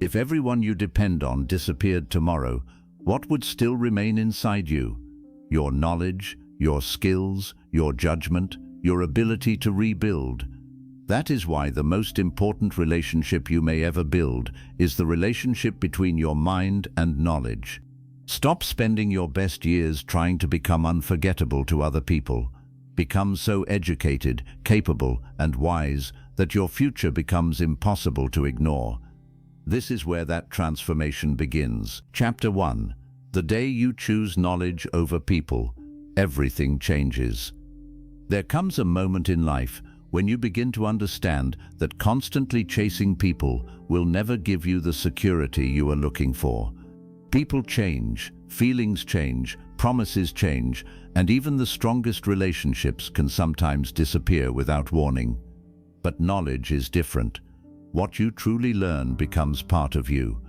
If everyone you depend on disappeared tomorrow, what would still remain inside you? Your knowledge, your skills, your judgment, your ability to rebuild. That is why the most important relationship you may ever build is the relationship between your mind and knowledge. Stop spending your best years trying to become unforgettable to other people. Become so educated, capable, and wise that your future becomes impossible to ignore. This is where that transformation begins. Chapter 1. The day you choose knowledge over people, everything changes. There comes a moment in life when you begin to understand that constantly chasing people will never give you the security you are looking for. People change, feelings change, promises change, and even the strongest relationships can sometimes disappear without warning. But knowledge is different. What you truly learn becomes part of you.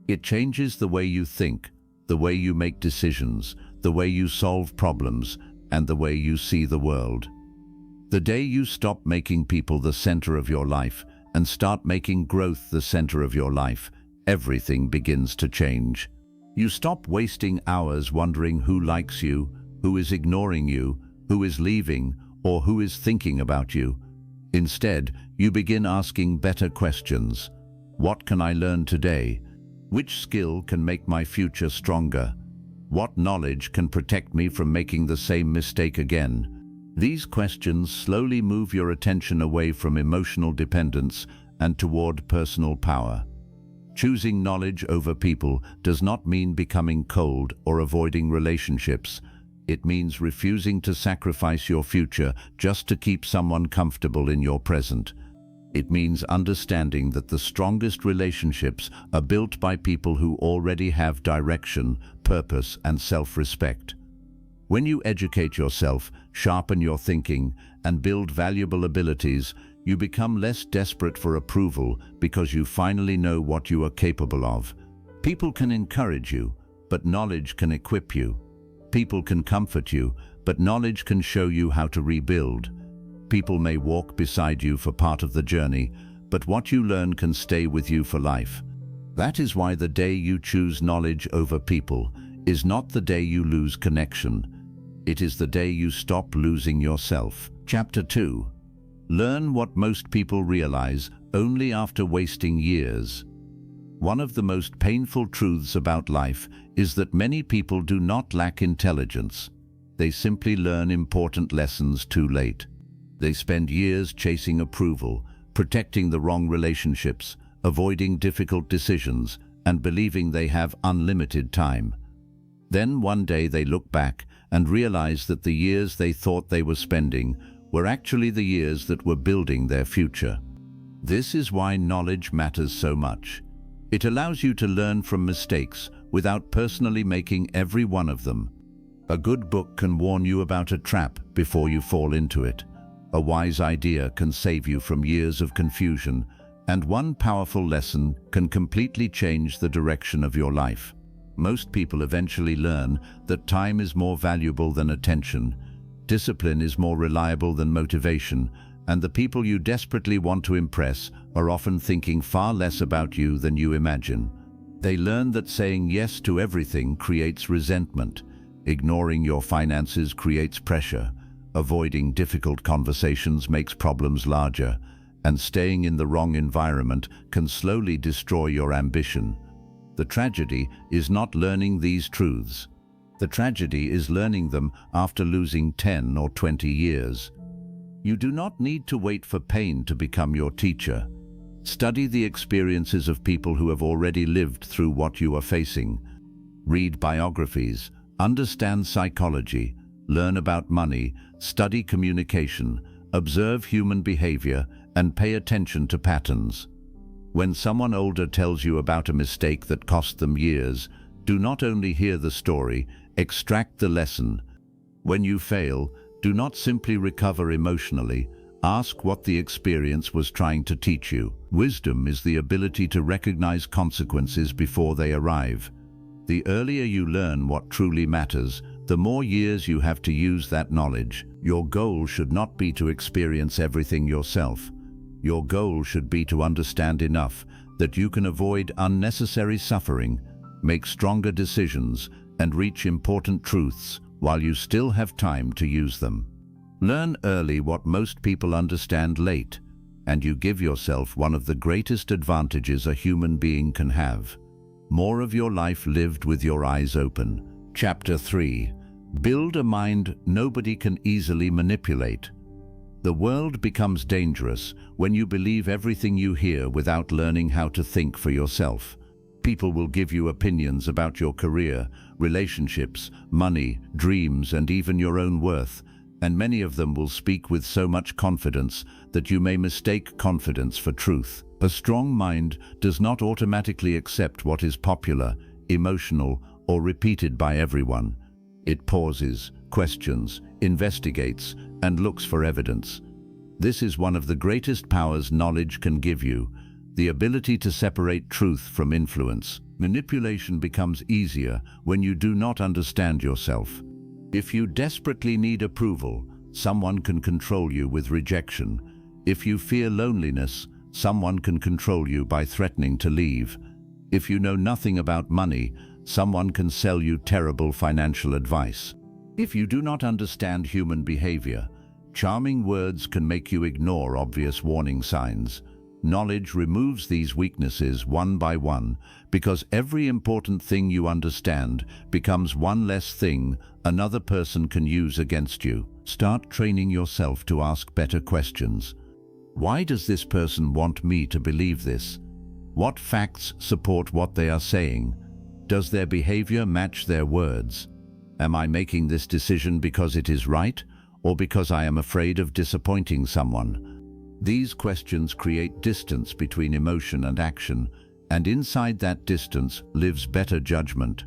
It changes the way you think, the way you make decisions, the way you solve problems, and the way you see the world. The day you stop making people the center of your life and start making growth the center of your life, everything begins to change. You stop wasting hours wondering who likes you, who is ignoring you, who is leaving, or who is thinking about you. Instead, you begin asking better questions. What can I learn today? Which skill can make my future stronger? What knowledge can protect me from making the same mistake again? These questions slowly move your attention away from emotional dependence and toward personal power. Choosing knowledge over people does not mean becoming cold or avoiding relationships. It means refusing to sacrifice your future just to keep someone comfortable in your present. It means understanding that the strongest relationships are built by people who already have direction, purpose, and self-respect. When you educate yourself, sharpen your thinking, and build valuable abilities, you become less desperate for approval because you finally know what you are capable of. People can encourage you, but knowledge can equip you. People can comfort you, but knowledge can show you how to rebuild. People may walk beside you for part of the journey, but what you learn can stay with you for life. That is why the day you choose knowledge over people is not the day you lose connection. It is the day you stop losing yourself. Chapter 2. Learn what most people realize only after wasting years. One of the most painful truths about life is that many people do not lack intelligence. They simply learn important lessons too late. They spend years chasing approval, protecting the wrong relationships, avoiding difficult decisions, and believing they have unlimited time. Then one day they look back and realize that the years they thought they were spending were actually the years that were building their future. This is why knowledge matters so much. It allows you to learn from mistakes without personally making every one of them. A good book can warn you about a trap before you fall into it. A wise idea can save you from years of confusion, and one powerful lesson can completely change the direction of your life. Most people eventually learn that time is more valuable than attention, discipline is more reliable than motivation, and the people you desperately want to impress are often thinking far less about you than you imagine. They learn that saying yes to everything creates resentment, ignoring your finances creates pressure, avoiding difficult conversations makes problems larger, and staying in the wrong environment can slowly destroy your ambition. The tragedy is not learning these truths. The tragedy is learning them after losing 10 or 20 years. You do not need to wait for pain to become your teacher. Study the experiences of people who have already lived through what you are facing. Read biographies, understand psychology, learn about money, study communication, observe human behavior, and pay attention to patterns. When someone older tells you about a mistake that cost them years, do not only hear the story, extract the lesson. When you fail, do not simply recover emotionally. Ask what the experience was trying to teach you. Wisdom is the ability to recognize consequences before they arrive. The earlier you learn what truly matters, the more years you have to use that knowledge. Your goal should not be to experience everything yourself. Your goal should be to understand enough that you can avoid unnecessary suffering, make stronger decisions, and reach important truths while you still have time to use them. Learn early what most people understand late, and you give yourself one of the greatest advantages a human being can have. More of your life lived with your eyes open. Chapter 3. Build a mind nobody can easily manipulate. The world becomes dangerous when you believe everything you hear without learning how to think for yourself. People will give you opinions about your career, relationships, money, dreams, and even your own worth, and many of them will speak with so much confidence that you may mistake confidence for truth. A strong mind does not automatically accept what is popular, emotional, or repeated by everyone. It pauses, questions, investigates, and looks for evidence. This is one of the greatest powers knowledge can give you, the ability to separate truth from influence. Manipulation becomes easier when you do not understand yourself. If you desperately need approval, someone can control you with rejection. If you fear loneliness, someone can control you by threatening to leave. If you know nothing about money, someone can sell you terrible financial advice. If you do not understand human behavior, charming words can make you ignore obvious warning signs. Knowledge removes these weaknesses one by one, because every important thing you understand becomes one less thing another person can use against you. Start training yourself to ask better questions. Why does this person want me to believe this? What facts support what they are saying? Does their behavior match their words? Am I making this decision because it is right, or because I am afraid of disappointing someone? These questions create distance between emotion and action, and inside that distance lives better judgment.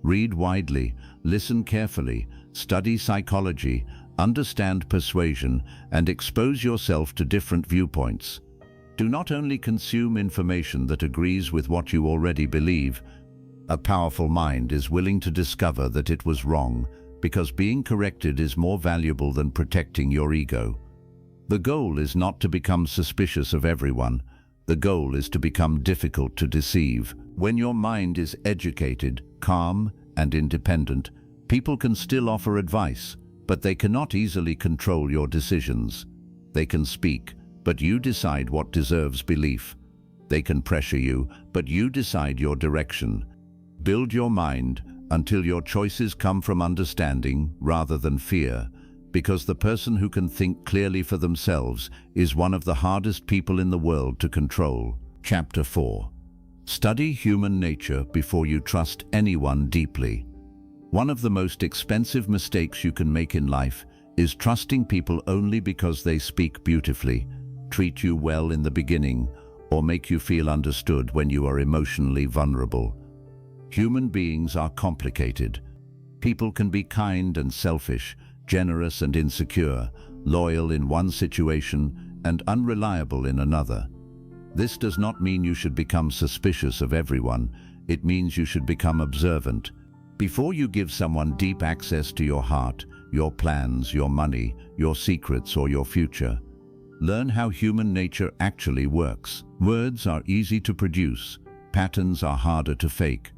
Read widely, listen carefully, study psychology, understand persuasion, and expose yourself to different viewpoints. Do not only consume information that agrees with what you already believe. A powerful mind is willing to discover that it was wrong, because being corrected is more valuable than protecting your ego. The goal is not to become suspicious of everyone. The goal is to become difficult to deceive. When your mind is educated, calm, and independent, people can still offer advice, but they cannot easily control your decisions. They can speak, but you decide what deserves belief. They can pressure you, but you decide your direction. Build your mind until your choices come from understanding rather than fear, because the person who can think clearly for themselves is one of the hardest people in the world to control. Chapter 4. Study human nature before you trust anyone deeply. One of the most expensive mistakes you can make in life is trusting people only because they speak beautifully, treat you well in the beginning, or make you feel understood when you are emotionally vulnerable. Human beings are complicated. People can be kind and selfish, generous and insecure, loyal in one situation and unreliable in another. This does not mean you should become suspicious of everyone. It means you should become observant. Before you give someone deep access to your heart, your plans, your money, your secrets, or your future, learn how human nature actually works. Words are easy to produce. Patterns are harder to fake.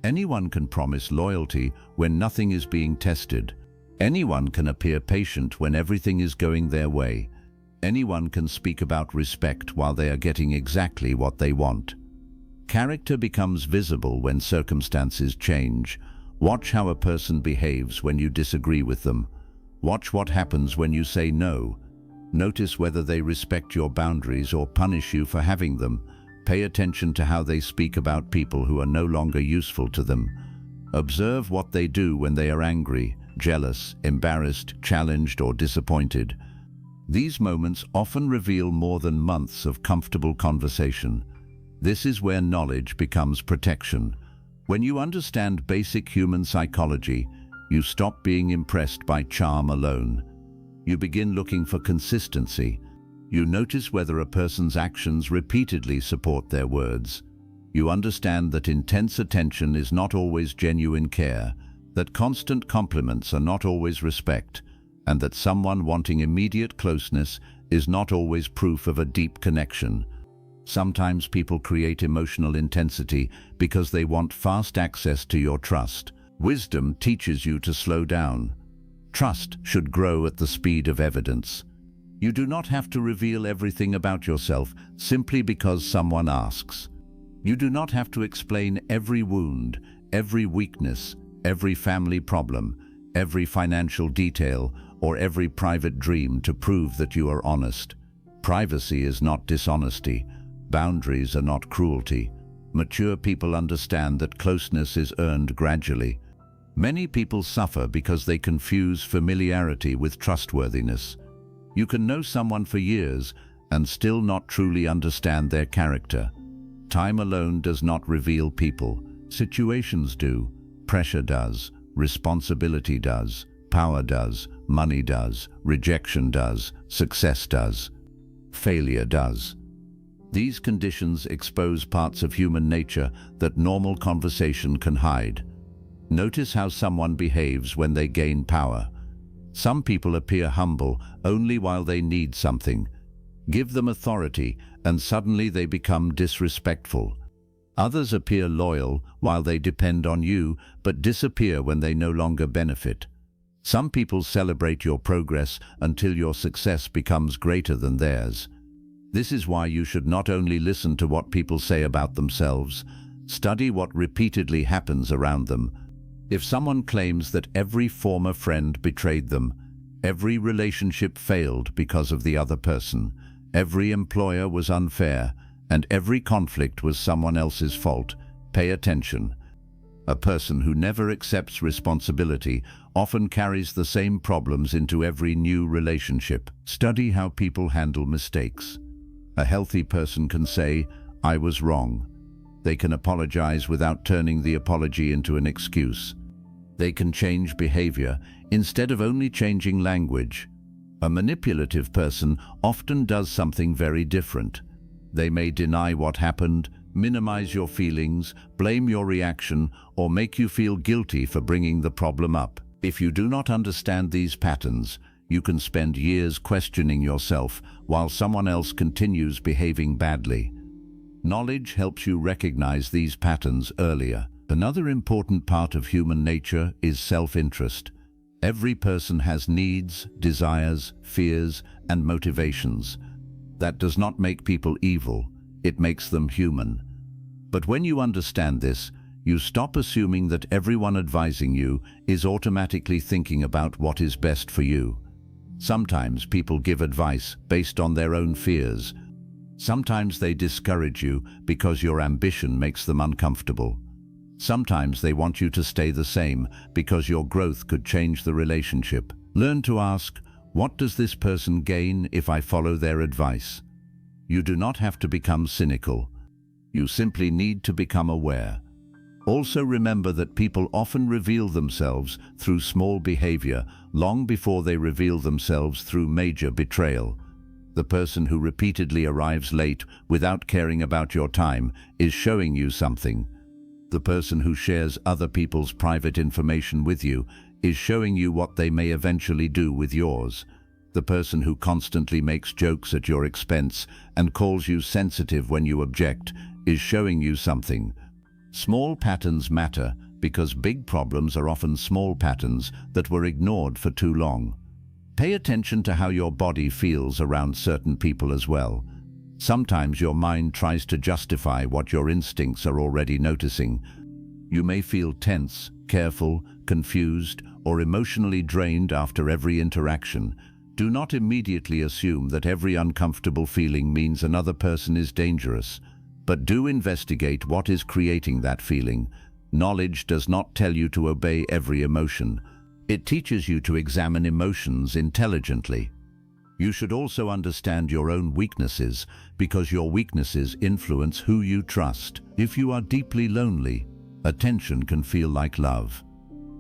Anyone can promise loyalty when nothing is being tested. Anyone can appear patient when everything is going their way. Anyone can speak about respect while they are getting exactly what they want. Character becomes visible when circumstances change. Watch how a person behaves when you disagree with them. Watch what happens when you say no. Notice whether they respect your boundaries or punish you for having them. Pay attention to how they speak about people who are no longer useful to them. Observe what they do when they are angry, jealous, embarrassed, challenged, or disappointed. These moments often reveal more than months of comfortable conversation. This is where knowledge becomes protection. When you understand basic human psychology, you stop being impressed by charm alone. You begin looking for consistency. You notice whether a person's actions repeatedly support their words. You understand that intense attention is not always genuine care, that constant compliments are not always respect, and that someone wanting immediate closeness is not always proof of a deep connection. Sometimes people create emotional intensity because they want fast access to your trust. Wisdom teaches you to slow down. Trust should grow at the speed of evidence. You do not have to reveal everything about yourself simply because someone asks. You do not have to explain every wound, every weakness, every family problem, every financial detail, or every private dream to prove that you are honest. Privacy is not dishonesty. Boundaries are not cruelty. Mature people understand that closeness is earned gradually. Many people suffer because they confuse familiarity with trustworthiness. You can know someone for years and still not truly understand their character. Time alone does not reveal people. Situations do. Pressure does. Responsibility does. Power does. Money does. Rejection does. Success does. Failure does. These conditions expose parts of human nature that normal conversation can hide. Notice how someone behaves when they gain power. Some people appear humble only while they need something. Give them authority and suddenly they become disrespectful. Others appear loyal while they depend on you but disappear when they no longer benefit. Some people celebrate your progress until your success becomes greater than theirs. This is why you should not only listen to what people say about themselves, study what repeatedly happens around them. If someone claims that every former friend betrayed them, every relationship failed because of the other person, every employer was unfair, and every conflict was someone else's fault, pay attention. A person who never accepts responsibility often carries the same problems into every new relationship. Study how people handle mistakes. A healthy person can say, "I was wrong." They can apologize without turning the apology into an excuse. They can change behavior instead of only changing language. A manipulative person often does something very different. They may deny what happened, minimize your feelings, blame your reaction, or make you feel guilty for bringing the problem up. If you do not understand these patterns, you can spend years questioning yourself while someone else continues behaving badly. Knowledge helps you recognize these patterns earlier. Another important part of human nature is self-interest. Every person has needs, desires, fears, and motivations. That does not make people evil, it makes them human. But when you understand this, you stop assuming that everyone advising you is automatically thinking about what is best for you. Sometimes people give advice based on their own fears. Sometimes they discourage you because your ambition makes them uncomfortable. Sometimes they want you to stay the same because your growth could change the relationship. Learn to ask, what does this person gain if I follow their advice? You do not have to become cynical. You simply need to become aware. Also remember that people often reveal themselves through small behavior long before they reveal themselves through major betrayal. The person who repeatedly arrives late without caring about your time is showing you something. The person who shares other people's private information with you is showing you what they may eventually do with yours. The person who constantly makes jokes at your expense and calls you sensitive when you object is showing you something. Small patterns matter because big problems are often small patterns that were ignored for too long. Pay attention to how your body feels around certain people as well. Sometimes your mind tries to justify what your instincts are already noticing. You may feel tense, careful, confused, or emotionally drained after every interaction. Do not immediately assume that every uncomfortable feeling means another person is dangerous, but do investigate what is creating that feeling. Knowledge does not tell you to obey every emotion. It teaches you to examine emotions intelligently. You should also understand your own weaknesses because your weaknesses influence who you trust. If you are deeply lonely, attention can feel like love.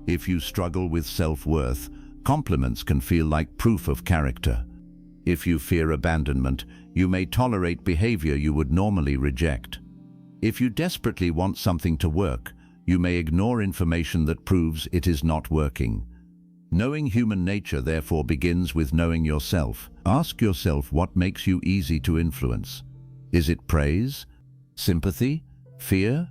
If you struggle with self-worth, compliments can feel like proof of character. If you fear abandonment, you may tolerate behavior you would normally reject. If you desperately want something to work, you may ignore information that proves it is not working. Knowing human nature therefore begins with knowing yourself. Ask yourself what makes you easy to influence. Is it praise, sympathy, fear,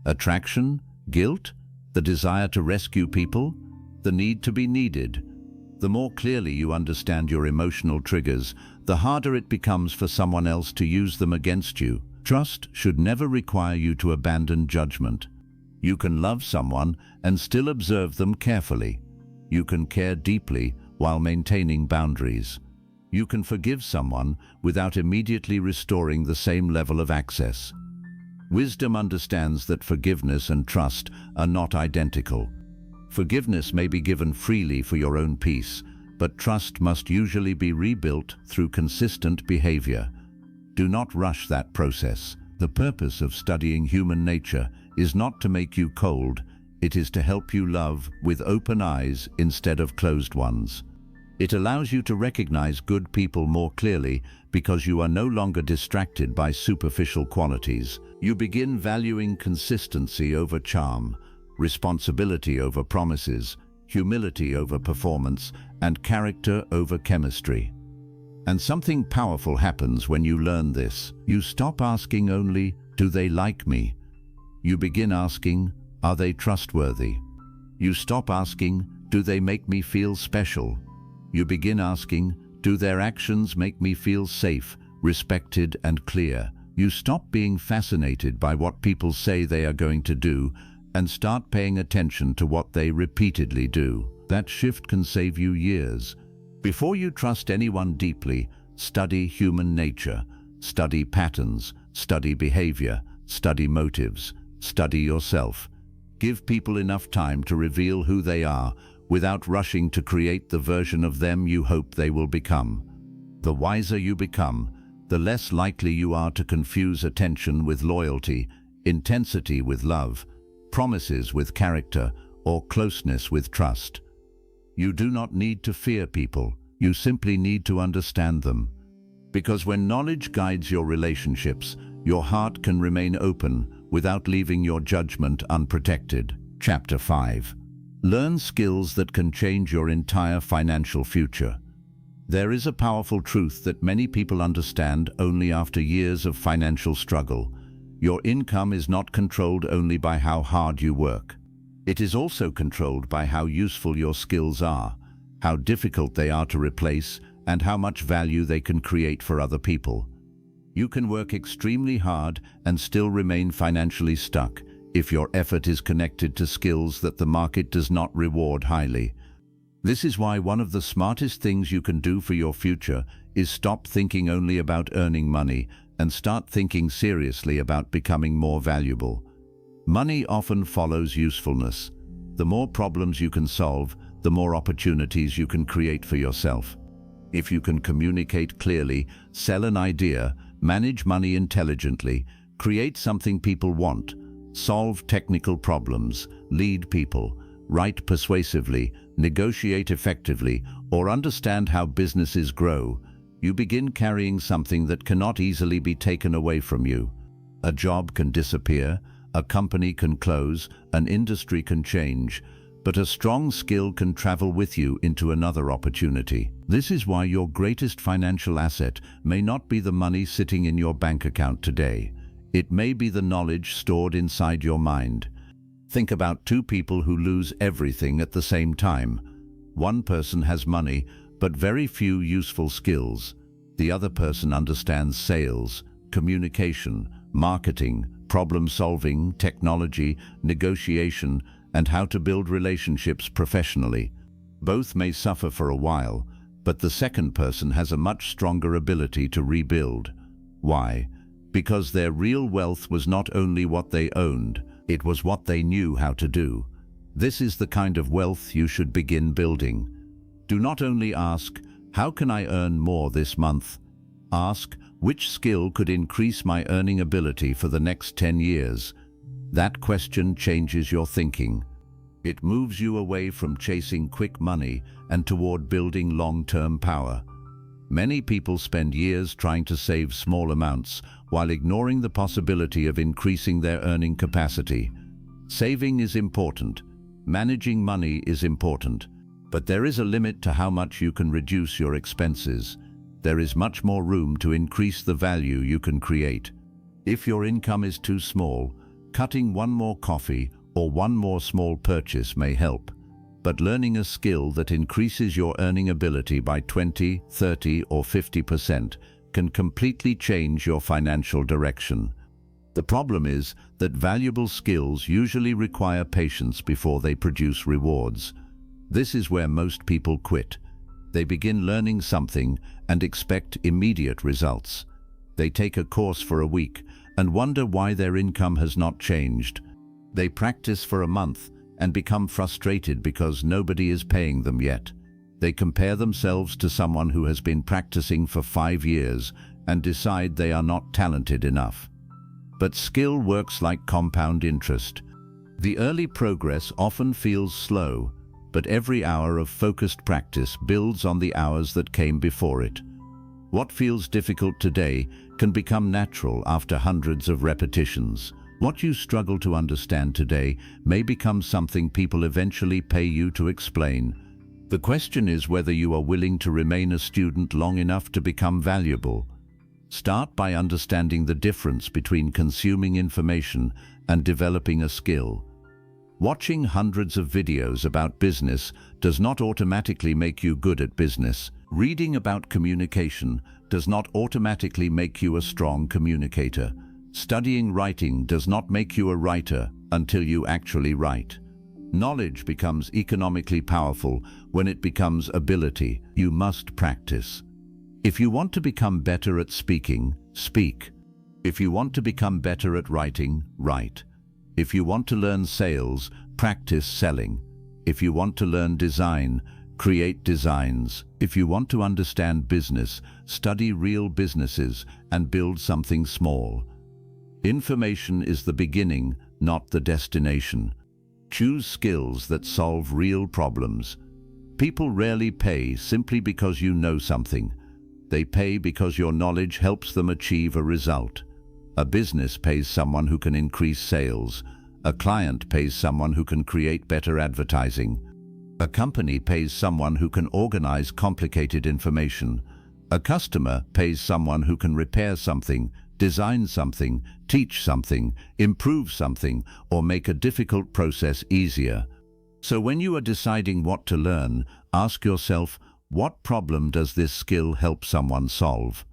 attraction, guilt, the desire to rescue people, the need to be needed? The more clearly you understand your emotional triggers, the harder it becomes for someone else to use them against you. Trust should never require you to abandon judgment. You can love someone and still observe them carefully. You can care deeply while maintaining boundaries. You can forgive someone without immediately restoring the same level of access. Wisdom understands that forgiveness and trust are not identical. Forgiveness may be given freely for your own peace, but trust must usually be rebuilt through consistent behavior. Do not rush that process. The purpose of studying human nature is not to make you cold, it is to help you love with open eyes instead of closed ones. It allows you to recognize good people more clearly because you are no longer distracted by superficial qualities. You begin valuing consistency over charm, responsibility over promises, humility over performance, and character over chemistry. And something powerful happens when you learn this. You stop asking only, "Do they like me?" You begin asking, "Are they trustworthy?" You stop asking, "Do they make me feel special?" You begin asking, "Do their actions make me feel safe, respected, and clear?" You stop being fascinated by what people say they are going to do and start paying attention to what they repeatedly do. That shift can save you years. Before you trust anyone deeply, study human nature, study patterns, study behavior, study motives, study yourself. Give people enough time to reveal who they are without rushing to create the version of them you hope they will become. The wiser you become, the less likely you are to confuse attention with loyalty, intensity with love, promises with character, or closeness with trust. You do not need to fear people, you simply need to understand them. Because when knowledge guides your relationships, your heart can remain open without leaving your judgment unprotected. Chapter 5. Learn skills that can change your entire financial future. There is a powerful truth that many people understand only after years of financial struggle. Your income is not controlled only by how hard you work. It is also controlled by how useful your skills are, how difficult they are to replace, and how much value they can create for other people. You can work extremely hard and still remain financially stuck if your effort is connected to skills that the market does not reward highly. This is why one of the smartest things you can do for your future is stop thinking only about earning money and start thinking seriously about becoming more valuable. Money often follows usefulness. The more problems you can solve, the more opportunities you can create for yourself. If you can communicate clearly, sell an idea, manage money intelligently, create something people want, solve technical problems, lead people, write persuasively, negotiate effectively, or understand how businesses grow, you begin carrying something that cannot easily be taken away from you. A job can disappear, a company can close, an industry can change, but a strong skill can travel with you into another opportunity. This is why your greatest financial asset may not be the money sitting in your bank account today. It may be the knowledge stored inside your mind. Think about two people who lose everything at the same time. One person has money, but very few useful skills. The other person understands sales, communication, marketing, problem-solving, technology, negotiation, and how to build relationships professionally. Both may suffer for a while, but the second person has a much stronger ability to rebuild. Why? Because their real wealth was not only what they owned, it was what they knew how to do. This is the kind of wealth you should begin building. Do not only ask, "How can I earn more this month?" Ask, "Which skill could increase my earning ability for the next 10 years?" That question changes your thinking. It moves you away from chasing quick money and toward building long-term power. Many people spend years trying to save small amounts while ignoring the possibility of increasing their earning capacity. Saving is important. Managing money is important. But there is a limit to how much you can reduce your expenses. There is much more room to increase the value you can create. If your income is too small, cutting one more coffee or one more small purchase may help. But learning a skill that increases your earning ability by 20, 30, or 50% can completely change your financial direction. The problem is that valuable skills usually require patience before they produce rewards. This is where most people quit. They begin learning something and expect immediate results. They take a course for a week and wonder why their income has not changed. They practice for a month and become frustrated because nobody is paying them yet. They compare themselves to someone who has been practicing for 5 years and decide they are not talented enough. But skill works like compound interest. The early progress often feels slow, but every hour of focused practice builds on the hours that came before it. What feels difficult today can become natural after hundreds of repetitions. What you struggle to understand today may become something people eventually pay you to explain. The question is whether you are willing to remain a student long enough to become valuable. Start by understanding the difference between consuming information and developing a skill. Watching hundreds of videos about business does not automatically make you good at business. Reading about communication does not automatically make you a strong communicator. Studying writing does not make you a writer until you actually write. Knowledge becomes economically powerful when it becomes ability. You must practice. If you want to become better at speaking, speak. If you want to become better at writing, write. If you want to learn sales, practice selling. If you want to learn design, create designs. If you want to understand business, study real businesses and build something small. Information is the beginning, not the destination. Choose skills that solve real problems. People rarely pay simply because you know something. They pay because your knowledge helps them achieve a result. A business pays someone who can increase sales. A client pays someone who can create better advertising. A company pays someone who can organize complicated information. A customer pays someone who can repair something, design something, teach something, improve something, or make a difficult process easier. So when you are deciding what to learn, ask yourself, what problem does this skill help someone solve?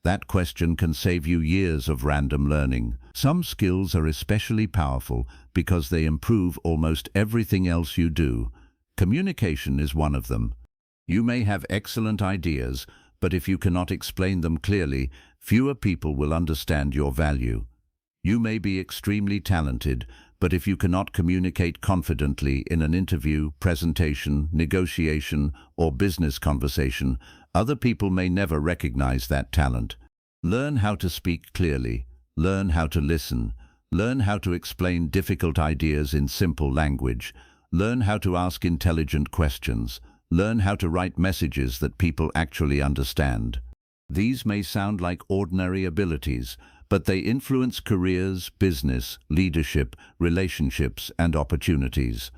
That question can save you years of random learning. Some skills are especially powerful because they improve almost everything else you do. Communication is one of them. You may have excellent ideas, but if you cannot explain them clearly, fewer people will understand your value. You may be extremely talented, but if you cannot communicate confidently in an interview, presentation, negotiation, or business conversation, other people may never recognize that talent. Learn how to speak clearly. Learn how to listen. Learn how to explain difficult ideas in simple language. Learn how to ask intelligent questions. Learn how to write messages that people actually understand. These may sound like ordinary abilities, but they influence careers, business, leadership, relationships, and opportunities.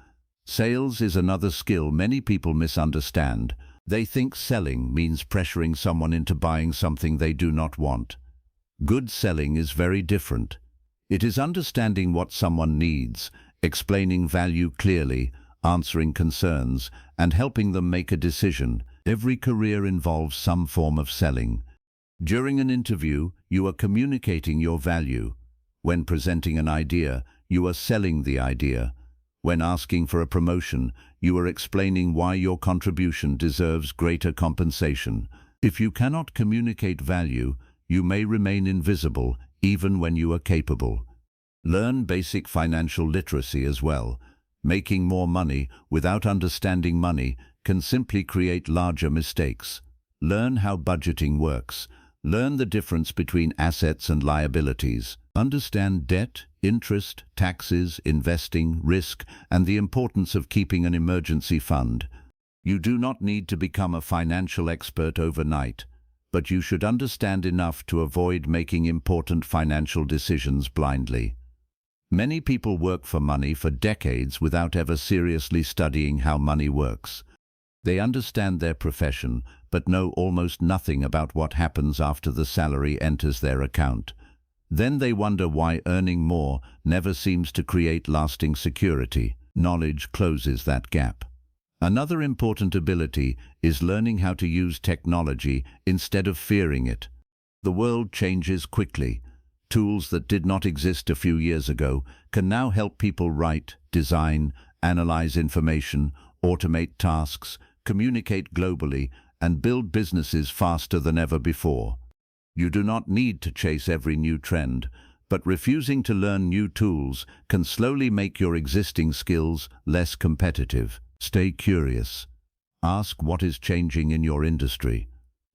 Sales is another skill many people misunderstand. They think selling means pressuring someone into buying something they do not want. Good selling is very different. It is understanding what someone needs, explaining value clearly, answering concerns, and helping them make a decision. Every career involves some form of selling. During an interview, you are communicating your value. When presenting an idea, you are selling the idea. When asking for a promotion, you are explaining why your contribution deserves greater compensation. If you cannot communicate value, you may remain invisible even when you are capable. Learn basic financial literacy as well. Making more money without understanding money can simply create larger mistakes. Learn how budgeting works. Learn the difference between assets and liabilities. Understand debt, interest, taxes, investing, risk, and the importance of keeping an emergency fund. You do not need to become a financial expert overnight, but you should understand enough to avoid making important financial decisions blindly. Many people work for money for decades without ever seriously studying how money works. They understand their profession, but know almost nothing about what happens after the salary enters their account. Then they wonder why earning more never seems to create lasting security. Knowledge closes that gap. Another important ability is learning how to use technology instead of fearing it. The world changes quickly. Tools that did not exist a few years ago can now help people write, design, analyze information, automate tasks, communicate globally, and build businesses faster than ever before. You do not need to chase every new trend, but refusing to learn new tools can slowly make your existing skills less competitive. Stay curious. Ask what is changing in your industry.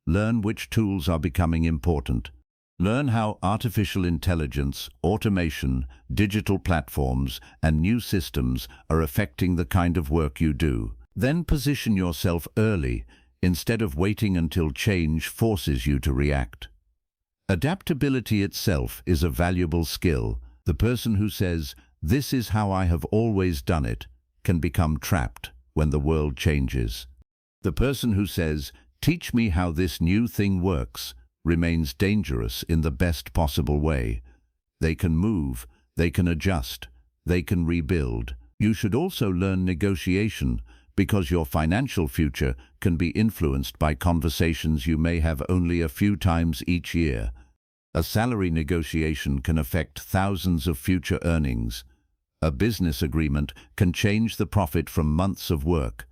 Learn which tools are becoming important. Learn how artificial intelligence, automation, digital platforms, and new systems are affecting the kind of work you do. Then position yourself early, instead of waiting until change forces you to react. Adaptability itself is a valuable skill. The person who says, "This is how I have always done it," can become trapped when the world changes. The person who says, "Teach me how this new thing works," remains dangerous in the best possible way. They can move, they can adjust, they can rebuild. You should also learn negotiation, because your financial future can be influenced by conversations you may have only a few times each year. A salary negotiation can affect thousands of future earnings. A business agreement can change the profit from months of work.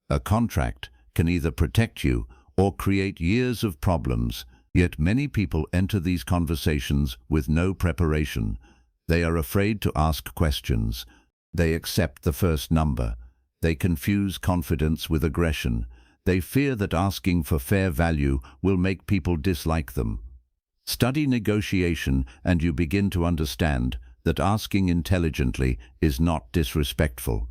A contract can either protect you or create years of problems, yet many people enter these conversations with no preparation. They are afraid to ask questions. They accept the first number. They confuse confidence with aggression. They fear that asking for fair value will make people dislike them. Study negotiation and you begin to understand that asking intelligently is not disrespectful.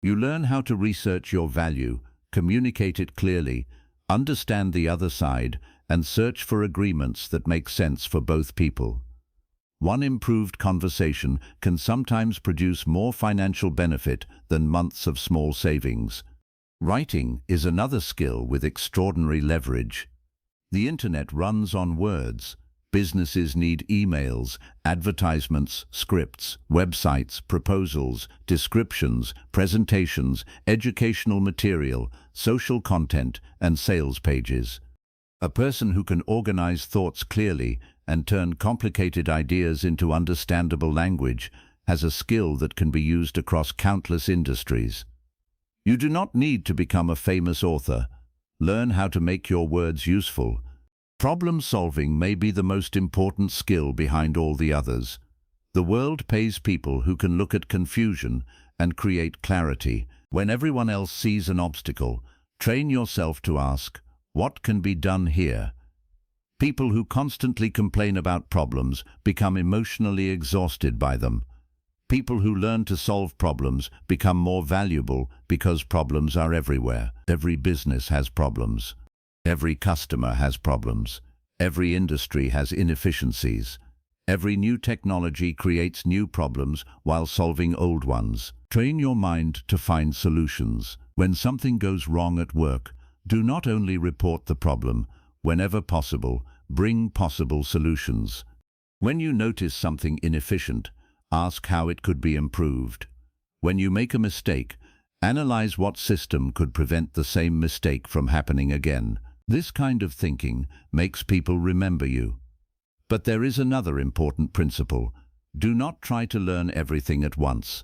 You learn how to research your value, communicate it clearly, understand the other side, and search for agreements that make sense for both people. One improved conversation can sometimes produce more financial benefit than months of small savings. Writing is another skill with extraordinary leverage. The internet runs on words. Businesses need emails, advertisements, scripts, websites, proposals, descriptions, presentations, educational material, social content, and sales pages. A person who can organize thoughts clearly and turn complicated ideas into understandable language has a skill that can be used across countless industries. You do not need to become a famous author. Learn how to make your words useful. Problem solving may be the most important skill behind all the others. The world pays people who can look at confusion and create clarity. When everyone else sees an obstacle, train yourself to ask, "What can be done here?" People who constantly complain about problems become emotionally exhausted by them. People who learn to solve problems become more valuable because problems are everywhere. Every business has problems. Every customer has problems. Every industry has inefficiencies. Every new technology creates new problems while solving old ones. Train your mind to find solutions. When something goes wrong at work, do not only report the problem. Whenever possible, bring possible solutions. When you notice something inefficient, ask how it could be improved. When you make a mistake, analyze what system could prevent the same mistake from happening again. This kind of thinking makes people remember you. But there is another important principle. Do not try to learn everything at once.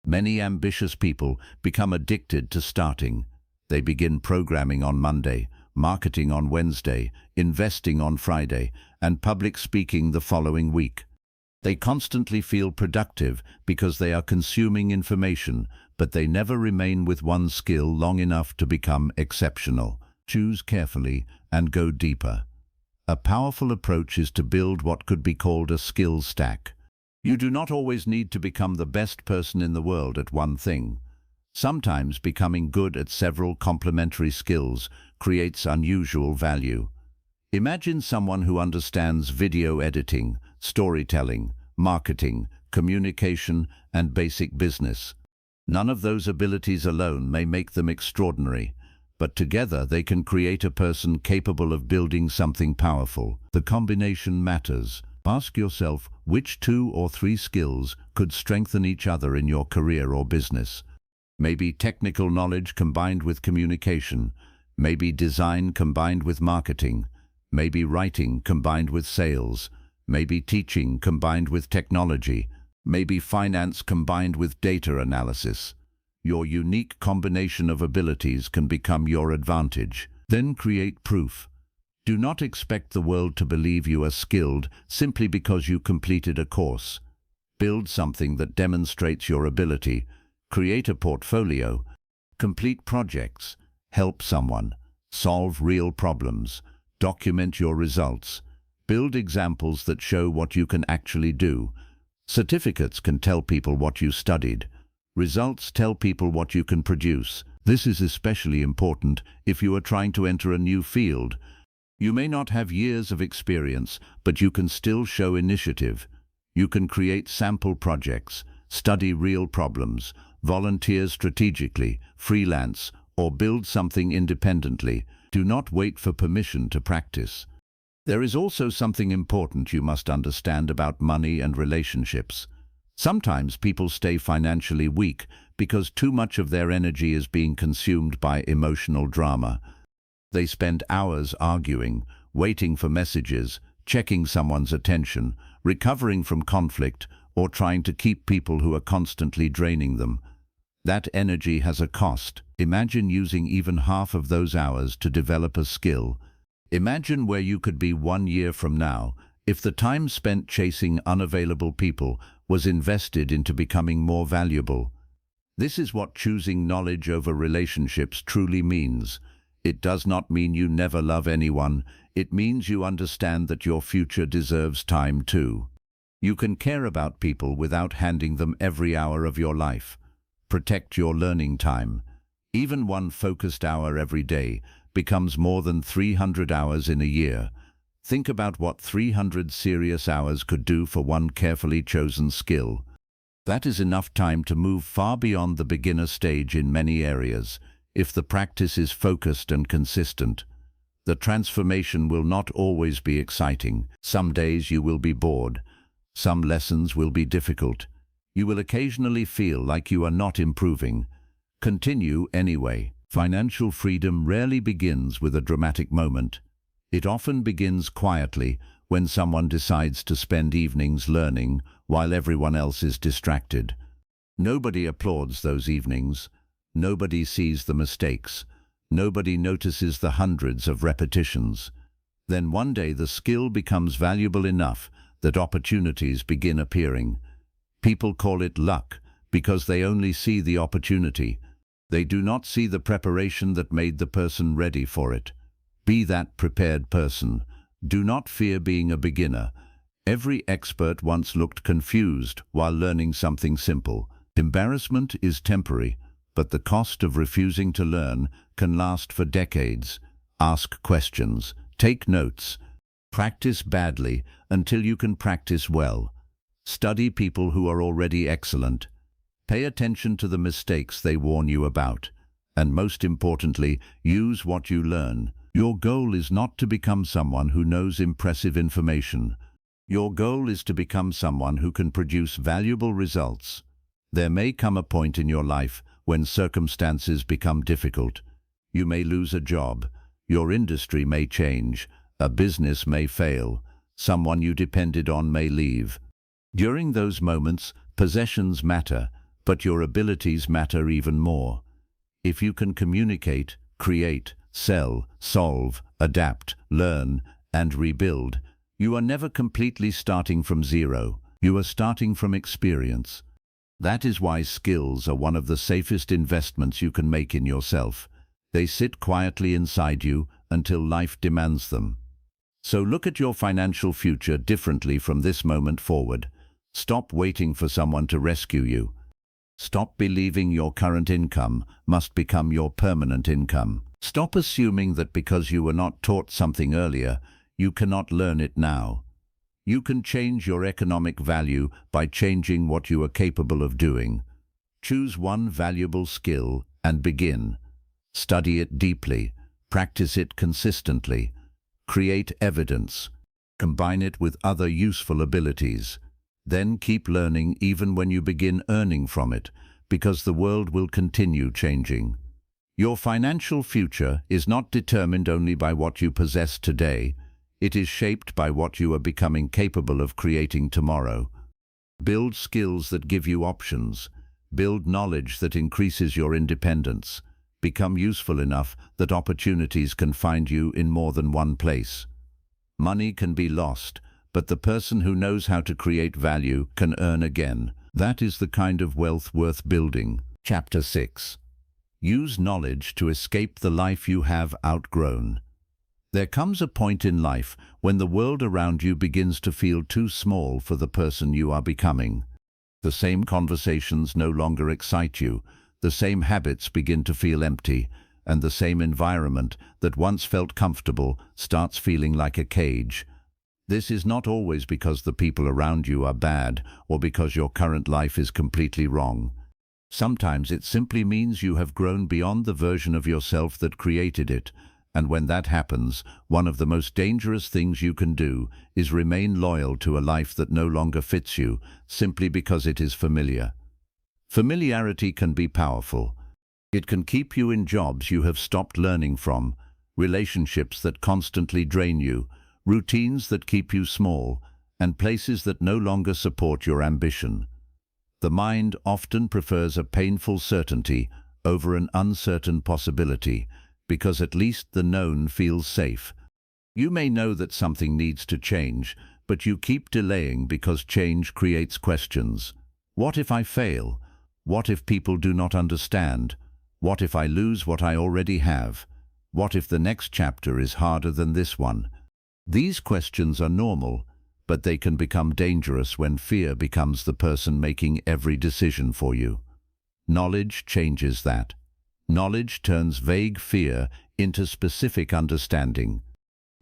Many ambitious people become addicted to starting. They begin programming on Monday, marketing on Wednesday, investing on Friday, and public speaking the following week. They constantly feel productive because they are consuming information, but they never remain with one skill long enough to become exceptional. Choose carefully and go deeper. A powerful approach is to build what could be called a skills stack. You do not always need to become the best person in the world at one thing. Sometimes becoming good at several complementary skills creates unusual value. Imagine someone who understands video editing, storytelling, marketing, communication, and basic business. None of those abilities alone may make them extraordinary, but together they can create a person capable of building something powerful. The combination matters. Ask yourself which 2 or 3 skills could strengthen each other in your career or business. Maybe technical knowledge combined with communication, maybe design combined with marketing, maybe writing combined with sales, maybe teaching combined with technology, maybe finance combined with data analysis. Your unique combination of abilities can become your advantage. Then create proof. Do not expect the world to believe you are skilled simply because you completed a course. Build something that demonstrates your ability. Create a portfolio. Complete projects. Help someone. Solve real problems. Document your results. Build examples that show what you can actually do. Certificates can tell people what you studied. Results tell people what you can produce. This is especially important if you are trying to enter a new field. You may not have years of experience, but you can still show initiative. You can create sample projects, study real problems, volunteer strategically, freelance, or build something independently. Do not wait for permission to practice. There is also something important you must understand about money and relationships. Sometimes people stay financially weak because too much of their energy is being consumed by emotional drama. They spend hours arguing, waiting for messages, checking someone's attention, recovering from conflict, or trying to keep people who are constantly draining them. That energy has a cost. Imagine using even half of those hours to develop a skill. Imagine where you could be 1 year from now if the time spent chasing unavailable people was invested into becoming more valuable. This is what choosing knowledge over relationships truly means. It does not mean you never love anyone. It means you understand that your future deserves time too. You can care about people without handing them every hour of your life. Protect your learning time. Even 1 focused hour every day becomes more than 300 hours in a year. Think about what 300 serious hours could do for 1 carefully chosen skill. That is enough time to move far beyond the beginner stage in many areas. If the practice is focused and consistent, the transformation will not always be exciting. Some days you will be bored. Some lessons will be difficult. You will occasionally feel like you are not improving. Continue anyway. Financial freedom rarely begins with a dramatic moment. It often begins quietly when someone decides to spend evenings learning while everyone else is distracted. Nobody applauds those evenings. Nobody sees the mistakes. Nobody notices the hundreds of repetitions. Then one day the skill becomes valuable enough that opportunities begin appearing. People call it luck because they only see the opportunity. They do not see the preparation that made the person ready for it. Be that prepared person. Do not fear being a beginner. Every expert once looked confused while learning something simple. Embarrassment is temporary, but the cost of refusing to learn can last for decades. Ask questions. Take notes. Practice badly until you can practice well. Study people who are already excellent. Pay attention to the mistakes they warn you about. And most importantly, use what you learn. Your goal is not to become someone who knows impressive information. Your goal is to become someone who can produce valuable results. There may come a point in your life when circumstances become difficult. You may lose a job. Your industry may change. A business may fail. Someone you depended on may leave. During those moments, possessions matter, but your abilities matter even more. If you can communicate, create, sell, solve, adapt, learn, and rebuild, you are never completely starting from zero. You are starting from experience. That is why skills are one of the safest investments you can make in yourself. They sit quietly inside you until life demands them. So look at your financial future differently from this moment forward. Stop waiting for someone to rescue you. Stop believing your current income must become your permanent income. Stop assuming that because you were not taught something earlier, you cannot learn it now. You can change your economic value by changing what you are capable of doing. Choose one valuable skill and begin. Study it deeply. Practice it consistently. Create evidence. Combine it with other useful abilities. Then keep learning even when you begin earning from it, because the world will continue changing. Your financial future is not determined only by what you possess today. It is shaped by what you are becoming capable of creating tomorrow. Build skills that give you options. Build knowledge that increases your independence. Become useful enough that opportunities can find you in more than one place. Money can be lost, but the person who knows how to create value can earn again. That is the kind of wealth worth building. Chapter 6. Use knowledge to escape the life you have outgrown. There comes a point in life when the world around you begins to feel too small for the person you are becoming. The same conversations no longer excite you, the same habits begin to feel empty, and the same environment that once felt comfortable starts feeling like a cage. This is not always because the people around you are bad or because your current life is completely wrong. Sometimes it simply means you have grown beyond the version of yourself that created it, and when that happens, one of the most dangerous things you can do is remain loyal to a life that no longer fits you, simply because it is familiar. Familiarity can be powerful. It can keep you in jobs you have stopped learning from, relationships that constantly drain you, routines that keep you small, and places that no longer support your ambition. The mind often prefers a painful certainty over an uncertain possibility, because at least the known feels safe. You may know that something needs to change, but you keep delaying because change creates questions. What if I fail? What if people do not understand? What if I lose what I already have? What if the next chapter is harder than this one? These questions are normal, but they can become dangerous when fear becomes the person making every decision for you. Knowledge changes that. Knowledge turns vague fear into specific understanding.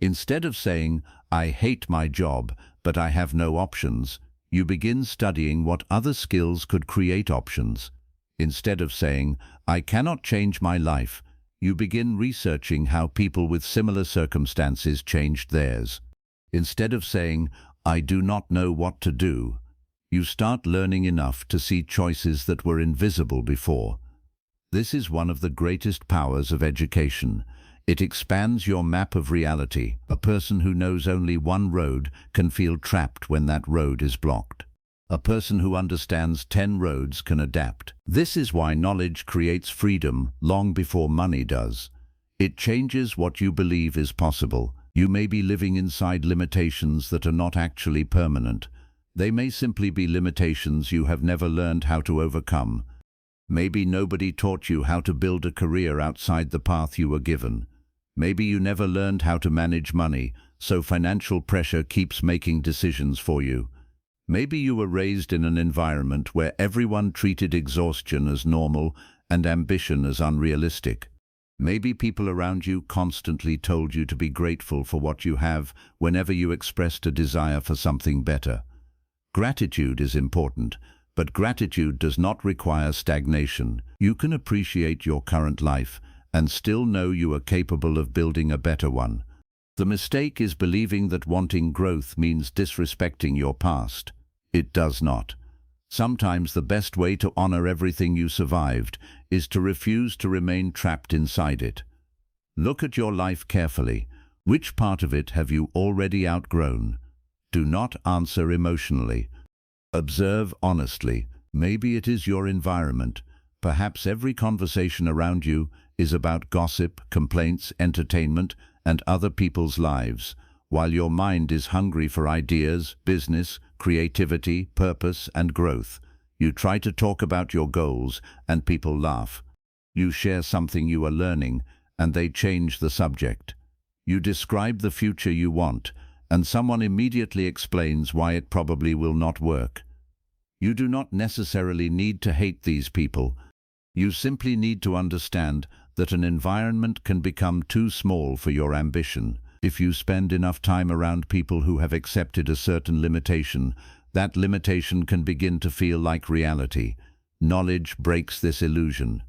Instead of saying, "I hate my job, but I have no options," you begin studying what other skills could create options. Instead of saying, "I cannot change my life," you begin researching how people with similar circumstances changed theirs. Instead of saying, "I do not know what to do," you start learning enough to see choices that were invisible before. This is one of the greatest powers of education. It expands your map of reality. A person who knows only one road can feel trapped when that road is blocked. A person who understands 10 roads can adapt. This is why knowledge creates freedom long before money does. It changes what you believe is possible. You may be living inside limitations that are not actually permanent. They may simply be limitations you have never learned how to overcome. Maybe nobody taught you how to build a career outside the path you were given. Maybe you never learned how to manage money, so financial pressure keeps making decisions for you. Maybe you were raised in an environment where everyone treated exhaustion as normal and ambition as unrealistic. Maybe people around you constantly told you to be grateful for what you have whenever you expressed a desire for something better. Gratitude is important, but gratitude does not require stagnation. You can appreciate your current life and still know you are capable of building a better one. The mistake is believing that wanting growth means disrespecting your past. It does not. Sometimes the best way to honor everything you survived is to refuse to remain trapped inside it. Look at your life carefully. Which part of it have you already outgrown? Do not answer emotionally. Observe honestly. Maybe it is your environment. Perhaps every conversation around you is about gossip, complaints, entertainment, and other people's lives, while your mind is hungry for ideas, business, creativity, purpose, and growth. You try to talk about your goals, and people laugh. You share something you are learning, and they change the subject. You describe the future you want, and someone immediately explains why it probably will not work. You do not necessarily need to hate these people. You simply need to understand that an environment can become too small for your ambition. If you spend enough time around people who have accepted a certain limitation, that limitation can begin to feel like reality. Knowledge breaks this illusion.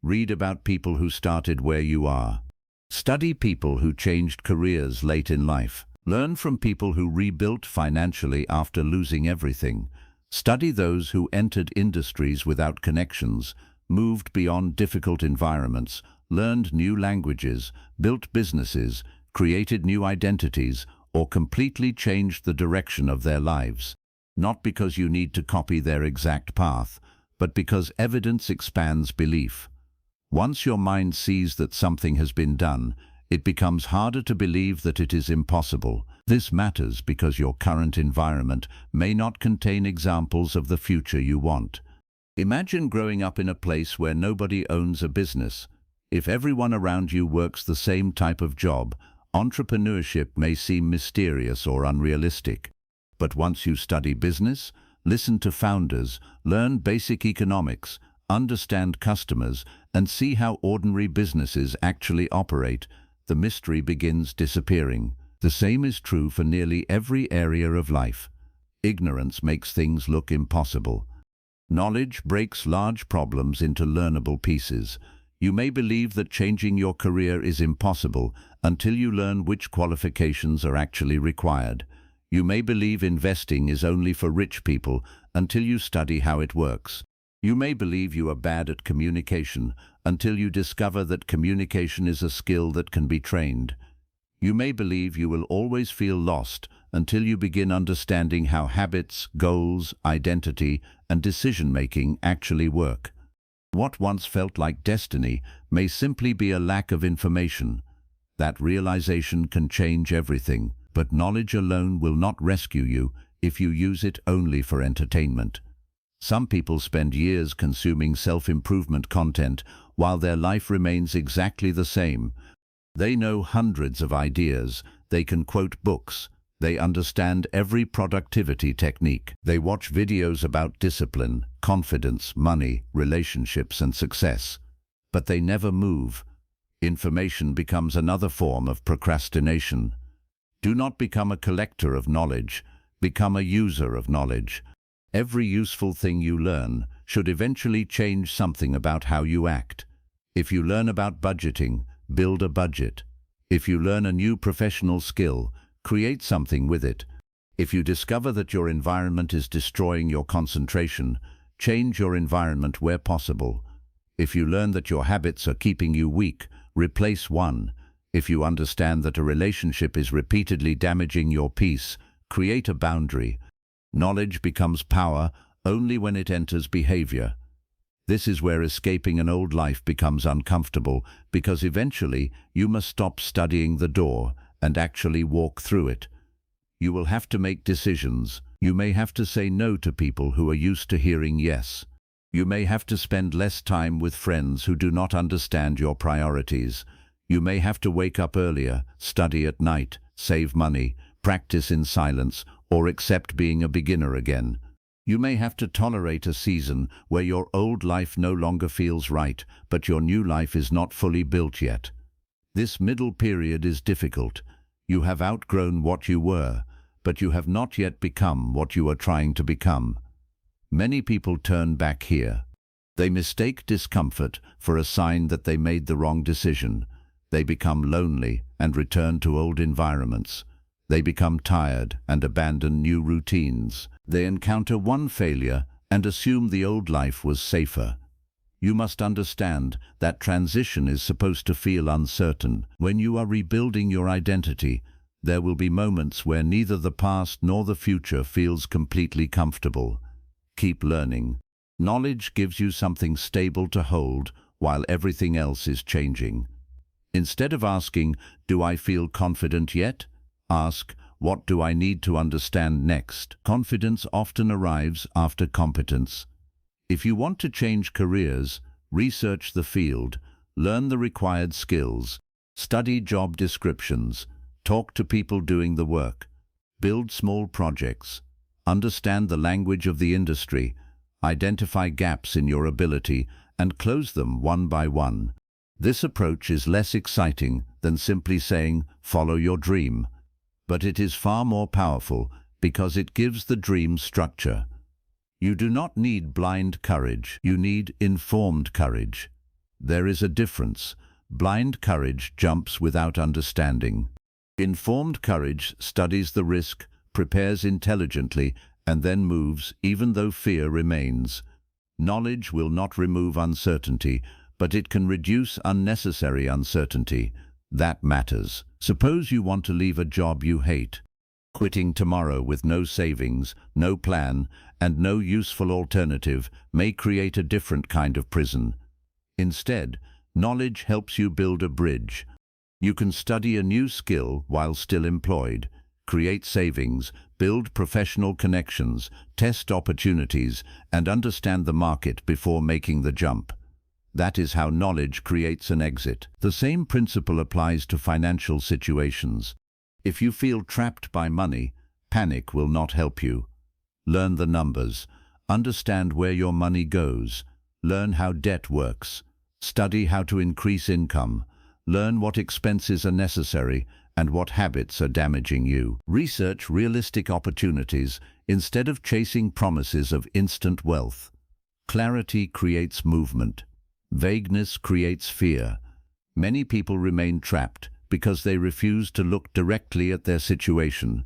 Read about people who started where you are. Study people who changed careers late in life. Learn from people who rebuilt financially after losing everything. Study those who entered industries without connections, moved beyond difficult environments, learned new languages, built businesses, created new identities, or completely changed the direction of their lives. Not because you need to copy their exact path, but because evidence expands belief. Once your mind sees that something has been done, it becomes harder to believe that it is impossible. This matters because your current environment may not contain examples of the future you want. Imagine growing up in a place where nobody owns a business. If everyone around you works the same type of job, entrepreneurship may seem mysterious or unrealistic. But once you study business, listen to founders, learn basic economics, understand customers, and see how ordinary businesses actually operate, the mystery begins disappearing. The same is true for nearly every area of life. Ignorance makes things look impossible. Knowledge breaks large problems into learnable pieces. You may believe that changing your career is impossible until you learn which qualifications are actually required. You may believe investing is only for rich people until you study how it works. You may believe you are bad at communication until you discover that communication is a skill that can be trained. You may believe you will always feel lost until you begin understanding how habits, goals, identity, and decision-making actually work. What once felt like destiny may simply be a lack of information. That realization can change everything, but knowledge alone will not rescue you if you use it only for entertainment. Some people spend years consuming self-improvement content while their life remains exactly the same. They know hundreds of ideas, they can quote books, they understand every productivity technique. They watch videos about discipline, confidence, money, relationships, and success. But they never move. Information becomes another form of procrastination. Do not become a collector of knowledge, become a user of knowledge. Every useful thing you learn should eventually change something about how you act. If you learn about budgeting, build a budget. If you learn a new professional skill, create something with it. If you discover that your environment is destroying your concentration, change your environment where possible. If you learn that your habits are keeping you weak, replace one. If you understand that a relationship is repeatedly damaging your peace, create a boundary. Knowledge becomes power only when it enters behavior. This is where escaping an old life becomes uncomfortable, because eventually you must stop studying the door and actually walk through it. You will have to make decisions. You may have to say no to people who are used to hearing yes. You may have to spend less time with friends who do not understand your priorities. You may have to wake up earlier, study at night, save money, practice in silence, or accept being a beginner again. You may have to tolerate a season where your old life no longer feels right, but your new life is not fully built yet. This middle period is difficult. You have outgrown what you were, but you have not yet become what you are trying to become. Many people turn back here. They mistake discomfort for a sign that they made the wrong decision. They become lonely and return to old environments. They become tired and abandon new routines. They encounter one failure and assume the old life was safer. You must understand that transition is supposed to feel uncertain. When you are rebuilding your identity, there will be moments where neither the past nor the future feels completely comfortable. Keep learning. Knowledge gives you something stable to hold while everything else is changing. Instead of asking, "Do I feel confident yet?" ask, "What do I need to understand next?" Confidence often arrives after competence. If you want to change careers, research the field, learn the required skills, study job descriptions, talk to people doing the work, build small projects, understand the language of the industry, identify gaps in your ability, and close them one by one. This approach is less exciting than simply saying, "Follow your dream." But it is far more powerful because it gives the dream structure. You do not need blind courage, you need informed courage. There is a difference. Blind courage jumps without understanding. Informed courage studies the risk, prepares intelligently, and then moves, even though fear remains. Knowledge will not remove uncertainty, but it can reduce unnecessary uncertainty. That matters. Suppose you want to leave a job you hate. Quitting tomorrow with no savings, no plan, and no useful alternative may create a different kind of prison. Instead, knowledge helps you build a bridge. You can study a new skill while still employed, create savings, build professional connections, test opportunities, and understand the market before making the jump. That is how knowledge creates an exit. The same principle applies to financial situations. If you feel trapped by money, panic will not help you. Learn the numbers. Understand where your money goes. Learn how debt works. Study how to increase income. Learn what expenses are necessary and what habits are damaging you. Research realistic opportunities instead of chasing promises of instant wealth. Clarity creates movement. Vagueness creates fear. Many people remain trapped because they refuse to look directly at their situation.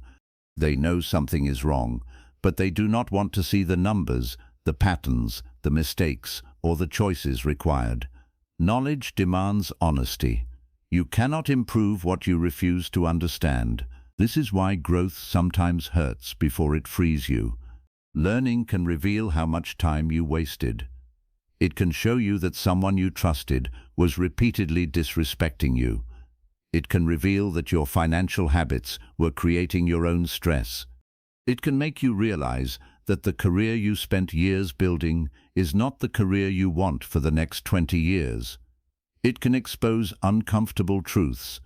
They know something is wrong, but they do not want to see the numbers, the patterns, the mistakes, or the choices required. Knowledge demands honesty. You cannot improve what you refuse to understand. This is why growth sometimes hurts before it frees you. Learning can reveal how much time you wasted. It can show you that someone you trusted was repeatedly disrespecting you. It can reveal that your financial habits were creating your own stress. It can make you realize that the career you spent years building is not the career you want for the next 20 years. It can expose uncomfortable truths.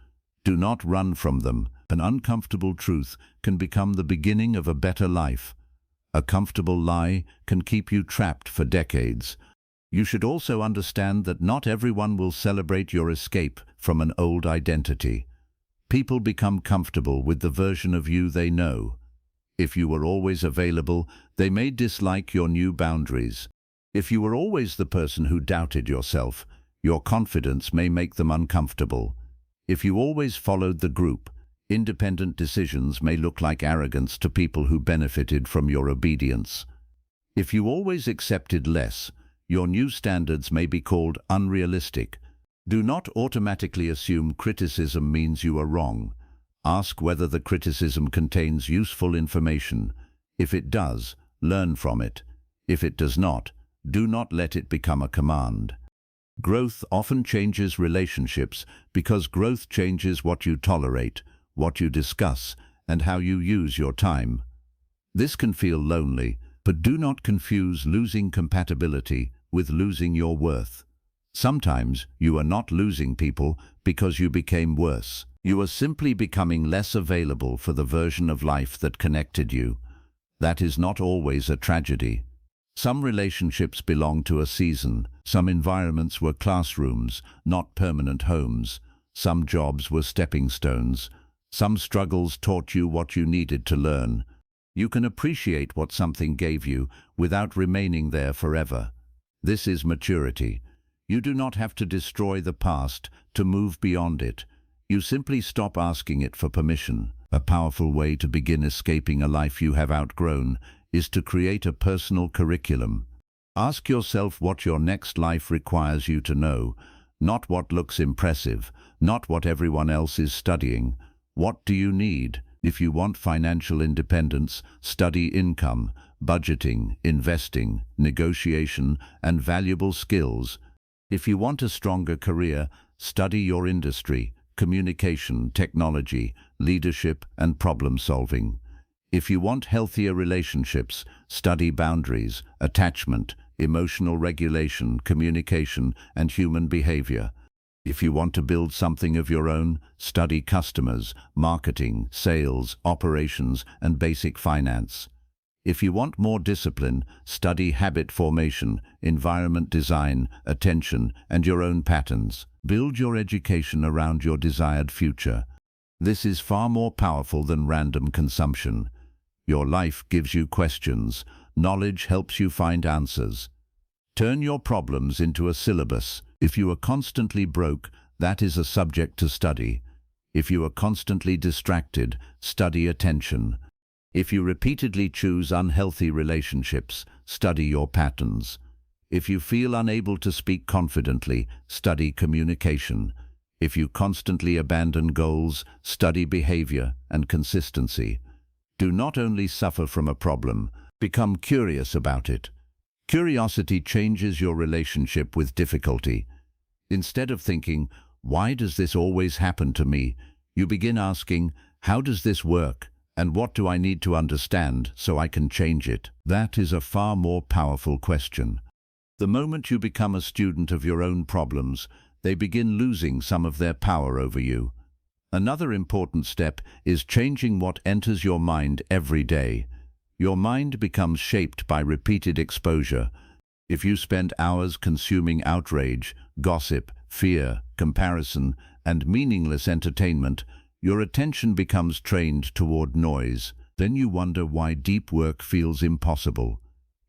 Do not run from them. An uncomfortable truth can become the beginning of a better life. A comfortable lie can keep you trapped for decades. You should also understand that not everyone will celebrate your escape from an old identity. People become comfortable with the version of you they know. If you were always available, they may dislike your new boundaries. If you were always the person who doubted yourself, your confidence may make them uncomfortable. If you always followed the group, independent decisions may look like arrogance to people who benefited from your obedience. If you always accepted less, your new standards may be called unrealistic. Do not automatically assume criticism means you are wrong. Ask whether the criticism contains useful information. If it does, learn from it. If it does not, do not let it become a command. Growth often changes relationships because growth changes what you tolerate, what you discuss, and how you use your time. This can feel lonely, but do not confuse losing compatibility with losing your worth. Sometimes you are not losing people because you became worse. You are simply becoming less available for the version of life that connected you. That is not always a tragedy. Some relationships belong to a season. Some environments were classrooms, not permanent homes. Some jobs were stepping stones. Some struggles taught you what you needed to learn. You can appreciate what something gave you without remaining there forever. This is maturity. You do not have to destroy the past to move beyond it. You simply stop asking it for permission. A powerful way to begin escaping a life you have outgrown is to create a personal curriculum. Ask yourself what your next life requires you to know, not what looks impressive, not what everyone else is studying. What do you need? If you want financial independence, study income, budgeting, investing, negotiation, and valuable skills. If you want a stronger career, study your industry, communication, technology, leadership, and problem solving. If you want healthier relationships, study boundaries, attachment, emotional regulation, communication, and human behavior. If you want to build something of your own, study customers, marketing, sales, operations, and basic finance. If you want more discipline, study habit formation, environment design, attention, and your own patterns. Build your education around your desired future. This is far more powerful than random consumption. Your life gives you questions. Knowledge helps you find answers. Turn your problems into a syllabus. If you are constantly broke, that is a subject to study. If you are constantly distracted, study attention. If you repeatedly choose unhealthy relationships, study your patterns. If you feel unable to speak confidently, study communication. If you constantly abandon goals, study behavior and consistency. Do not only suffer from a problem, become curious about it. Curiosity changes your relationship with difficulty. Instead of thinking, "Why does this always happen to me?" you begin asking, "How does this work? And what do I need to understand so I can change it?" That is a far more powerful question. The moment you become a student of your own problems, they begin losing some of their power over you. Another important step is changing what enters your mind every day. Your mind becomes shaped by repeated exposure. If you spend hours consuming outrage, gossip, fear, comparison, and meaningless entertainment, your attention becomes trained toward noise. Then you wonder why deep work feels impossible.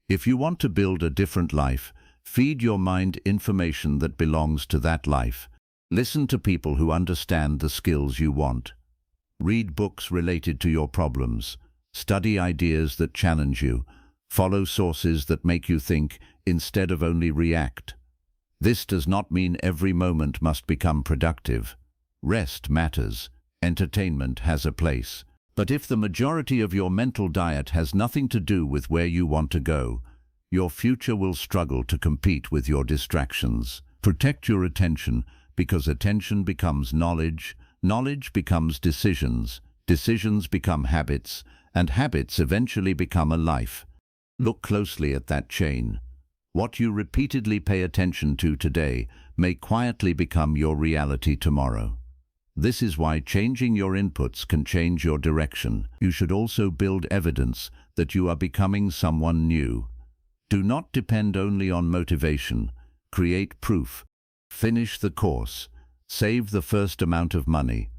If you want to build a different life, feed your mind information that belongs to that life. Listen to people who understand the skills you want. Read books related to your problems. Study ideas that challenge you. Follow sources that make you think instead of only react. This does not mean every moment must become productive. Rest matters. Entertainment has a place. But if the majority of your mental diet has nothing to do with where you want to go, your future will struggle to compete with your distractions. Protect your attention, because attention becomes knowledge, knowledge becomes decisions, decisions become habits, and habits eventually become a life. Look closely at that chain. What you repeatedly pay attention to today may quietly become your reality tomorrow. This is why changing your inputs can change your direction. You should also build evidence that you are becoming someone new. Do not depend only on motivation. Create proof. Finish the course. Save the first amount of money.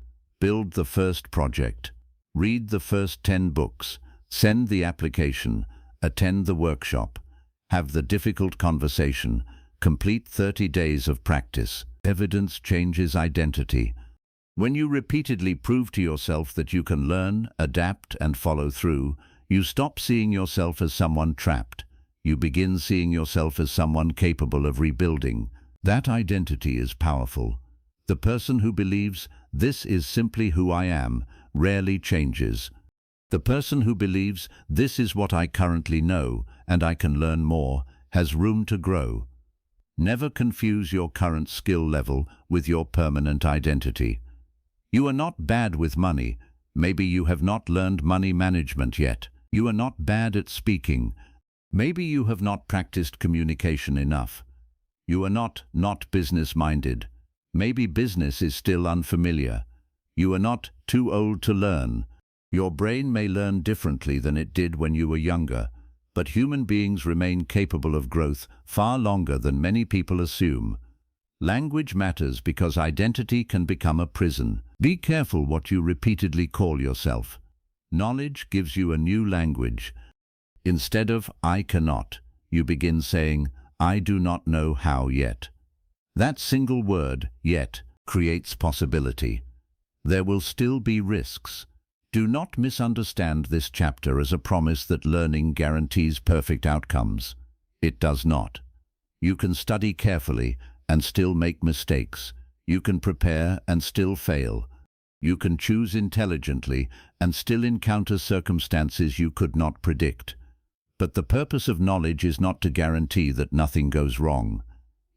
Build the first project. Read the first 10 books. Send the application. Attend the workshop. Have the difficult conversation. Complete 30 days of practice. Evidence changes identity. When you repeatedly prove to yourself that you can learn, adapt, and follow through, you stop seeing yourself as someone trapped. You begin seeing yourself as someone capable of rebuilding. That identity is powerful. The person who believes, "This is simply who I am," rarely changes. The person who believes, "This is what I currently know, and I can learn more," has room to grow. Never confuse your current skill level with your permanent identity. You are not bad with money. Maybe you have not learned money management yet. You are not bad at speaking. Maybe you have not practiced communication enough. You are not business-minded. Maybe business is still unfamiliar. You are not too old to learn. Your brain may learn differently than it did when you were younger, but human beings remain capable of growth far longer than many people assume. Language matters because identity can become a prison. Be careful what you repeatedly call yourself. Knowledge gives you a new language. Instead of "I cannot," you begin saying, "I do not know how yet." That single word, "yet," creates possibility. There will still be risks. Do not misunderstand this chapter as a promise that learning guarantees perfect outcomes. It does not. You can study carefully and still make mistakes. You can prepare and still fail. You can choose intelligently and still encounter circumstances you could not predict. But the purpose of knowledge is not to guarantee that nothing goes wrong.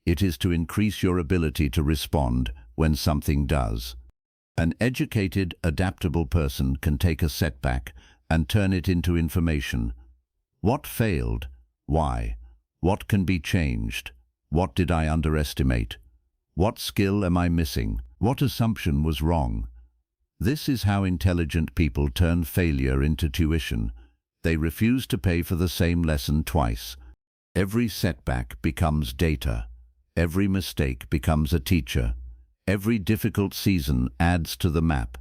It is to increase your ability to respond when something does. An educated, adaptable person can take a setback and turn it into information. What failed? Why? What can be changed? What did I underestimate? What skill am I missing? What assumption was wrong? This is how intelligent people turn failure into tuition. They refuse to pay for the same lesson twice. Every setback becomes data. Every mistake becomes a teacher. Every difficult season adds to the map.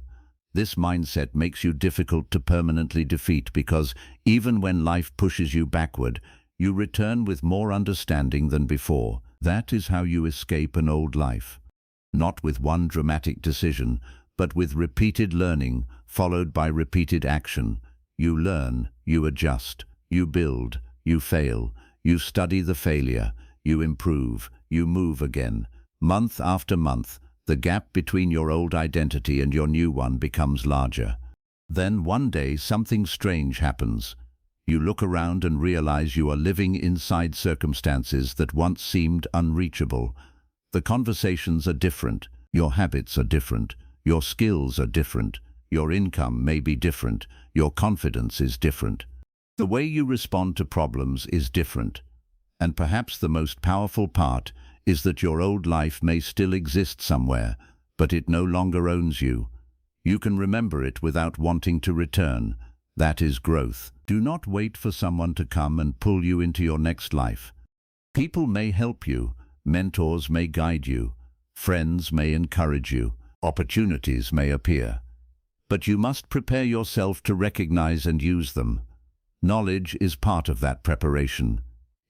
This mindset makes you difficult to permanently defeat because even when life pushes you backward, you return with more understanding than before. That is how you escape an old life. Not with one dramatic decision, but with repeated learning, followed by repeated action. You learn, you adjust, you build, you fail, you study the failure, you improve, you move again. Month after month, the gap between your old identity and your new one becomes larger. Then one day something strange happens. You look around and realize you are living inside circumstances that once seemed unreachable. The conversations are different, your habits are different, your skills are different, your income may be different, your confidence is different. The way you respond to problems is different. And perhaps the most powerful part is that your old life may still exist somewhere, but it no longer owns you. You can remember it without wanting to return. That is growth. Do not wait for someone to come and pull you into your next life. People may help you, mentors may guide you, friends may encourage you, opportunities may appear. But you must prepare yourself to recognize and use them. Knowledge is part of that preparation.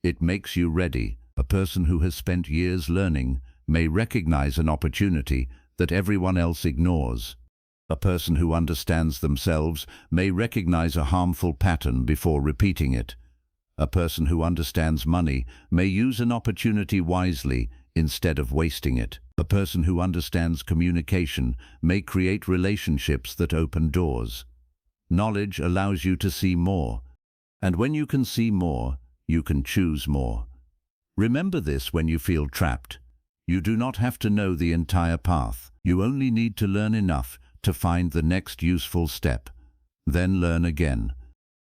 It makes you ready. A person who has spent years learning may recognize an opportunity that everyone else ignores. A person who understands themselves may recognize a harmful pattern before repeating it. A person who understands money may use an opportunity wisely instead of wasting it. A person who understands communication may create relationships that open doors. Knowledge allows you to see more, and when you can see more, you can choose more. Remember this when you feel trapped. You do not have to know the entire path. You only need to learn enough to find the next useful step. Then learn again.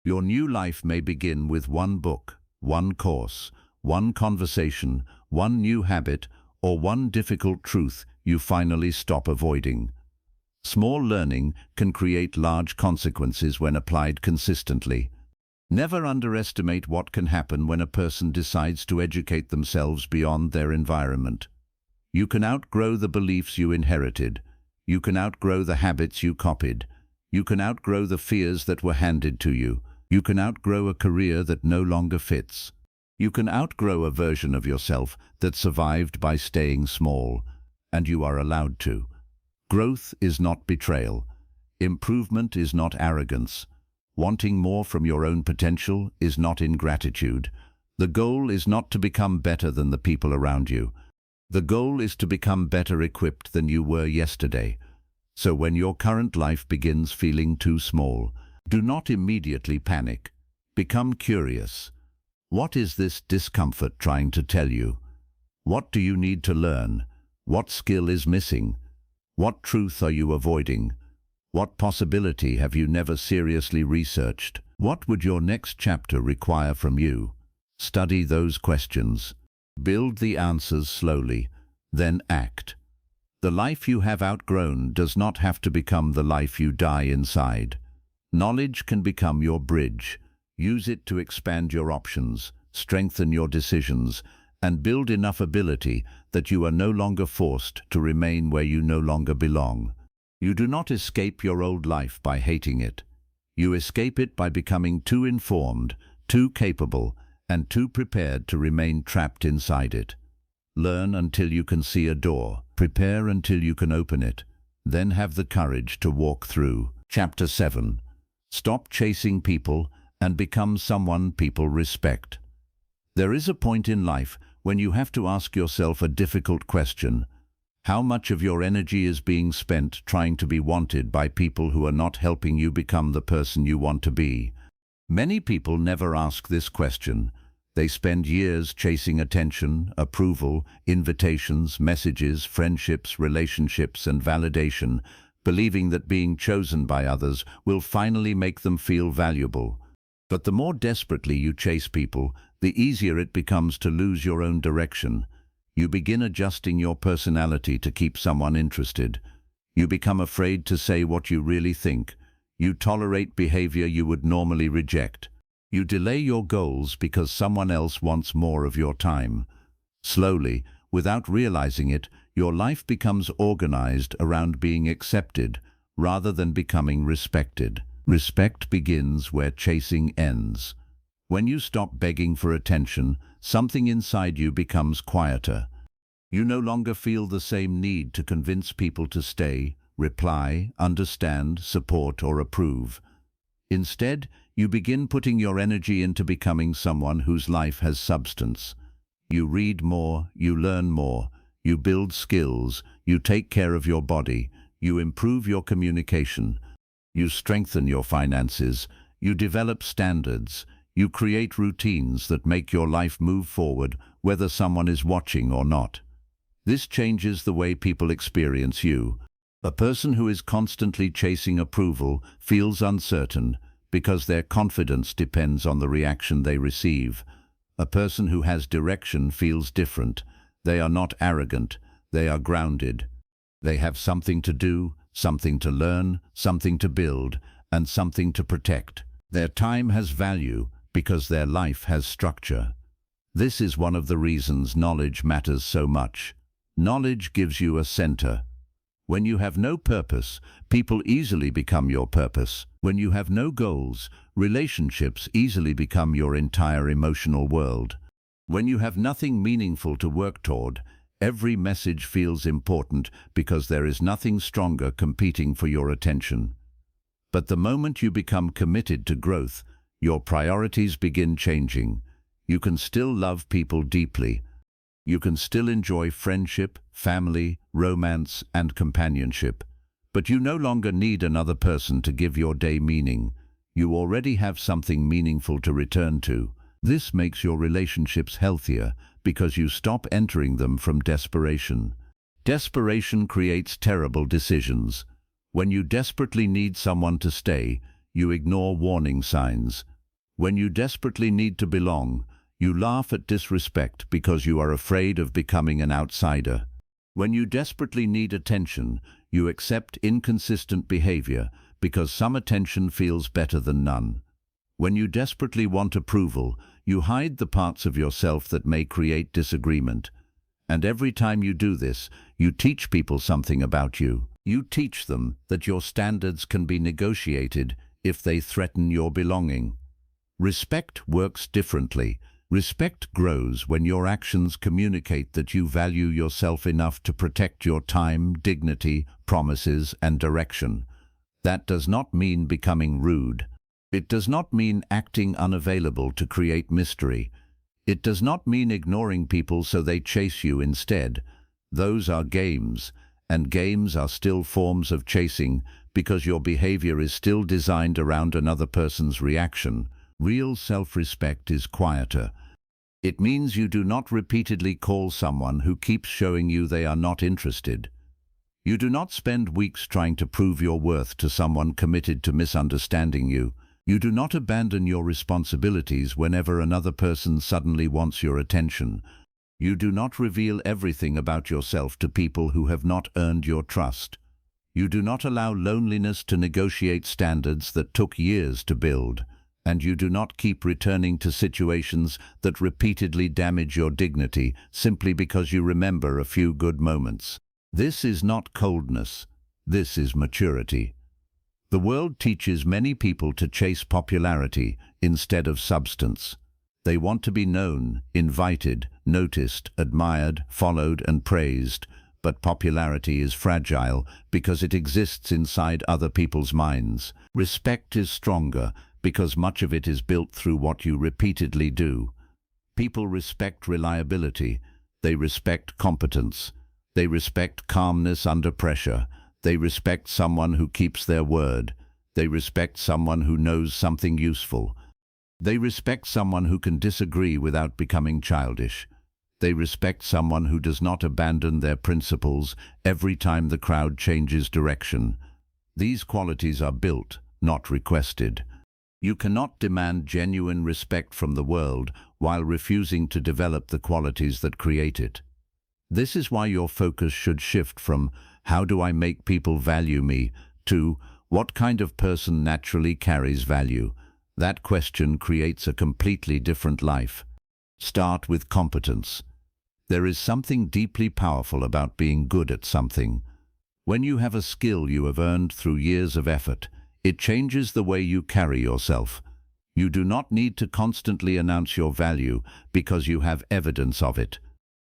Your new life may begin with one book, one course, one conversation, one new habit, or one difficult truth you finally stop avoiding. Small learning can create large consequences when applied consistently. Never underestimate what can happen when a person decides to educate themselves beyond their environment. You can outgrow the beliefs you inherited. You can outgrow the habits you copied. You can outgrow the fears that were handed to you. You can outgrow a career that no longer fits. You can outgrow a version of yourself that survived by staying small, and you are allowed to. Growth is not betrayal. Improvement is not arrogance. Wanting more from your own potential is not ingratitude. The goal is not to become better than the people around you. The goal is to become better equipped than you were yesterday. So when your current life begins feeling too small, do not immediately panic. Become curious. What is this discomfort trying to tell you? What do you need to learn? What skill is missing? What truth are you avoiding? What possibility have you never seriously researched? What would your next chapter require from you? Study those questions. Build the answers slowly, then act. The life you have outgrown does not have to become the life you die inside. Knowledge can become your bridge. Use it to expand your options, strengthen your decisions, and build enough ability that you are no longer forced to remain where you no longer belong. You do not escape your old life by hating it. You escape it by becoming too informed, too capable, and too prepared to remain trapped inside it. Learn until you can see a door. Prepare until you can open it. Then have the courage to walk through. Chapter 7. Stop chasing people and become someone people respect. There is a point in life when you have to ask yourself a difficult question. How much of your energy is being spent trying to be wanted by people who are not helping you become the person you want to be? Many people never ask this question. They spend years chasing attention, approval, invitations, messages, friendships, relationships, and validation, believing that being chosen by others will finally make them feel valuable. But the more desperately you chase people, the easier it becomes to lose your own direction. You begin adjusting your personality to keep someone interested. You become afraid to say what you really think. You tolerate behavior you would normally reject. You delay your goals because someone else wants more of your time. Slowly, without realizing it, your life becomes organized around being accepted rather than becoming respected. Respect begins where chasing ends. When you stop begging for attention, something inside you becomes quieter. You no longer feel the same need to convince people to stay, reply, understand, support, or approve. Instead, you begin putting your energy into becoming someone whose life has substance. You read more, you learn more, you build skills, you take care of your body, you improve your communication, you strengthen your finances, you develop standards, you create routines that make your life move forward whether someone is watching or not. This changes the way people experience you. A person who is constantly chasing approval feels uncertain because their confidence depends on the reaction they receive. A person who has direction feels different. They are not arrogant, they are grounded. They have something to do, something to learn, something to build, and something to protect. Their time has value because their life has structure. This is one of the reasons knowledge matters so much. Knowledge gives you a center. When you have no purpose, people easily become your purpose. When you have no goals, relationships easily become your entire emotional world. When you have nothing meaningful to work toward, every message feels important because there is nothing stronger competing for your attention. But the moment you become committed to growth, your priorities begin changing. You can still love people deeply. You can still enjoy friendship, family, romance, and companionship. But you no longer need another person to give your day meaning. You already have something meaningful to return to. This makes your relationships healthier because you stop entering them from desperation. Desperation creates terrible decisions. When you desperately need someone to stay, you ignore warning signs. When you desperately need to belong, you laugh at disrespect because you are afraid of becoming an outsider. When you desperately need attention, you accept inconsistent behavior because some attention feels better than none. When you desperately want approval, you hide the parts of yourself that may create disagreement. And every time you do this, you teach people something about you. You teach them that your standards can be negotiated if they threaten your belonging. Respect works differently. Respect grows when your actions communicate that you value yourself enough to protect your time, dignity, promises, and direction. That does not mean becoming rude. It does not mean acting unavailable to create mystery. It does not mean ignoring people so they chase you instead. Those are games, and games are still forms of chasing because your behavior is still designed around another person's reaction. Real self-respect is quieter. It means you do not repeatedly call someone who keeps showing you they are not interested. You do not spend weeks trying to prove your worth to someone committed to misunderstanding you. You do not abandon your responsibilities whenever another person suddenly wants your attention. You do not reveal everything about yourself to people who have not earned your trust. You do not allow loneliness to negotiate standards that took years to build. And you do not keep returning to situations that repeatedly damage your dignity simply because you remember a few good moments. This is not coldness. This is maturity. The world teaches many people to chase popularity instead of substance. They want to be known, invited, noticed, admired, followed, and praised, but popularity is fragile because it exists inside other people's minds. Respect is stronger because much of it is built through what you repeatedly do. People respect reliability. They respect competence. They respect calmness under pressure. They respect someone who keeps their word. They respect someone who knows something useful. They respect someone who can disagree without becoming childish. They respect someone who does not abandon their principles every time the crowd changes direction. These qualities are built, not requested. You cannot demand genuine respect from the world while refusing to develop the qualities that create it. This is why your focus should shift from "how do I make people value me" to "what kind of person naturally carries value?" That question creates a completely different life. Start with competence. There is something deeply powerful about being good at something. When you have a skill you have earned through years of effort, it changes the way you carry yourself. You do not need to constantly announce your value because you have evidence of it.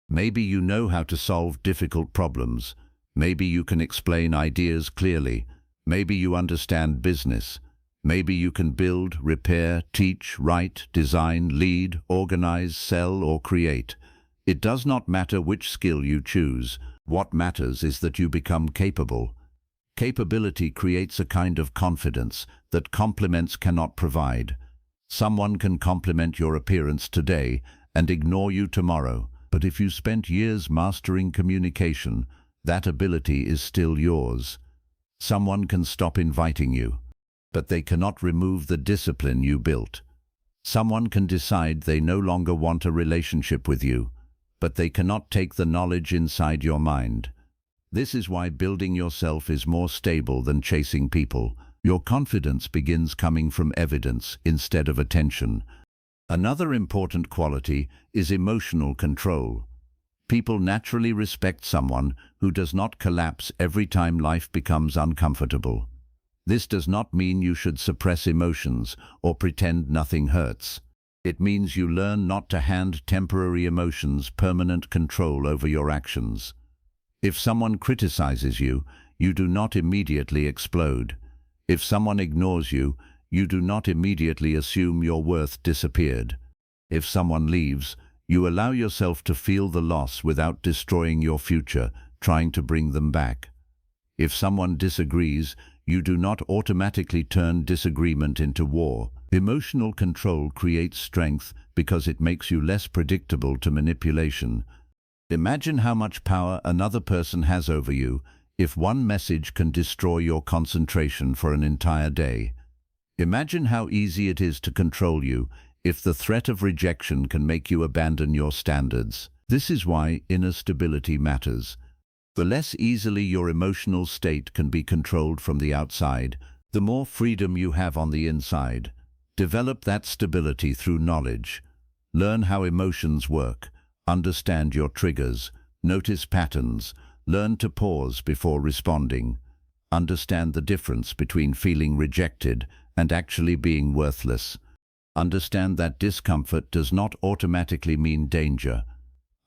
Maybe you know how to solve difficult problems. Maybe you can explain ideas clearly. Maybe you understand business. Maybe you can build, repair, teach, write, design, lead, organize, sell, or create. It does not matter which skill you choose. What matters is that you become capable. Capability creates a kind of confidence that compliments cannot provide. Someone can compliment your appearance today and ignore you tomorrow, but if you spent years mastering communication, that ability is still yours. Someone can stop inviting you, but they cannot remove the discipline you built. Someone can decide they no longer want a relationship with you, but they cannot take the knowledge inside your mind. This is why building yourself is more stable than chasing people. Your confidence begins coming from evidence instead of attention. Another important quality is emotional control. People naturally respect someone who does not collapse every time life becomes uncomfortable. This does not mean you should suppress emotions or pretend nothing hurts. It means you learn not to hand temporary emotions permanent control over your actions. If someone criticizes you, you do not immediately explode. If someone ignores you, you do not immediately assume your worth disappeared. If someone leaves, you allow yourself to feel the loss without destroying your future, trying to bring them back. If someone disagrees, you do not automatically turn disagreement into war. Emotional control creates strength because it makes you less predictable to manipulation. Imagine how much power another person has over you if one message can destroy your concentration for an entire day. Imagine how easy it is to control you if the threat of rejection can make you abandon your standards. This is why inner stability matters. The less easily your emotional state can be controlled from the outside, the more freedom you have on the inside. Develop that stability through knowledge. Learn how emotions work. Understand your triggers. Notice patterns. Learn to pause before responding. Understand the difference between feeling rejected and actually being worthless. Understand that discomfort does not automatically mean danger.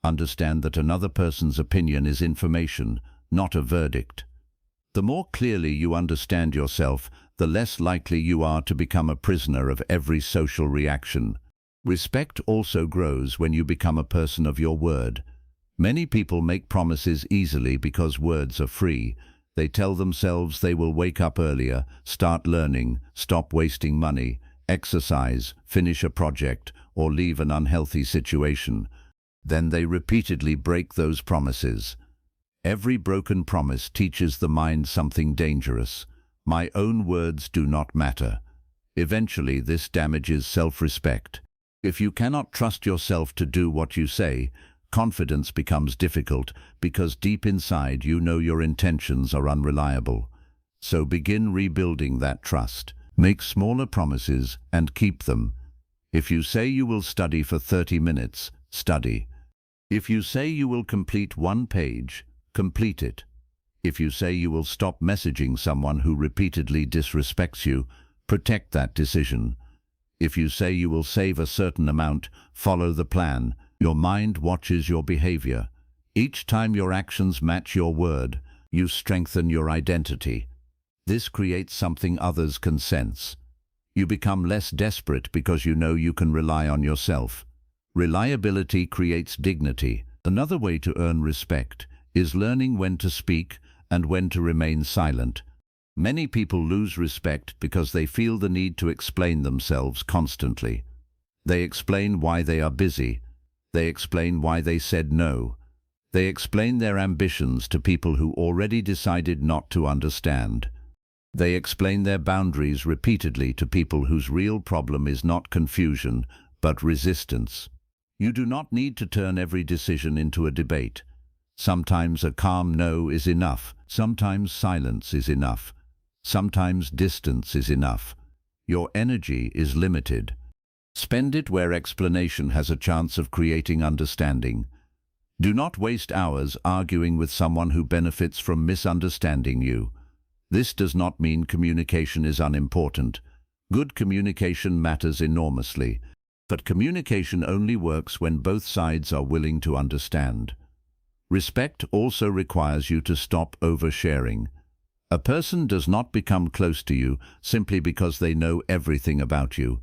Understand that another person's opinion is information, not a verdict. The more clearly you understand yourself, the less likely you are to become a prisoner of every social reaction. Respect also grows when you become a person of your word. Many people make promises easily because words are free. They tell themselves they will wake up earlier, start learning, stop wasting money, exercise, finish a project, or leave an unhealthy situation. Then they repeatedly break those promises. Every broken promise teaches the mind something dangerous. My own words do not matter. Eventually, this damages self-respect. If you cannot trust yourself to do what you say, confidence becomes difficult because deep inside you know your intentions are unreliable. So begin rebuilding that trust. Make smaller promises and keep them. If you say you will study for 30 minutes, study. If you say you will complete one page, complete it. If you say you will stop messaging someone who repeatedly disrespects you, protect that decision. If you say you will save a certain amount, follow the plan. Your mind watches your behavior. Each time your actions match your word, you strengthen your identity. This creates something others can sense. You become less desperate because you know you can rely on yourself. Reliability creates dignity. Another way to earn respect is learning when to speak and when to remain silent. Many people lose respect because they feel the need to explain themselves constantly. They explain why they are busy. They explain why they said no. They explain their ambitions to people who already decided not to understand. They explain their boundaries repeatedly to people whose real problem is not confusion, but resistance. You do not need to turn every decision into a debate. Sometimes a calm no is enough. Sometimes silence is enough. Sometimes distance is enough. Your energy is limited. Spend it where explanation has a chance of creating understanding. Do not waste hours arguing with someone who benefits from misunderstanding you. This does not mean communication is unimportant. Good communication matters enormously, but communication only works when both sides are willing to understand. Respect also requires you to stop oversharing. A person does not become close to you simply because they know everything about you.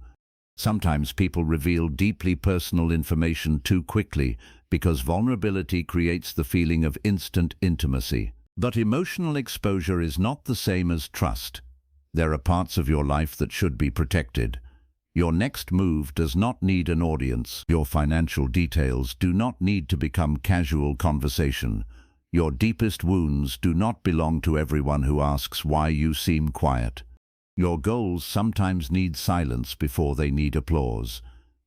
Sometimes people reveal deeply personal information too quickly because vulnerability creates the feeling of instant intimacy. But emotional exposure is not the same as trust. There are parts of your life that should be protected. Your next move does not need an audience. Your financial details do not need to become casual conversation. Your deepest wounds do not belong to everyone who asks why you seem quiet. Your goals sometimes need silence before they need applause.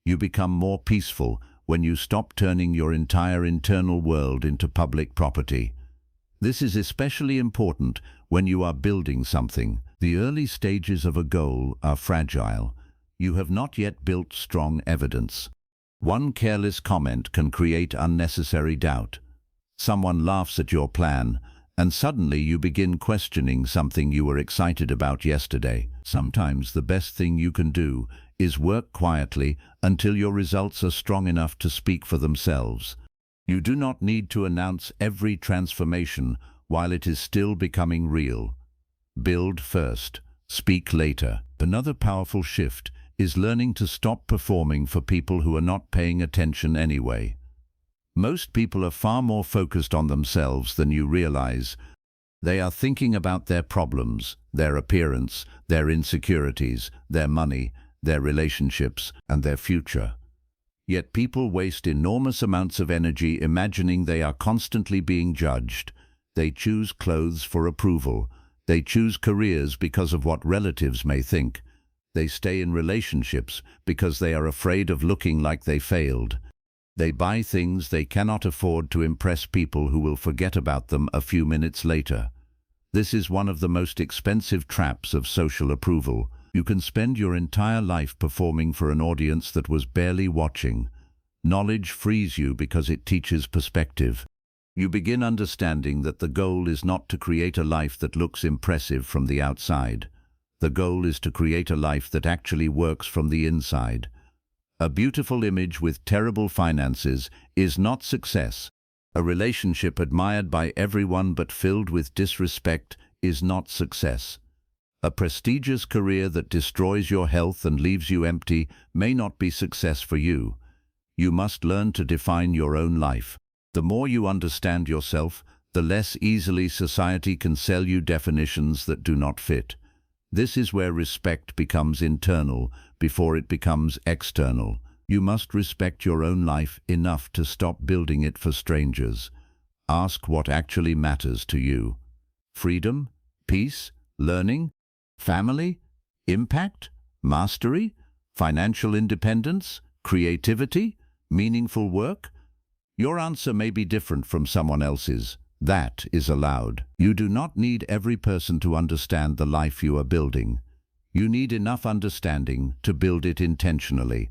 You become more peaceful when you stop turning your entire internal world into public property. This is especially important when you are building something. The early stages of a goal are fragile. You have not yet built strong evidence. One careless comment can create unnecessary doubt. Someone laughs at your plan, and suddenly you begin questioning something you were excited about yesterday. Sometimes the best thing you can do is work quietly until your results are strong enough to speak for themselves. You do not need to announce every transformation while it is still becoming real. Build first, speak later. Another powerful shift is learning to stop performing for people who are not paying attention anyway. Most people are far more focused on themselves than you realize. They are thinking about their problems, their appearance, their insecurities, their money, their relationships, and their future. Yet people waste enormous amounts of energy imagining they are constantly being judged. They choose clothes for approval. They choose careers because of what relatives may think. They stay in relationships because they are afraid of looking like they failed. They buy things they cannot afford to impress people who will forget about them a few minutes later. This is one of the most expensive traps of social approval. You can spend your entire life performing for an audience that was barely watching. Knowledge frees you because it teaches perspective. You begin understanding that the goal is not to create a life that looks impressive from the outside. The goal is to create a life that actually works from the inside. A beautiful image with terrible finances is not success. A relationship admired by everyone but filled with disrespect is not success. A prestigious career that destroys your health and leaves you empty may not be success for you. You must learn to define your own life. The more you understand yourself, the less easily society can sell you definitions that do not fit. This is where respect becomes internal before it becomes external. You must respect your own life enough to stop building it for strangers. Ask what actually matters to you. Freedom, peace, learning, family, impact, mastery, financial independence, creativity, meaningful work? Your answer may be different from someone else's. That is allowed. You do not need every person to understand the life you are building. You need enough understanding to build it intentionally.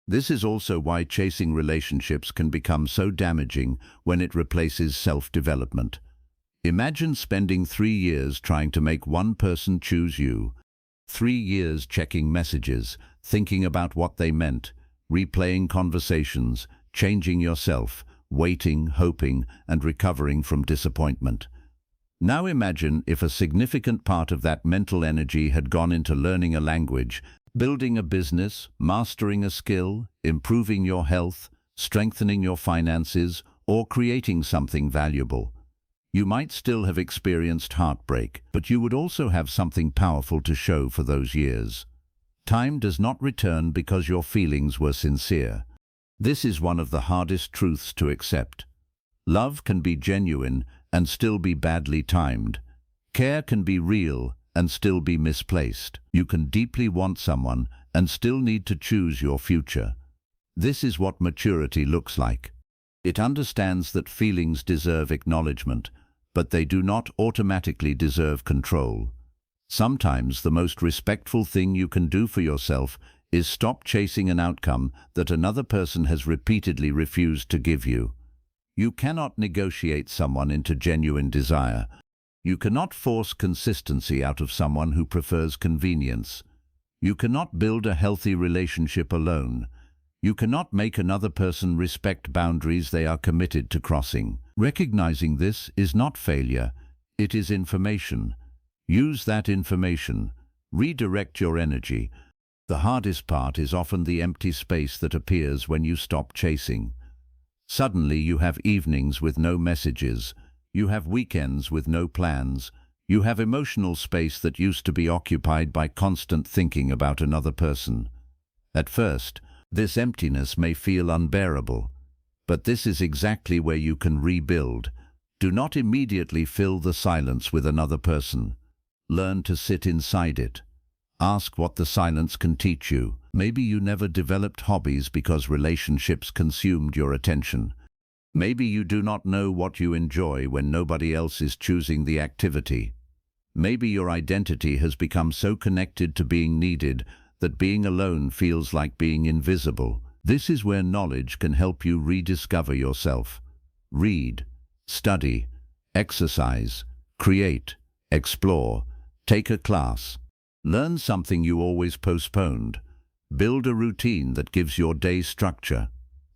This is also why chasing relationships can become so damaging when it replaces self-development. Imagine spending 3 years trying to make one person choose you. 3 years checking messages, thinking about what they meant, replaying conversations, changing yourself, waiting, hoping, and recovering from disappointment. Now imagine if a significant part of that mental energy had gone into learning a language, building a business, mastering a skill, improving your health, strengthening your finances, or creating something valuable. You might still have experienced heartbreak, but you would also have something powerful to show for those years. Time does not return because your feelings were sincere. This is one of the hardest truths to accept. Love can be genuine and still be badly timed. Care can be real and still be misplaced. You can deeply want someone and still need to choose your future. This is what maturity looks like. It understands that feelings deserve acknowledgement, but they do not automatically deserve control. Sometimes the most respectful thing you can do for yourself is stop chasing an outcome that another person has repeatedly refused to give you. You cannot negotiate someone into genuine desire. You cannot force consistency out of someone who prefers convenience. You cannot build a healthy relationship alone. You cannot make another person respect boundaries they are committed to crossing. Recognizing this is not failure, it is information. Use that information. Redirect your energy. The hardest part is often the empty space that appears when you stop chasing. Suddenly you have evenings with no messages. You have weekends with no plans. You have emotional space that used to be occupied by constant thinking about another person. At first, this emptiness may feel unbearable, but this is exactly where you can rebuild. Do not immediately fill the silence with another person. Learn to sit inside it. Ask what the silence can teach you. Maybe you never developed hobbies because relationships consumed your attention. Maybe you do not know what you enjoy when nobody else is choosing the activity. Maybe your identity has become so connected to being needed that being alone feels like being invisible. This is where knowledge can help you rediscover yourself. Read, study, exercise, create, explore, take a class. Learn something you always postponed. Build a routine that gives your day structure.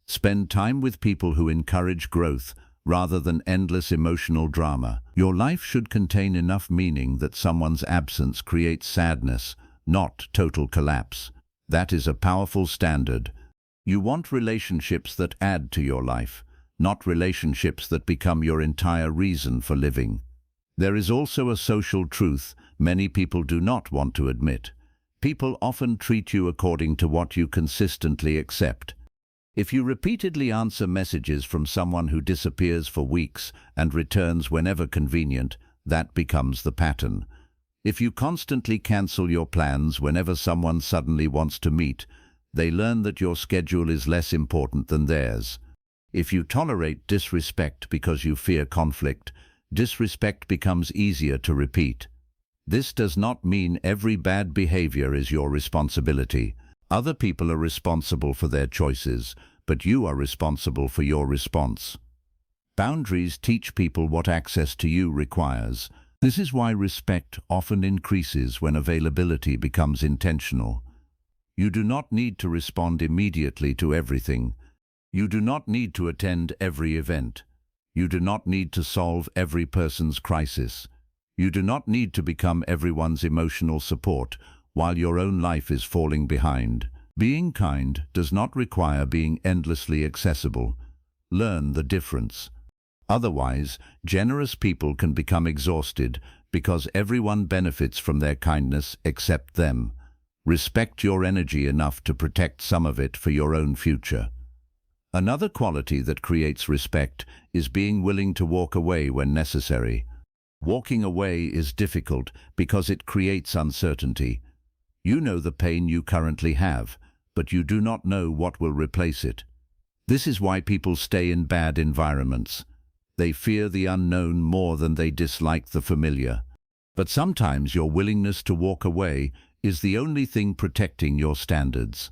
Spend time with people who encourage growth rather than endless emotional drama. Your life should contain enough meaning that someone's absence creates sadness, not total collapse. That is a powerful standard. You want relationships that add to your life, not relationships that become your entire reason for living. There is also a social truth many people do not want to admit. People often treat you according to what you consistently accept. If you repeatedly answer messages from someone who disappears for weeks and returns whenever convenient, that becomes the pattern. If you constantly cancel your plans whenever someone suddenly wants to meet, they learn that your schedule is less important than theirs. If you tolerate disrespect because you fear conflict, disrespect becomes easier to repeat. This does not mean every bad behavior is your responsibility. Other people are responsible for their choices, but you are responsible for your response. Boundaries teach people what access to you requires. This is why respect often increases when availability becomes intentional. You do not need to respond immediately to everything. You do not need to attend every event. You do not need to solve every person's crisis. You do not need to become everyone's emotional support while your own life is falling behind. Being kind does not require being endlessly accessible. Learn the difference. Otherwise, generous people can become exhausted because everyone benefits from their kindness except them. Respect your energy enough to protect some of it for your own future. Another quality that creates respect is being willing to walk away when necessary. Walking away is difficult because it creates uncertainty. You know the pain you currently have, but you do not know what will replace it. This is why people stay in bad environments. They fear the unknown more than they dislike the familiar. But sometimes your willingness to walk away is the only thing protecting your standards.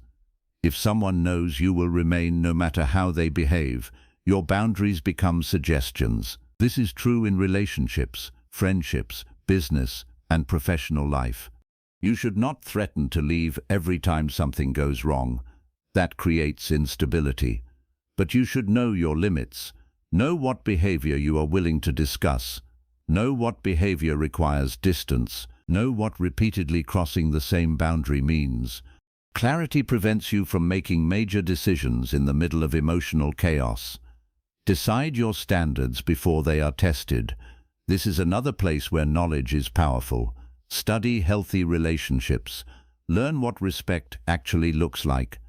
If someone knows you will remain no matter how they behave, your boundaries become suggestions. This is true in relationships, friendships, business, and professional life. You should not threaten to leave every time something goes wrong. That creates instability. But you should know your limits. Know what behavior you are willing to discuss. Know what behavior requires distance. Know what repeatedly crossing the same boundary means. Clarity prevents you from making major decisions in the middle of emotional chaos. Decide your standards before they are tested. This is another place where knowledge is powerful. Study healthy relationships. Learn what respect actually looks like.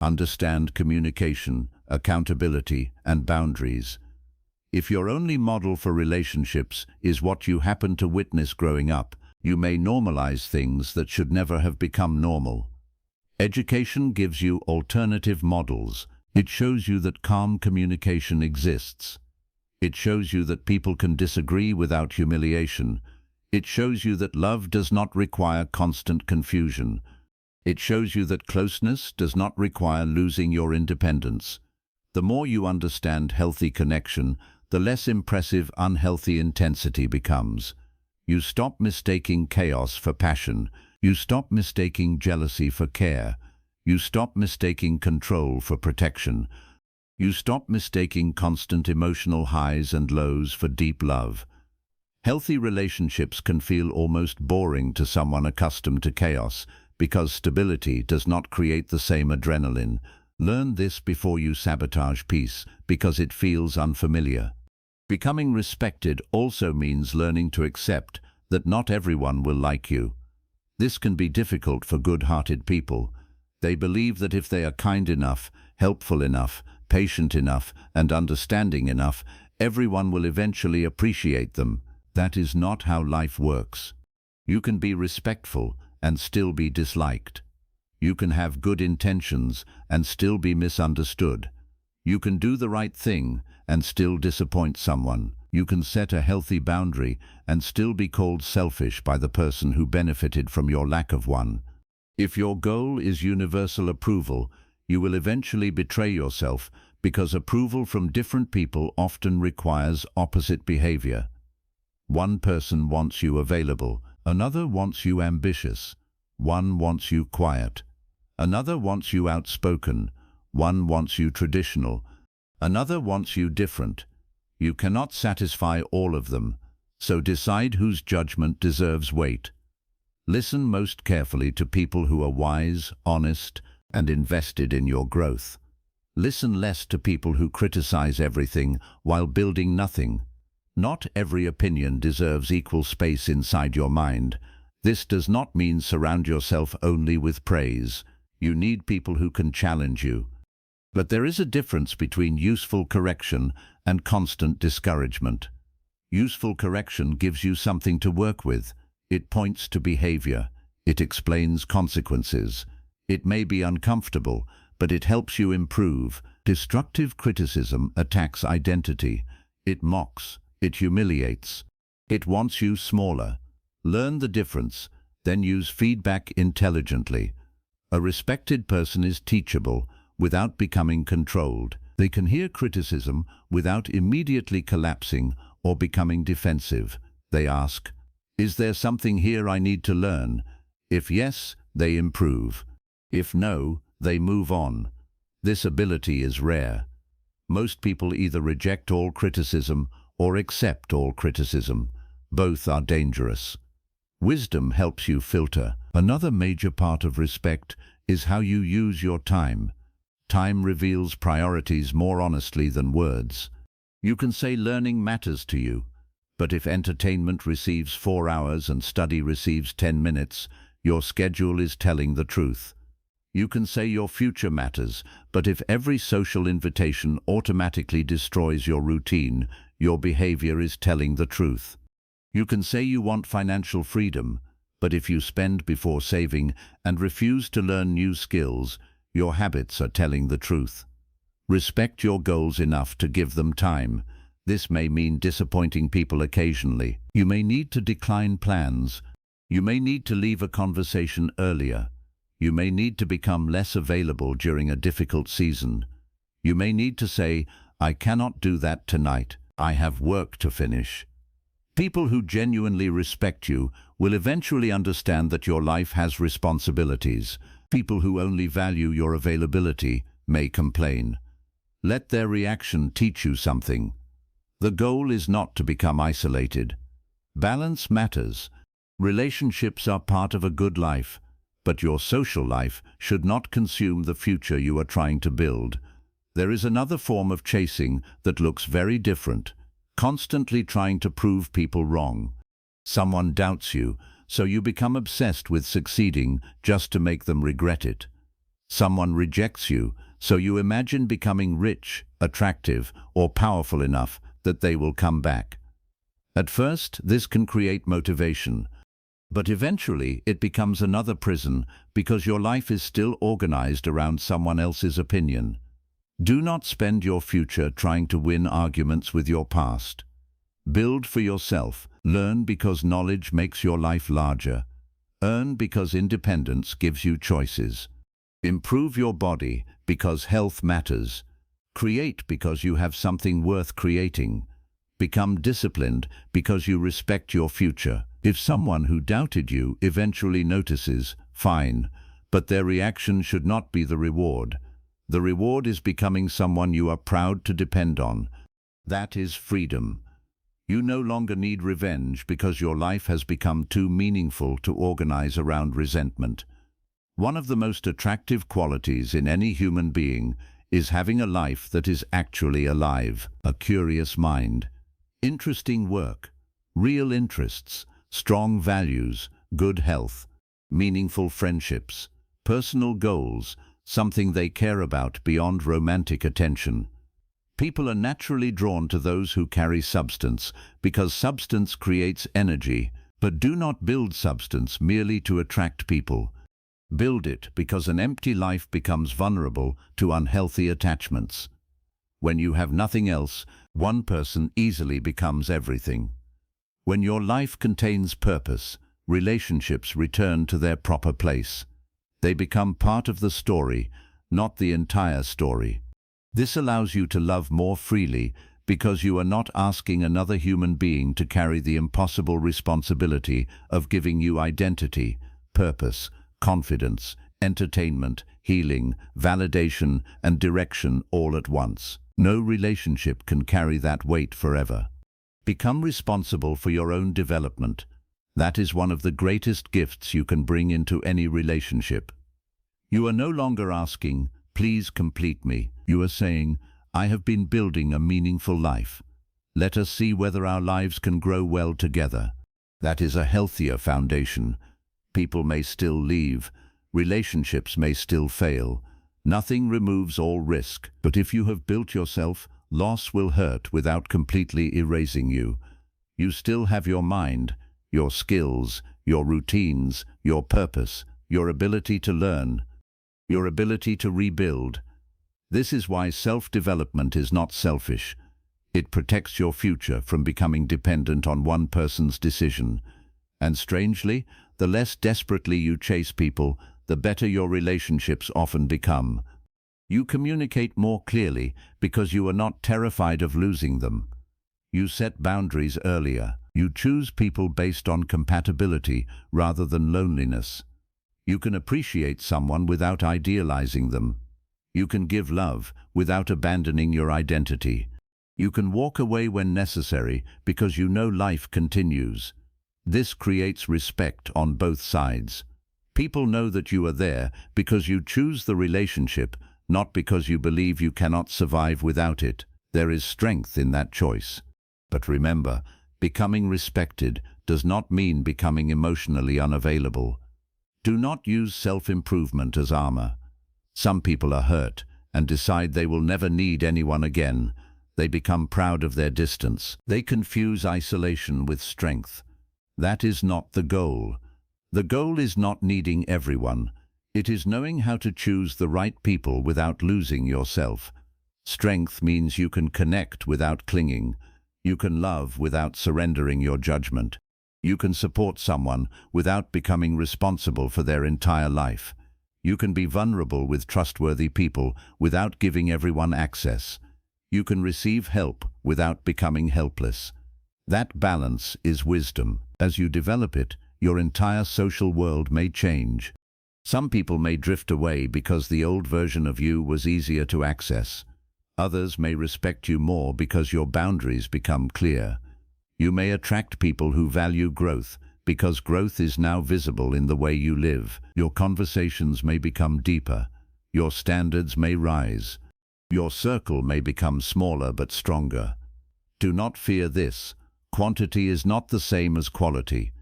Understand communication, accountability, and boundaries. If your only model for relationships is what you happen to witness growing up, you may normalize things that should never have become normal. Education gives you alternative models. It shows you that calm communication exists. It shows you that people can disagree without humiliation. It shows you that love does not require constant confusion. It shows you that closeness does not require losing your independence. The more you understand healthy connection, the less impressive unhealthy intensity becomes. You stop mistaking chaos for passion. You stop mistaking jealousy for care. You stop mistaking control for protection. You stop mistaking constant emotional highs and lows for deep love. Healthy relationships can feel almost boring to someone accustomed to chaos because stability does not create the same adrenaline. Learn this before you sabotage peace because it feels unfamiliar. Becoming respected also means learning to accept that not everyone will like you. This can be difficult for good-hearted people. They believe that if they are kind enough, helpful enough, patient enough, and understanding enough, everyone will eventually appreciate them. That is not how life works. You can be respectful and still be disliked. You can have good intentions and still be misunderstood. You can do the right thing and still disappoint someone. You can set a healthy boundary and still be called selfish by the person who benefited from your lack of one. If your goal is universal approval, you will eventually betray yourself because approval from different people often requires opposite behavior. One person wants you available, another wants you ambitious, one wants you quiet, another wants you outspoken, one wants you traditional, another wants you different. You cannot satisfy all of them, so decide whose judgment deserves weight. Listen most carefully to people who are wise, honest, and invested in your growth. Listen less to people who criticize everything while building nothing. Not every opinion deserves equal space inside your mind. This does not mean surround yourself only with praise. You need people who can challenge you. But there is a difference between useful correction and constant discouragement. Useful correction gives you something to work with. It points to behavior. It explains consequences. It may be uncomfortable, but it helps you improve. Destructive criticism attacks identity. It mocks. It humiliates. It wants you smaller. Learn the difference, then use feedback intelligently. A respected person is teachable without becoming controlled. They can hear criticism without immediately collapsing or becoming defensive. They ask, "Is there something here I need to learn?" If yes, they improve. If no, they move on. This ability is rare. Most people either reject all criticism or accept all criticism. Both are dangerous. Wisdom helps you filter. Another major part of respect is how you use your time. Time reveals priorities more honestly than words. You can say learning matters to you, but if entertainment receives 4 hours and study receives 10 minutes, your schedule is telling the truth. You can say your future matters, but if every social invitation automatically destroys your routine, your behavior is telling the truth. You can say you want financial freedom, but if you spend before saving and refuse to learn new skills, your habits are telling the truth. Respect your goals enough to give them time. This may mean disappointing people occasionally. You may need to decline plans. You may need to leave a conversation earlier. You may need to become less available during a difficult season. You may need to say, "I cannot do that tonight. I have work to finish." People who genuinely respect you will eventually understand that your life has responsibilities. People who only value your availability may complain. Let their reaction teach you something. The goal is not to become isolated. Balance matters. Relationships are part of a good life, but your social life should not consume the future you are trying to build. There is another form of chasing that looks very different, constantly trying to prove people wrong. Someone doubts you, so you become obsessed with succeeding just to make them regret it. Someone rejects you, so you imagine becoming rich, attractive, or powerful enough that they will come back. At first, this can create motivation, but eventually it becomes another prison because your life is still organized around someone else's opinion. Do not spend your future trying to win arguments with your past. Build for yourself. Learn because knowledge makes your life larger. Earn because independence gives you choices. Improve your body because health matters. Create because you have something worth creating. Become disciplined because you respect your future. If someone who doubted you eventually notices, fine, but their reaction should not be the reward. The reward is becoming someone you are proud to depend on. That is freedom. You no longer need revenge because your life has become too meaningful to organize around resentment. One of the most attractive qualities in any human being is having a life that is actually alive, a curious mind, interesting work, real interests, strong values, good health, meaningful friendships, personal goals, something they care about beyond romantic attention. People are naturally drawn to those who carry substance because substance creates energy, but do not build substance merely to attract people. Build it because an empty life becomes vulnerable to unhealthy attachments. When you have nothing else, one person easily becomes everything. When your life contains purpose, relationships return to their proper place. They become part of the story, not the entire story. This allows you to love more freely because you are not asking another human being to carry the impossible responsibility of giving you identity, purpose, confidence, entertainment, healing, validation, and direction all at once. No relationship can carry that weight forever. Become responsible for your own development. That is one of the greatest gifts you can bring into any relationship. You are no longer asking, "Please complete me." You are saying, "I have been building a meaningful life. Let us see whether our lives can grow well together." That is a healthier foundation. People may still leave, relationships may still fail. Nothing removes all risk, but if you have built yourself, loss will hurt without completely erasing you. You still have your mind, your skills, your routines, your purpose, your ability to learn, your ability to rebuild. This is why self-development is not selfish. It protects your future from becoming dependent on one person's decision. And strangely, the less desperately you chase people, the better your relationships often become. You communicate more clearly because you are not terrified of losing them. You set boundaries earlier. You choose people based on compatibility rather than loneliness. You can appreciate someone without idealizing them. You can give love without abandoning your identity. You can walk away when necessary because you know life continues. This creates respect on both sides. People know that you are there because you choose the relationship, not because you believe you cannot survive without it. There is strength in that choice. But remember, becoming respected does not mean becoming emotionally unavailable. Do not use self-improvement as armor. Some people are hurt and decide they will never need anyone again. They become proud of their distance. They confuse isolation with strength. That is not the goal. The goal is not needing everyone. It is knowing how to choose the right people without losing yourself. Strength means you can connect without clinging. You can love without surrendering your judgment. You can support someone without becoming responsible for their entire life. You can be vulnerable with trustworthy people without giving everyone access. You can receive help without becoming helpless. That balance is wisdom. As you develop it, your entire social world may change. Some people may drift away because the old version of you was easier to access. Others may respect you more because your boundaries become clear. You may attract people who value growth because growth is now visible in the way you live. Your conversations may become deeper. Your standards may rise. Your circle may become smaller but stronger. Do not fear this. Quantity is not the same as quality.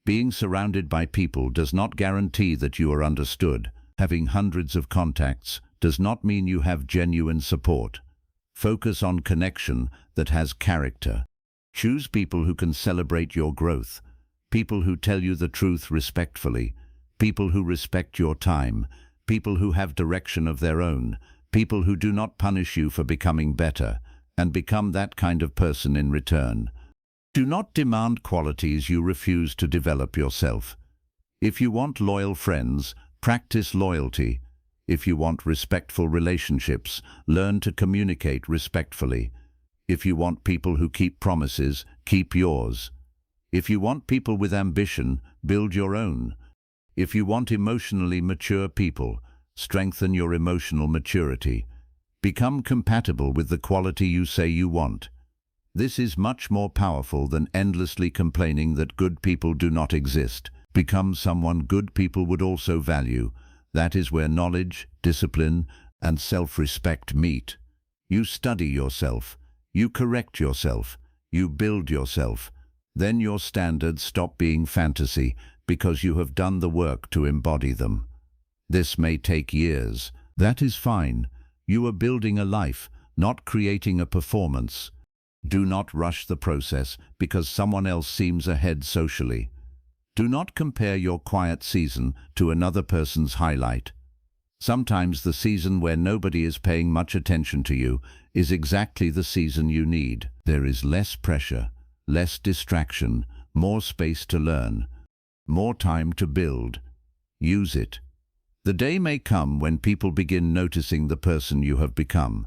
Being surrounded by people does not guarantee that you are understood. Having hundreds of contacts does not mean you have genuine support. Focus on connection that has character. Choose people who can celebrate your growth. People who tell you the truth respectfully. People who respect your time. People who have direction of their own. People who do not punish you for becoming better, and become that kind of person in return. Do not demand qualities you refuse to develop yourself. If you want loyal friends, practice loyalty. If you want respectful relationships, learn to communicate respectfully. If you want people who keep promises, keep yours. If you want people with ambition, build your own. If you want emotionally mature people, strengthen your emotional maturity. Become compatible with the quality you say you want. This is much more powerful than endlessly complaining that good people do not exist. Become someone good people would also value. That is where knowledge, discipline, and self-respect meet. You study yourself. You correct yourself. You build yourself. Then your standards stop being fantasy because you have done the work to embody them. This may take years. That is fine. You are building a life, not creating a performance. Do not rush the process because someone else seems ahead socially. Do not compare your quiet season to another person's highlight. Sometimes the season where nobody is paying much attention to you is exactly the season you need. There is less pressure, less distraction, more space to learn, more time to build. Use it. The day may come when people begin noticing the person you have become.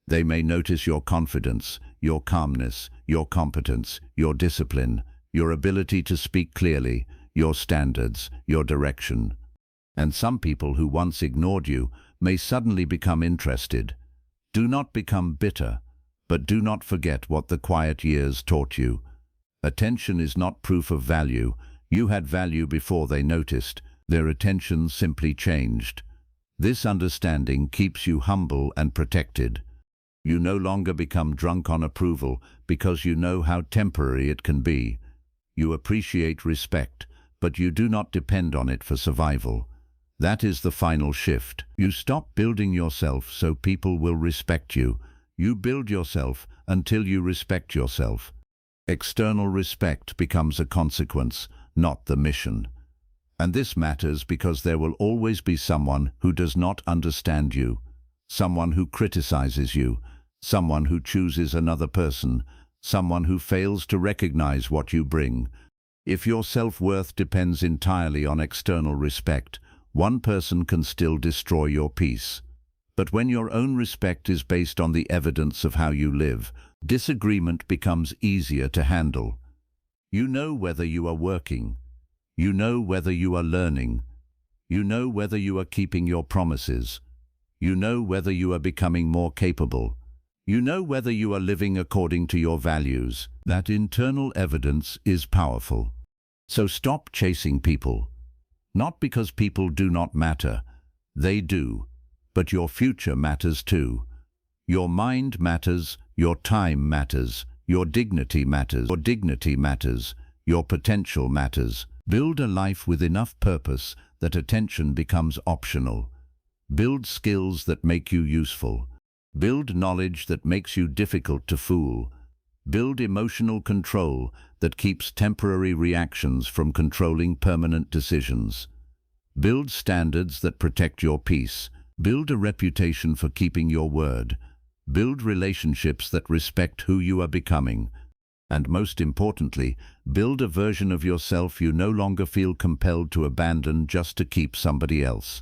They may notice your confidence, your calmness, your competence, your discipline, your ability to speak clearly, your standards, your direction. And some people who once ignored you may suddenly become interested. Do not become bitter, but do not forget what the quiet years taught you. Attention is not proof of value. You had value before they noticed. Their attention simply changed. This understanding keeps you humble and protected. You no longer become drunk on approval because you know how temporary it can be. You appreciate respect, but you do not depend on it for survival. That is the final shift. You stop building yourself so people will respect you. You build yourself until you respect yourself. External respect becomes a consequence, not the mission. And this matters because there will always be someone who does not understand you, someone who criticizes you, someone who chooses another person, someone who fails to recognize what you bring. If your self-worth depends entirely on external respect, one person can still destroy your peace. But when your own respect is based on the evidence of how you live, disagreement becomes easier to handle. You know whether you are working. You know whether you are learning. You know whether you are keeping your promises. You know whether you are becoming more capable. You know whether you are living according to your values. That internal evidence is powerful. So stop chasing people. Not because people do not matter. They do. But your future matters too. Your mind matters. Your time matters. Your dignity matters. Your dignity matters. Your potential matters. Build a life with enough purpose that attention becomes optional. Build skills that make you useful. Build knowledge that makes you difficult to fool. Build emotional control that keeps temporary reactions from controlling permanent decisions. Build standards that protect your peace. Build a reputation for keeping your word. Build relationships that respect who you are becoming. And most importantly, build a version of yourself you no longer feel compelled to abandon just to keep somebody else.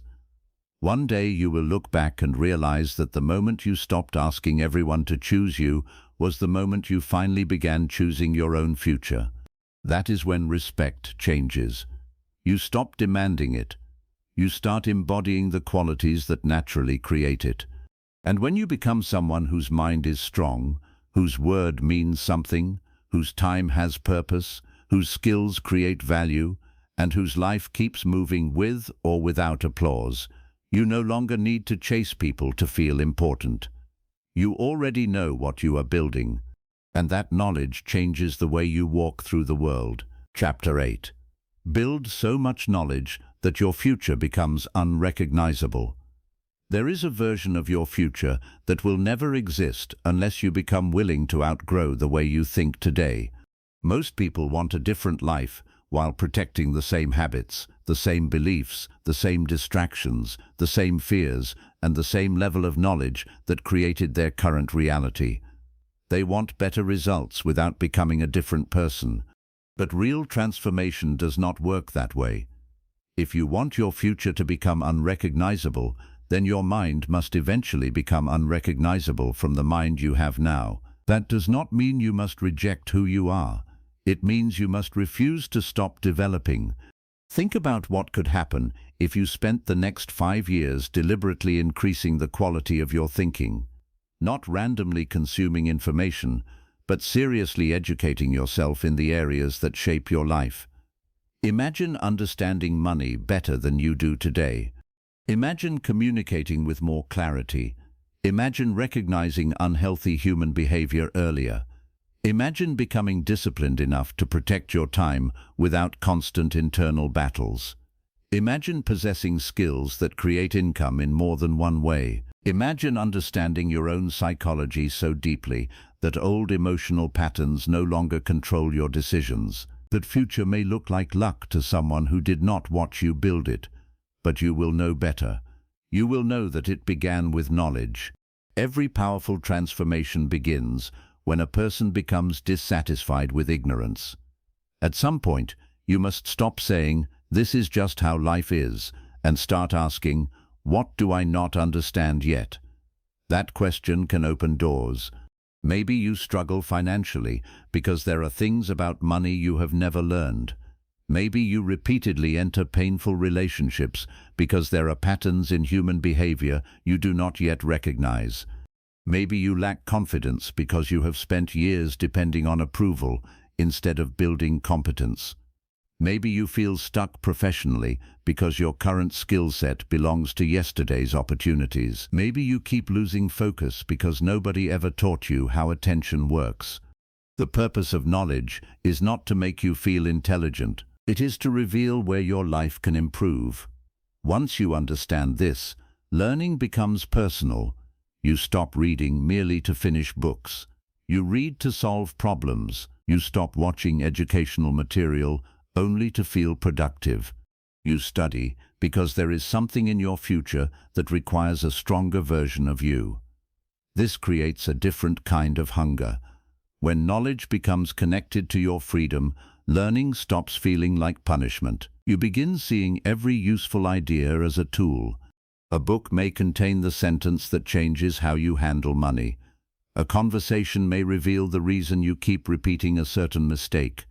One day you will look back and realize that the moment you stopped asking everyone to choose you was the moment you finally began choosing your own future. That is when respect changes. You stop demanding it. You start embodying the qualities that naturally create it. And when you become someone whose mind is strong, whose word means something, whose time has purpose, whose skills create value, and whose life keeps moving with or without applause, you no longer need to chase people to feel important. You already know what you are building, and that knowledge changes the way you walk through the world. Chapter 8. Build so much knowledge that your future becomes unrecognizable. There is a version of your future that will never exist unless you become willing to outgrow the way you think today. Most people want a different life while protecting the same habits, the same beliefs, the same distractions, the same fears, and the same level of knowledge that created their current reality. They want better results without becoming a different person. But real transformation does not work that way. If you want your future to become unrecognizable, then your mind must eventually become unrecognizable from the mind you have now. That does not mean you must reject who you are. It means you must refuse to stop developing. Think about what could happen if you spent the next 5 years deliberately increasing the quality of your thinking, not randomly consuming information, but seriously educating yourself in the areas that shape your life. Imagine understanding money better than you do today. Imagine communicating with more clarity. Imagine recognizing unhealthy human behavior earlier. Imagine becoming disciplined enough to protect your time without constant internal battles. Imagine possessing skills that create income in more than one way. Imagine understanding your own psychology so deeply that old emotional patterns no longer control your decisions. That future may look like luck to someone who did not watch you build it, but you will know better. You will know that it began with knowledge. Every powerful transformation begins when a person becomes dissatisfied with ignorance. At some point, you must stop saying, "This is just how life is," and start asking, "What do I not understand yet?" That question can open doors. Maybe you struggle financially because there are things about money you have never learned. Maybe you repeatedly enter painful relationships because there are patterns in human behavior you do not yet recognize. Maybe you lack confidence because you have spent years depending on approval instead of building competence. Maybe you feel stuck professionally because your current skill set belongs to yesterday's opportunities. Maybe you keep losing focus because nobody ever taught you how attention works. The purpose of knowledge is not to make you feel intelligent. It is to reveal where your life can improve. Once you understand this, learning becomes personal. You stop reading merely to finish books. You read to solve problems. You stop watching educational material only to feel productive. You study because there is something in your future that requires a stronger version of you. This creates a different kind of hunger. When knowledge becomes connected to your freedom, learning stops feeling like punishment. You begin seeing every useful idea as a tool. A book may contain the sentence that changes how you handle money. A conversation may reveal the reason you keep repeating a certain mistake.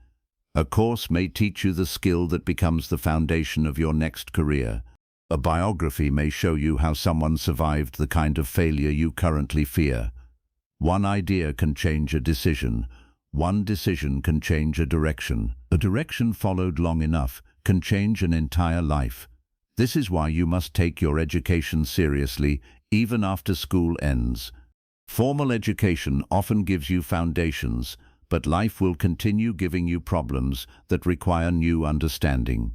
A course may teach you the skill that becomes the foundation of your next career. A biography may show you how someone survived the kind of failure you currently fear. One idea can change a decision. One decision can change a direction. A direction followed long enough can change an entire life. This is why you must take your education seriously, even after school ends. Formal education often gives you foundations, but life will continue giving you problems that require new understanding.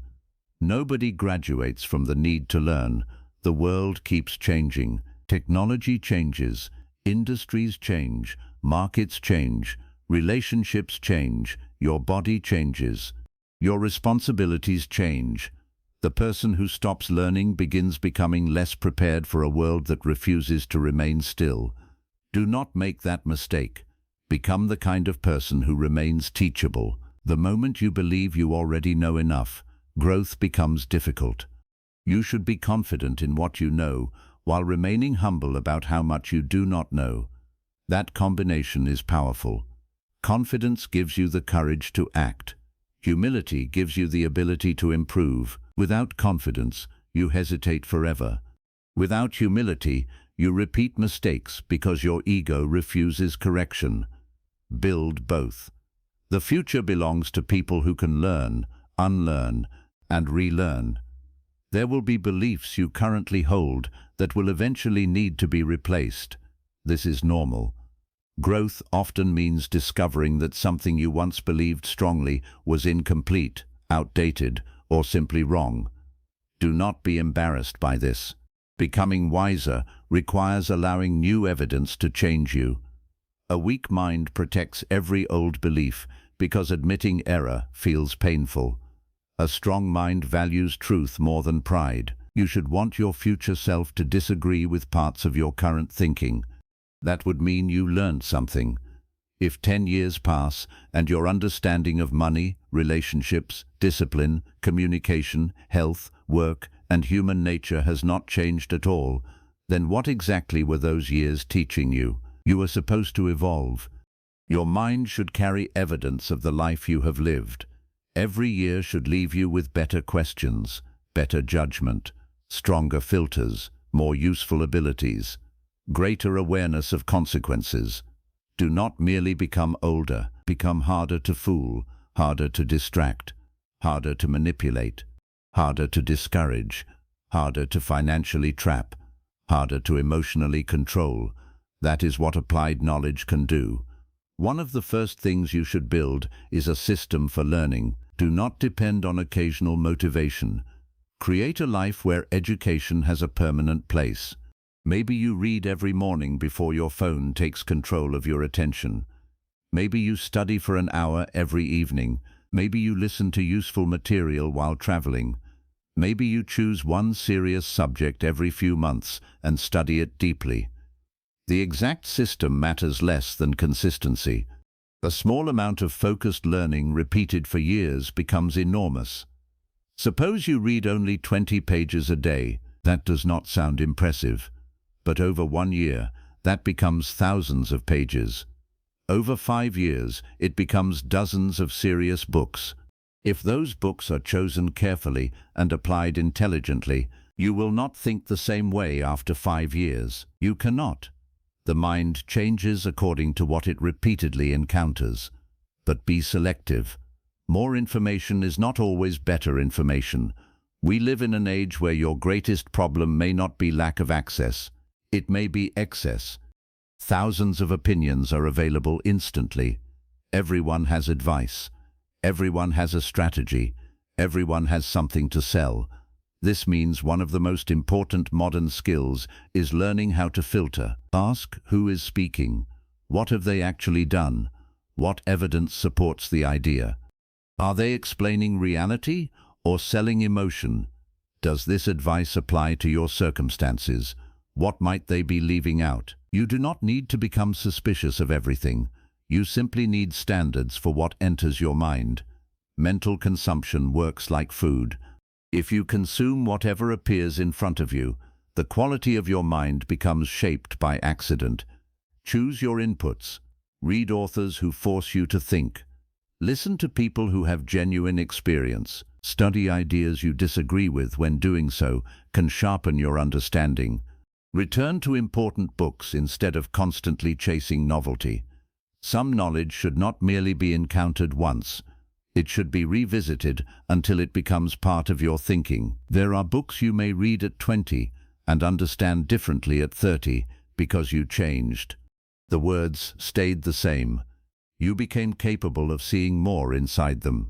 Nobody graduates from the need to learn. The world keeps changing. Technology changes. Industries change. Markets change. Relationships change. Your body changes. Your responsibilities change. The person who stops learning begins becoming less prepared for a world that refuses to remain still. Do not make that mistake. Become the kind of person who remains teachable. The moment you believe you already know enough, growth becomes difficult. You should be confident in what you know while remaining humble about how much you do not know. That combination is powerful. Confidence gives you the courage to act. Humility gives you the ability to improve. Without confidence, you hesitate forever. Without humility, you repeat mistakes because your ego refuses correction. Build both. The future belongs to people who can learn, unlearn, and relearn. There will be beliefs you currently hold that will eventually need to be replaced. This is normal. Growth often means discovering that something you once believed strongly was incomplete, outdated, or simply wrong. Do not be embarrassed by this. Becoming wiser requires allowing new evidence to change you. A weak mind protects every old belief because admitting error feels painful. A strong mind values truth more than pride. You should want your future self to disagree with parts of your current thinking. That would mean you learned something. If 10 years pass and your understanding of money, relationships, discipline, communication, health, work, and human nature has not changed at all, then what exactly were those years teaching you? You are supposed to evolve. Your mind should carry evidence of the life you have lived. Every year should leave you with better questions, better judgment, stronger filters, more useful abilities, greater awareness of consequences. Do not merely become older, become harder to fool, harder to distract, harder to manipulate, harder to discourage, harder to financially trap, harder to emotionally control. That is what applied knowledge can do. One of the first things you should build is a system for learning. Do not depend on occasional motivation. Create a life where education has a permanent place. Maybe you read every morning before your phone takes control of your attention. Maybe you study for an hour every evening. Maybe you listen to useful material while traveling. Maybe you choose one serious subject every few months and study it deeply. The exact system matters less than consistency. A small amount of focused learning repeated for years becomes enormous. Suppose you read only 20 pages a day. That does not sound impressive. But over 1 year, that becomes thousands of pages. Over 5 years, it becomes dozens of serious books. If those books are chosen carefully and applied intelligently, you will not think the same way after 5 years. You cannot. The mind changes according to what it repeatedly encounters. But be selective. More information is not always better information. We live in an age where your greatest problem may not be lack of access. It may be excess. Thousands of opinions are available instantly. Everyone has advice. Everyone has a strategy. Everyone has something to sell. This means one of the most important modern skills is learning how to filter. Ask who is speaking. What have they actually done? What evidence supports the idea? Are they explaining reality or selling emotion? Does this advice apply to your circumstances? What might they be leaving out? You do not need to become suspicious of everything. You simply need standards for what enters your mind. Mental consumption works like food. If you consume whatever appears in front of you, the quality of your mind becomes shaped by accident. Choose your inputs. Read authors who force you to think. Listen to people who have genuine experience. Study ideas you disagree with. When doing so, can sharpen your understanding. Return to important books instead of constantly chasing novelty. Some knowledge should not merely be encountered once. It should be revisited until it becomes part of your thinking. There are books you may read at 20 and understand differently at 30 because you changed. The words stayed the same. You became capable of seeing more inside them.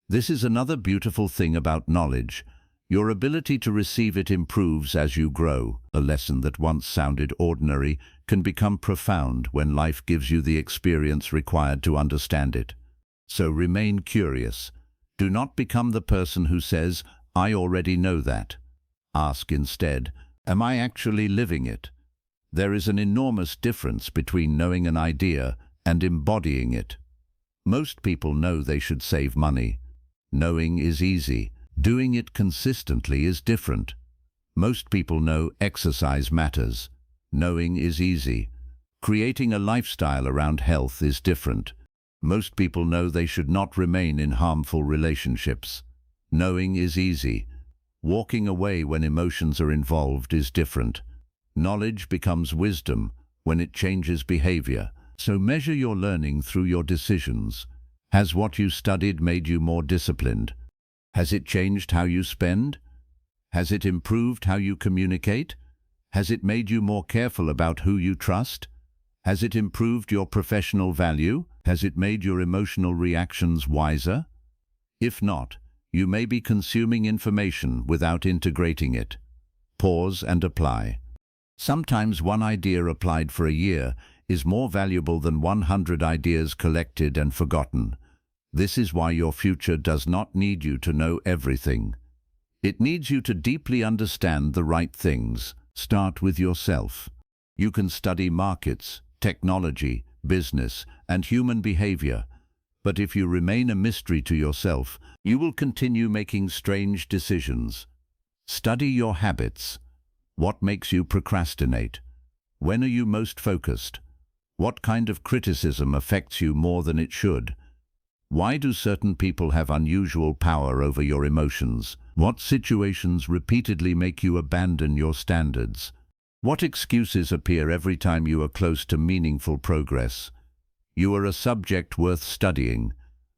This is another beautiful thing about knowledge. Your ability to receive it improves as you grow. A lesson that once sounded ordinary can become profound when life gives you the experience required to understand it. So remain curious. Do not become the person who says, "I already know that." Ask instead, "Am I actually living it?" There is an enormous difference between knowing an idea and embodying it. Most people know they should save money. Knowing is easy. Doing it consistently is different. Most people know exercise matters. Knowing is easy. Creating a lifestyle around health is different. Most people know they should not remain in harmful relationships. Knowing is easy. Walking away when emotions are involved is different. Knowledge becomes wisdom when it changes behavior. So measure your learning through your decisions. Has what you studied made you more disciplined? Has it changed how you spend? Has it improved how you communicate? Has it made you more careful about who you trust? Has it improved your professional value? Has it made your emotional reactions wiser? If not, you may be consuming information without integrating it. Pause and apply. Sometimes one idea applied for a year is more valuable than 100 ideas collected and forgotten. This is why your future does not need you to know everything. It needs you to deeply understand the right things. Start with yourself. You can study markets, technology, business, and human behavior. But if you remain a mystery to yourself, you will continue making strange decisions. Study your habits. What makes you procrastinate? When are you most focused? What kind of criticism affects you more than it should? Why do certain people have unusual power over your emotions? What situations repeatedly make you abandon your standards? What excuses appear every time you are close to meaningful progress? You are a subject worth studying.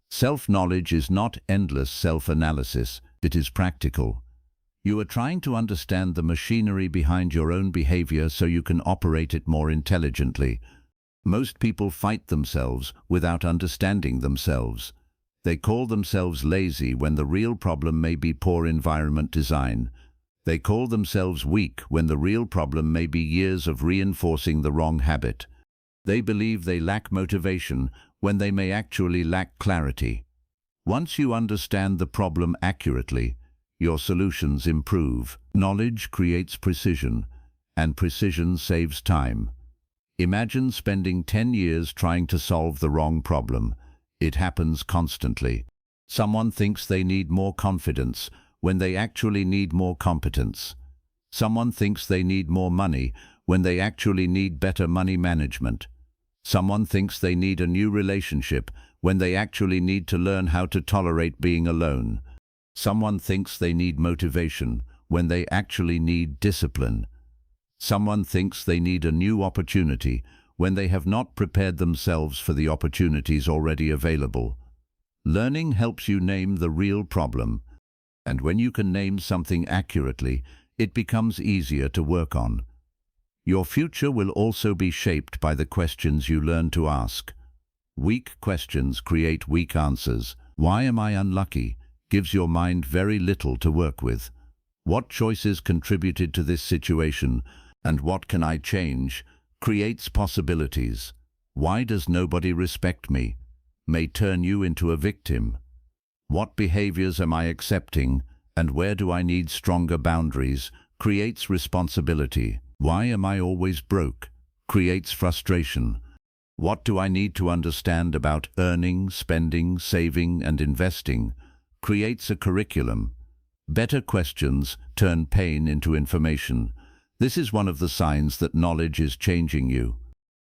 Self-knowledge is not endless self-analysis, it is practical. You are trying to understand the machinery behind your own behavior so you can operate it more intelligently. Most people fight themselves without understanding themselves. They call themselves lazy when the real problem may be poor environment design. They call themselves weak when the real problem may be years of reinforcing the wrong habit. They believe they lack motivation when they may actually lack clarity. Once you understand the problem accurately, your solutions improve. Knowledge creates precision, and precision saves time. Imagine spending 10 years trying to solve the wrong problem. It happens constantly. Someone thinks they need more confidence when they actually need more competence. Someone thinks they need more money when they actually need better money management. Someone thinks they need a new relationship when they actually need to learn how to tolerate being alone. Someone thinks they need motivation when they actually need discipline. Someone thinks they need a new opportunity when they have not prepared themselves for the opportunities already available. Learning helps you name the real problem, and when you can name something accurately, it becomes easier to work on. Your future will also be shaped by the questions you learn to ask. Weak questions create weak answers. Why am I unlucky? Gives your mind very little to work with. What choices contributed to this situation, and what can I change? Creates possibilities. Why does nobody respect me? May turn you into a victim. What behaviors am I accepting, and where do I need stronger boundaries? Creates responsibility. Why am I always broke? Creates frustration. What do I need to understand about earning, spending, saving, and investing? Creates a curriculum. Better questions turn pain into information. This is one of the signs that knowledge is changing you.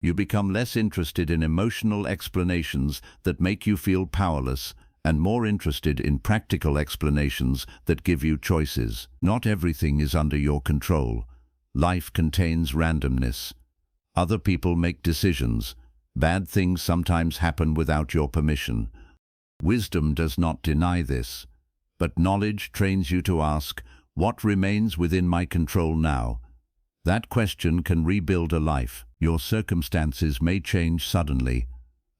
You become less interested in emotional explanations that make you feel powerless and more interested in practical explanations that give you choices. Not everything is under your control. Life contains randomness. Other people make decisions. Bad things sometimes happen without your permission. Wisdom does not deny this, but knowledge trains you to ask, what remains within my control now? That question can rebuild a life. Your circumstances may change suddenly.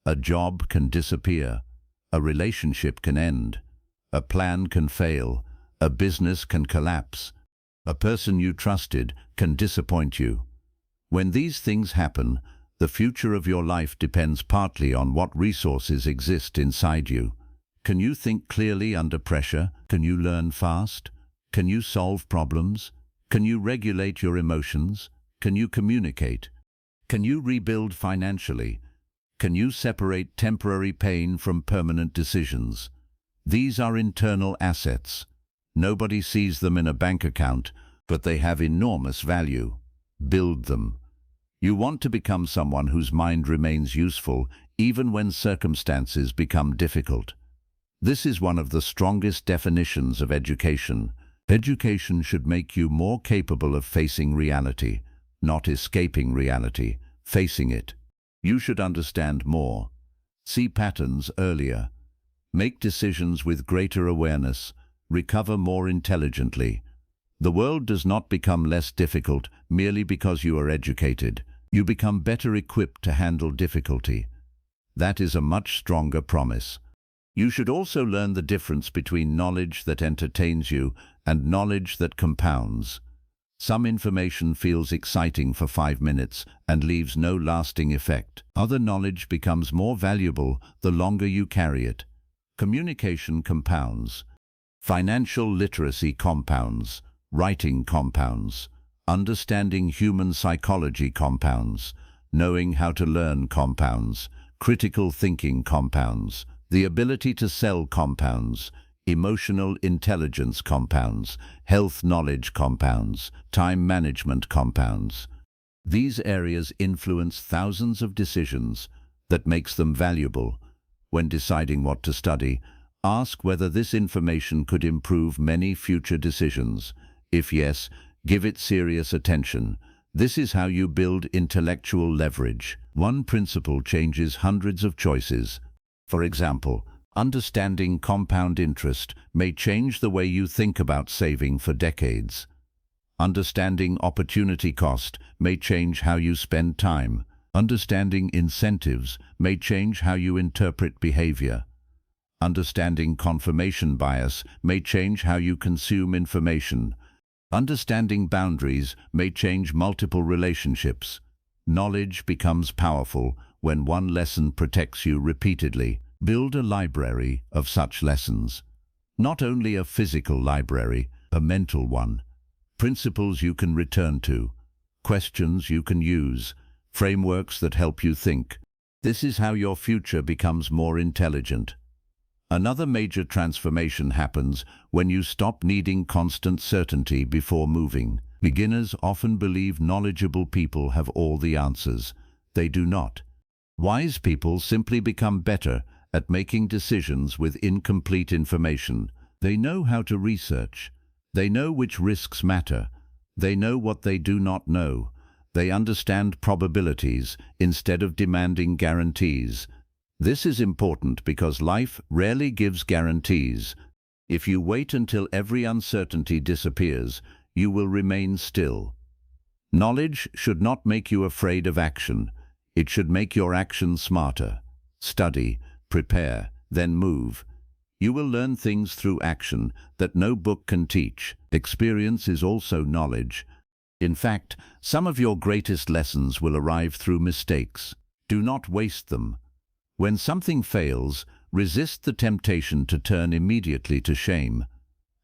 A job can disappear. A relationship can end. A plan can fail. A business can collapse. A person you trusted can disappoint you. When these things happen, the future of your life depends partly on what resources exist inside you. Can you think clearly under pressure? Can you learn fast? Can you solve problems? Can you regulate your emotions? Can you communicate? Can you rebuild financially? Can you separate temporary pain from permanent decisions? These are internal assets. Nobody sees them in a bank account, but they have enormous value. Build them. You want to become someone whose mind remains useful even when circumstances become difficult. This is one of the strongest definitions of education. Education should make you more capable of facing reality, not escaping reality, facing it. You should understand more, see patterns earlier, make decisions with greater awareness, recover more intelligently. The world does not become less difficult merely because you are educated. You become better equipped to handle difficulty. That is a much stronger promise. You should also learn the difference between knowledge that entertains you and knowledge that compounds. Some information feels exciting for 5 minutes and leaves no lasting effect. Other knowledge becomes more valuable the longer you carry it. Communication compounds. Financial literacy compounds. Writing compounds. Understanding human psychology compounds. Knowing how to learn compounds. Critical thinking compounds. The ability to sell compounds. Emotional intelligence compounds. Health knowledge compounds. Time management compounds. These areas influence thousands of decisions that makes them valuable. When deciding what to study, ask whether this information could improve many future decisions. If yes, give it serious attention. This is how you build intellectual leverage. One principle changes hundreds of choices. For example, understanding compound interest may change the way you think about saving for decades. Understanding opportunity cost may change how you spend time. Understanding incentives may change how you interpret behavior. Understanding confirmation bias may change how you consume information. Understanding boundaries may change multiple relationships. Knowledge becomes powerful when one lesson protects you repeatedly. Build a library of such lessons. Not only a physical library, a mental one. Principles you can return to, questions you can use, frameworks that help you think. This is how your future becomes more intelligent. Another major transformation happens when you stop needing constant certainty before moving. Beginners often believe knowledgeable people have all the answers. They do not. Wise people simply become better at making decisions with incomplete information. They know how to research. They know which risks matter. They know what they do not know. They understand probabilities instead of demanding guarantees. This is important because life rarely gives guarantees. If you wait until every uncertainty disappears, you will remain still. Knowledge should not make you afraid of action. It should make your action smarter. Study, prepare, then move. You will learn things through action that no book can teach. Experience is also knowledge. In fact, some of your greatest lessons will arrive through mistakes. Do not waste them. When something fails, resist the temptation to turn immediately to shame.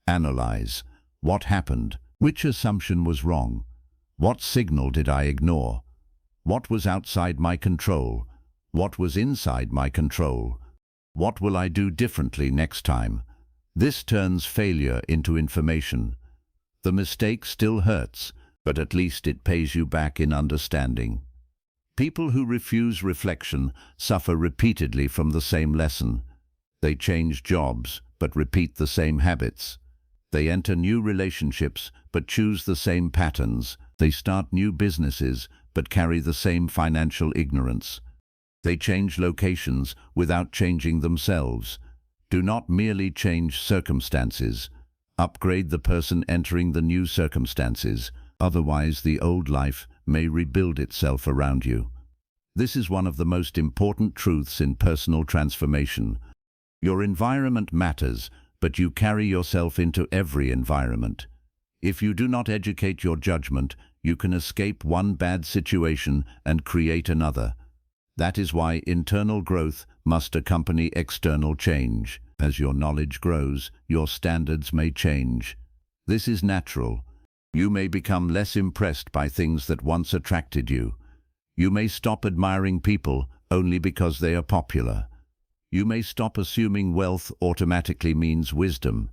Analyze. What happened? Which assumption was wrong? What signal did I ignore? What was outside my control? What was inside my control? What will I do differently next time? This turns failure into information. The mistake still hurts, but at least it pays you back in understanding. People who refuse reflection suffer repeatedly from the same lesson. They change jobs, but repeat the same habits. They enter new relationships, but choose the same patterns. They start new businesses, but carry the same financial ignorance. They change locations without changing themselves. Do not merely change circumstances. Upgrade the person entering the new circumstances. Otherwise, the old life may rebuild itself around you. This is one of the most important truths in personal transformation. Your environment matters, but you carry yourself into every environment. If you do not educate your judgment, you can escape one bad situation and create another. That is why internal growth must accompany external change. As your knowledge grows, your standards may change. This is natural. You may become less impressed by things that once attracted you. You may stop admiring people only because they are popular. You may stop assuming wealth automatically means wisdom.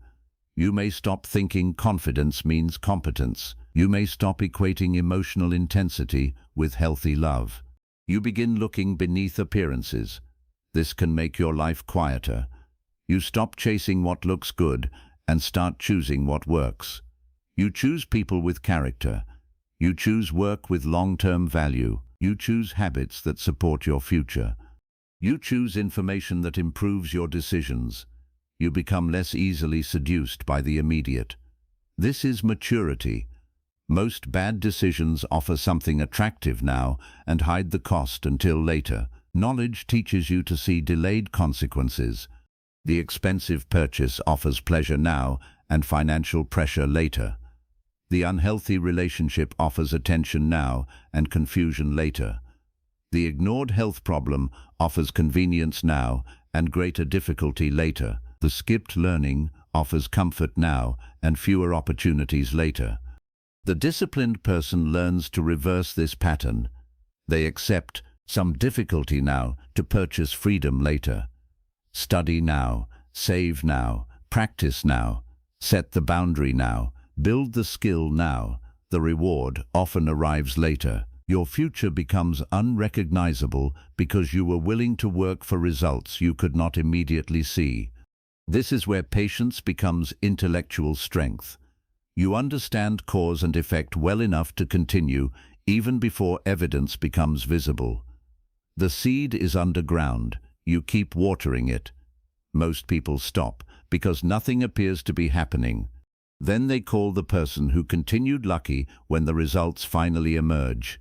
You may stop thinking confidence means competence. You may stop equating emotional intensity with healthy love. You begin looking beneath appearances. This can make your life quieter. You stop chasing what looks good and start choosing what works. You choose people with character. You choose work with long-term value. You choose habits that support your future. You choose information that improves your decisions. You become less easily seduced by the immediate. This is maturity. Most bad decisions offer something attractive now and hide the cost until later. Knowledge teaches you to see delayed consequences. The expensive purchase offers pleasure now and financial pressure later. The unhealthy relationship offers attention now and confusion later. The ignored health problem offers convenience now and greater difficulty later. The skipped learning offers comfort now and fewer opportunities later. The disciplined person learns to reverse this pattern. They accept some difficulty now to purchase freedom later. Study now, save now, practice now, set the boundary now, build the skill now. The reward often arrives later. Your future becomes unrecognizable because you were willing to work for results you could not immediately see. This is where patience becomes intellectual strength. You understand cause and effect well enough to continue even before evidence becomes visible. The seed is underground. You keep watering it. Most people stop because nothing appears to be happening. Then they call the person who continued lucky when the results finally emerge.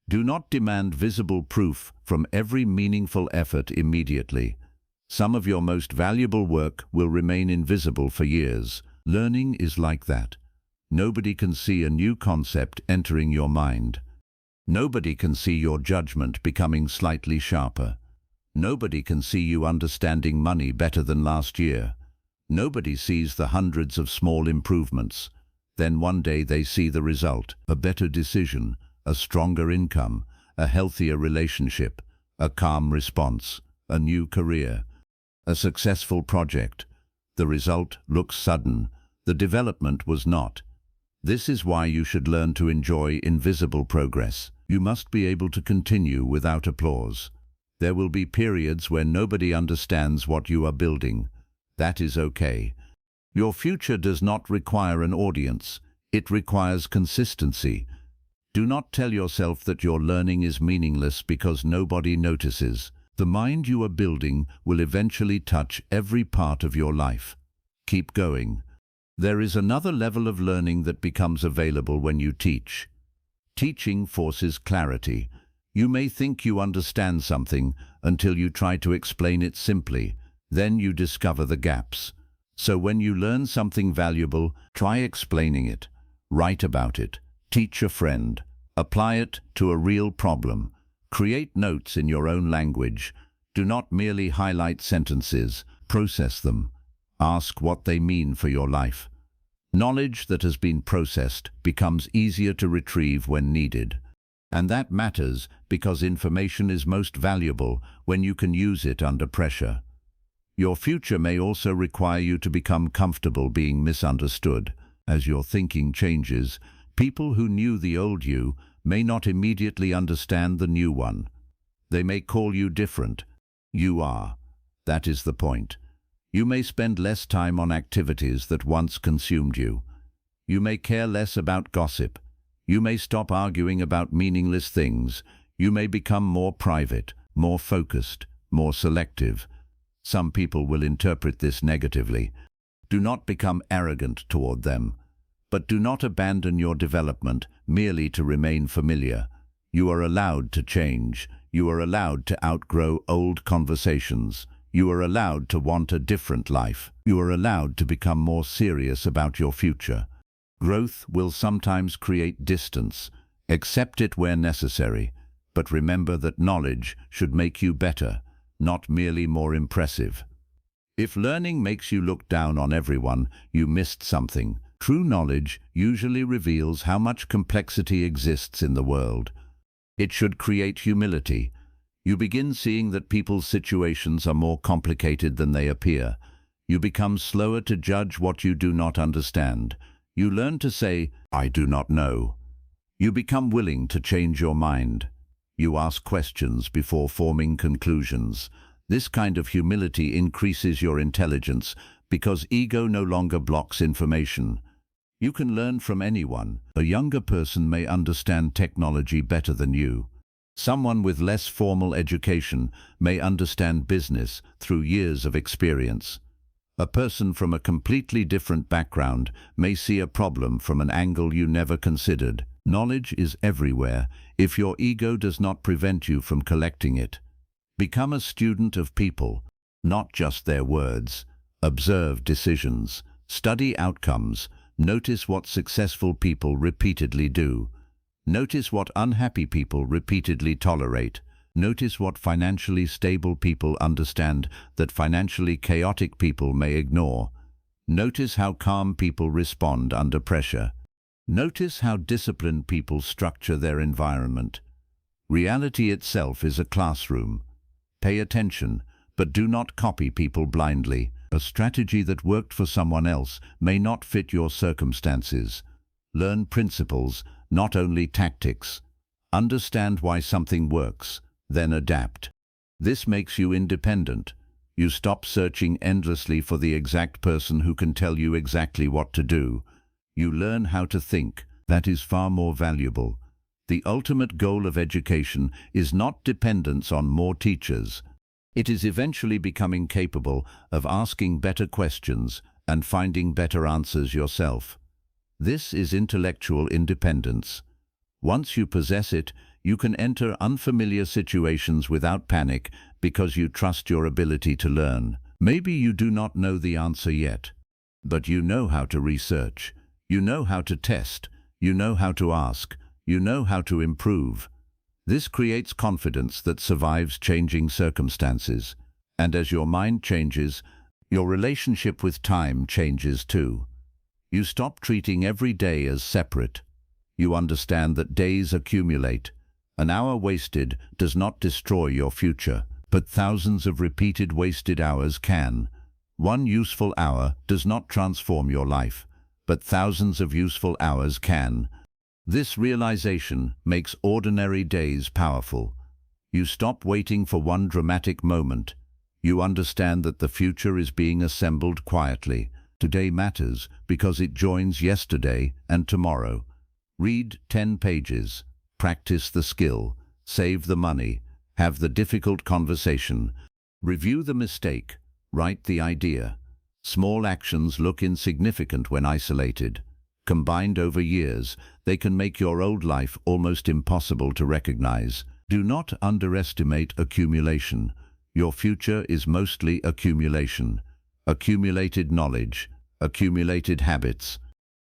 Do not demand visible proof from every meaningful effort immediately. Some of your most valuable work will remain invisible for years. Learning is like that. Nobody can see a new concept entering your mind. Nobody can see your judgment becoming slightly sharper. Nobody can see you understanding money better than last year. Nobody sees the hundreds of small improvements. Then one day they see the result, a better decision, a stronger income, a healthier relationship, a calm response, a new career, a successful project. The result looks sudden. The development was not. This is why you should learn to enjoy invisible progress. You must be able to continue without applause. There will be periods where nobody understands what you are building. That is okay. Your future does not require an audience. It requires consistency. Do not tell yourself that your learning is meaningless because nobody notices. The mind you are building will eventually touch every part of your life. Keep going. There is another level of learning that becomes available when you teach. Teaching forces clarity. You may think you understand something until you try to explain it simply. Then you discover the gaps. So when you learn something valuable, try explaining it. Write about it. Teach a friend. Apply it to a real problem. Create notes in your own language. Do not merely highlight sentences. Process them. Ask what they mean for your life. Knowledge that has been processed becomes easier to retrieve when needed. And that matters because information is most valuable when you can use it under pressure. Your future may also require you to become comfortable being misunderstood. As your thinking changes, people who knew the old you may not immediately understand the new one. They may call you different. You are. That is the point. You may spend less time on activities that once consumed you. You may care less about gossip. You may stop arguing about meaningless things. You may become more private, more focused, more selective. Some people will interpret this negatively. Do not become arrogant toward them. But do not abandon your development merely to remain familiar. You are allowed to change. You are allowed to outgrow old conversations. You are allowed to want a different life. You are allowed to become more serious about your future. Growth will sometimes create distance. Accept it where necessary. But remember that knowledge should make you better, not merely more impressive. If learning makes you look down on everyone, you missed something. True knowledge usually reveals how much complexity exists in the world. It should create humility. You begin seeing that people's situations are more complicated than they appear. You become slower to judge what you do not understand. You learn to say, "I do not know." You become willing to change your mind. You ask questions before forming conclusions. This kind of humility increases your intelligence because ego no longer blocks information. You can learn from anyone. A younger person may understand technology better than you. Someone with less formal education may understand business through years of experience. A person from a completely different background may see a problem from an angle you never considered. Knowledge is everywhere if your ego does not prevent you from collecting it. Become a student of people, not just their words. Observe decisions. Study outcomes. Notice what successful people repeatedly do. Notice what unhappy people repeatedly tolerate. Notice what financially stable people understand that financially chaotic people may ignore. Notice how calm people respond under pressure. Notice how disciplined people structure their environment. Reality itself is a classroom. Pay attention, but do not copy people blindly. A strategy that worked for someone else may not fit your circumstances. Learn principles, not only tactics. Understand why something works, then adapt. This makes you independent. You stop searching endlessly for the exact person who can tell you exactly what to do. You learn how to think. That is far more valuable. The ultimate goal of education is not dependence on more teachers. It is eventually becoming capable of asking better questions and finding better answers yourself. This is intellectual independence. Once you possess it, you can enter unfamiliar situations without panic because you trust your ability to learn. Maybe you do not know the answer yet, but you know how to research. You know how to test. You know how to ask. You know how to improve. This creates confidence that survives changing circumstances. And as your mind changes, your relationship with time changes too. You stop treating every day as separate. You understand that days accumulate. An hour wasted does not destroy your future, but thousands of repeated wasted hours can. One useful hour does not transform your life, but thousands of useful hours can. This realization makes ordinary days powerful. You stop waiting for one dramatic moment. You understand that the future is being assembled quietly. Today matters because it joins yesterday and tomorrow. Read 10 pages. Practice the skill. Save the money. Have the difficult conversation. Review the mistake. Write the idea. Small actions look insignificant when isolated. Combined over years, they can make your old life almost impossible to recognize. Do not underestimate accumulation. Your future is mostly accumulation. Accumulated knowledge, accumulated habits,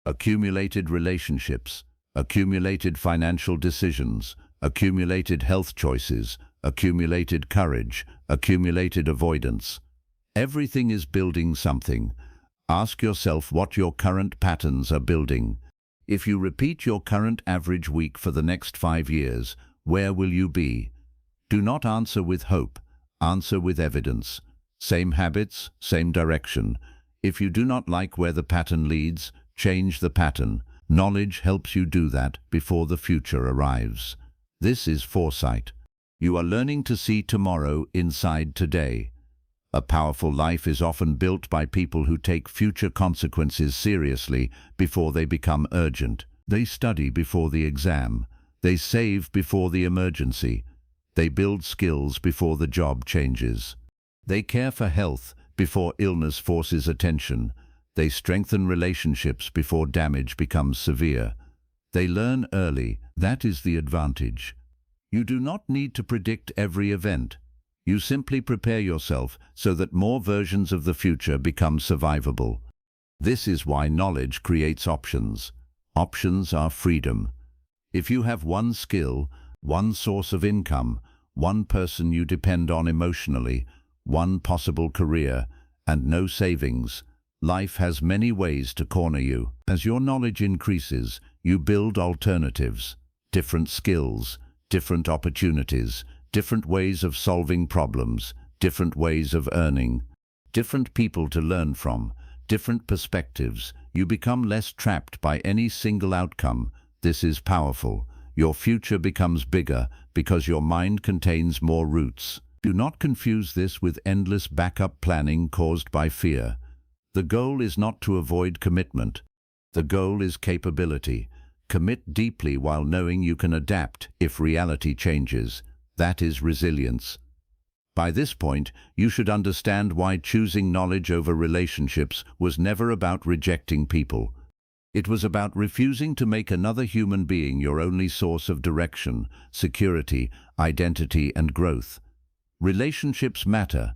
accumulated relationships, accumulated financial decisions, accumulated health choices, accumulated courage, accumulated avoidance. Everything is building something. Ask yourself what your current patterns are building. If you repeat your current average week for the next 5 years, where will you be? Do not answer with hope. Answer with evidence. Same habits, same direction. If you do not like where the pattern leads, change the pattern. Knowledge helps you do that before the future arrives. This is foresight. You are learning to see tomorrow inside today. A powerful life is often built by people who take future consequences seriously before they become urgent. They study before the exam. They save before the emergency. They build skills before the job changes. They care for health before illness forces attention. They strengthen relationships before damage becomes severe. They learn early. That is the advantage. You do not need to predict every event. You simply prepare yourself so that more versions of the future become survivable. This is why knowledge creates options. Options are freedom. If you have one skill, one source of income, one person you depend on emotionally, one possible career, and no savings, life has many ways to corner you. As your knowledge increases, you build alternatives, different skills, different opportunities, different ways of solving problems, different ways of earning, different people to learn from, different perspectives. You become less trapped by any single outcome. This is powerful. Your future becomes bigger because your mind contains more roots. Do not confuse this with endless backup planning caused by fear. The goal is not to avoid commitment. The goal is capability. Commit deeply while knowing you can adapt if reality changes. That is resilience. By this point, you should understand why choosing knowledge over relationships was never about rejecting people. It was about refusing to make another human being your only source of direction, security, identity, and growth. Relationships matter.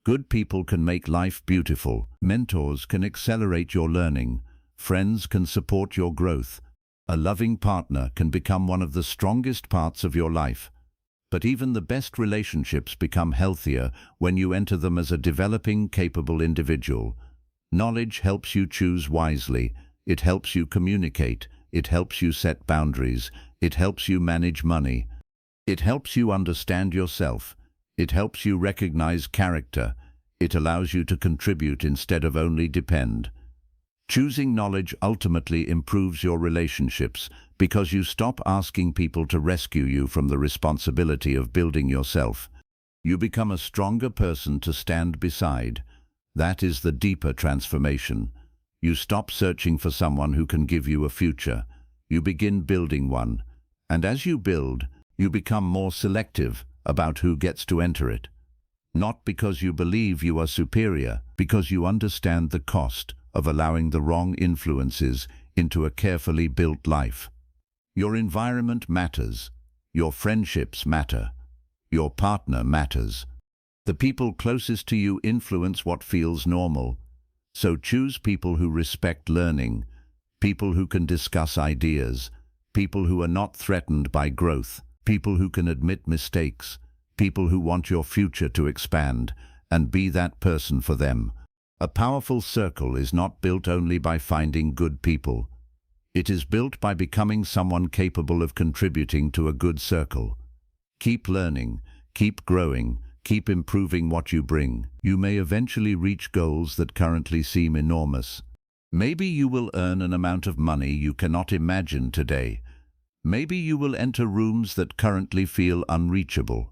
Good people can make life beautiful. Mentors can accelerate your learning. Friends can support your growth. A loving partner can become one of the strongest parts of your life. But even the best relationships become healthier when you enter them as a developing, capable individual. Knowledge helps you choose wisely. It helps you communicate. It helps you set boundaries. It helps you manage money. It helps you understand yourself. It helps you recognize character. It allows you to contribute instead of only depend. Choosing knowledge ultimately improves your relationships because you stop asking people to rescue you from the responsibility of building yourself. You become a stronger person to stand beside. That is the deeper transformation. You stop searching for someone who can give you a future. You begin building one. And as you build, you become more selective about who gets to enter it. Not because you believe you are superior, because you understand the cost of allowing the wrong influences into a carefully built life. Your environment matters. Your friendships matter. Your partner matters. The people closest to you influence what feels normal. So choose people who respect learning, people who can discuss ideas, people who are not threatened by growth, people who can admit mistakes, people who want your future to expand, and be that person for them. A powerful circle is not built only by finding good people. It is built by becoming someone capable of contributing to a good circle. Keep learning, keep growing, keep improving what you bring. You may eventually reach goals that currently seem enormous. Maybe you will earn an amount of money you cannot imagine today. Maybe you will enter rooms that currently feel unreachable.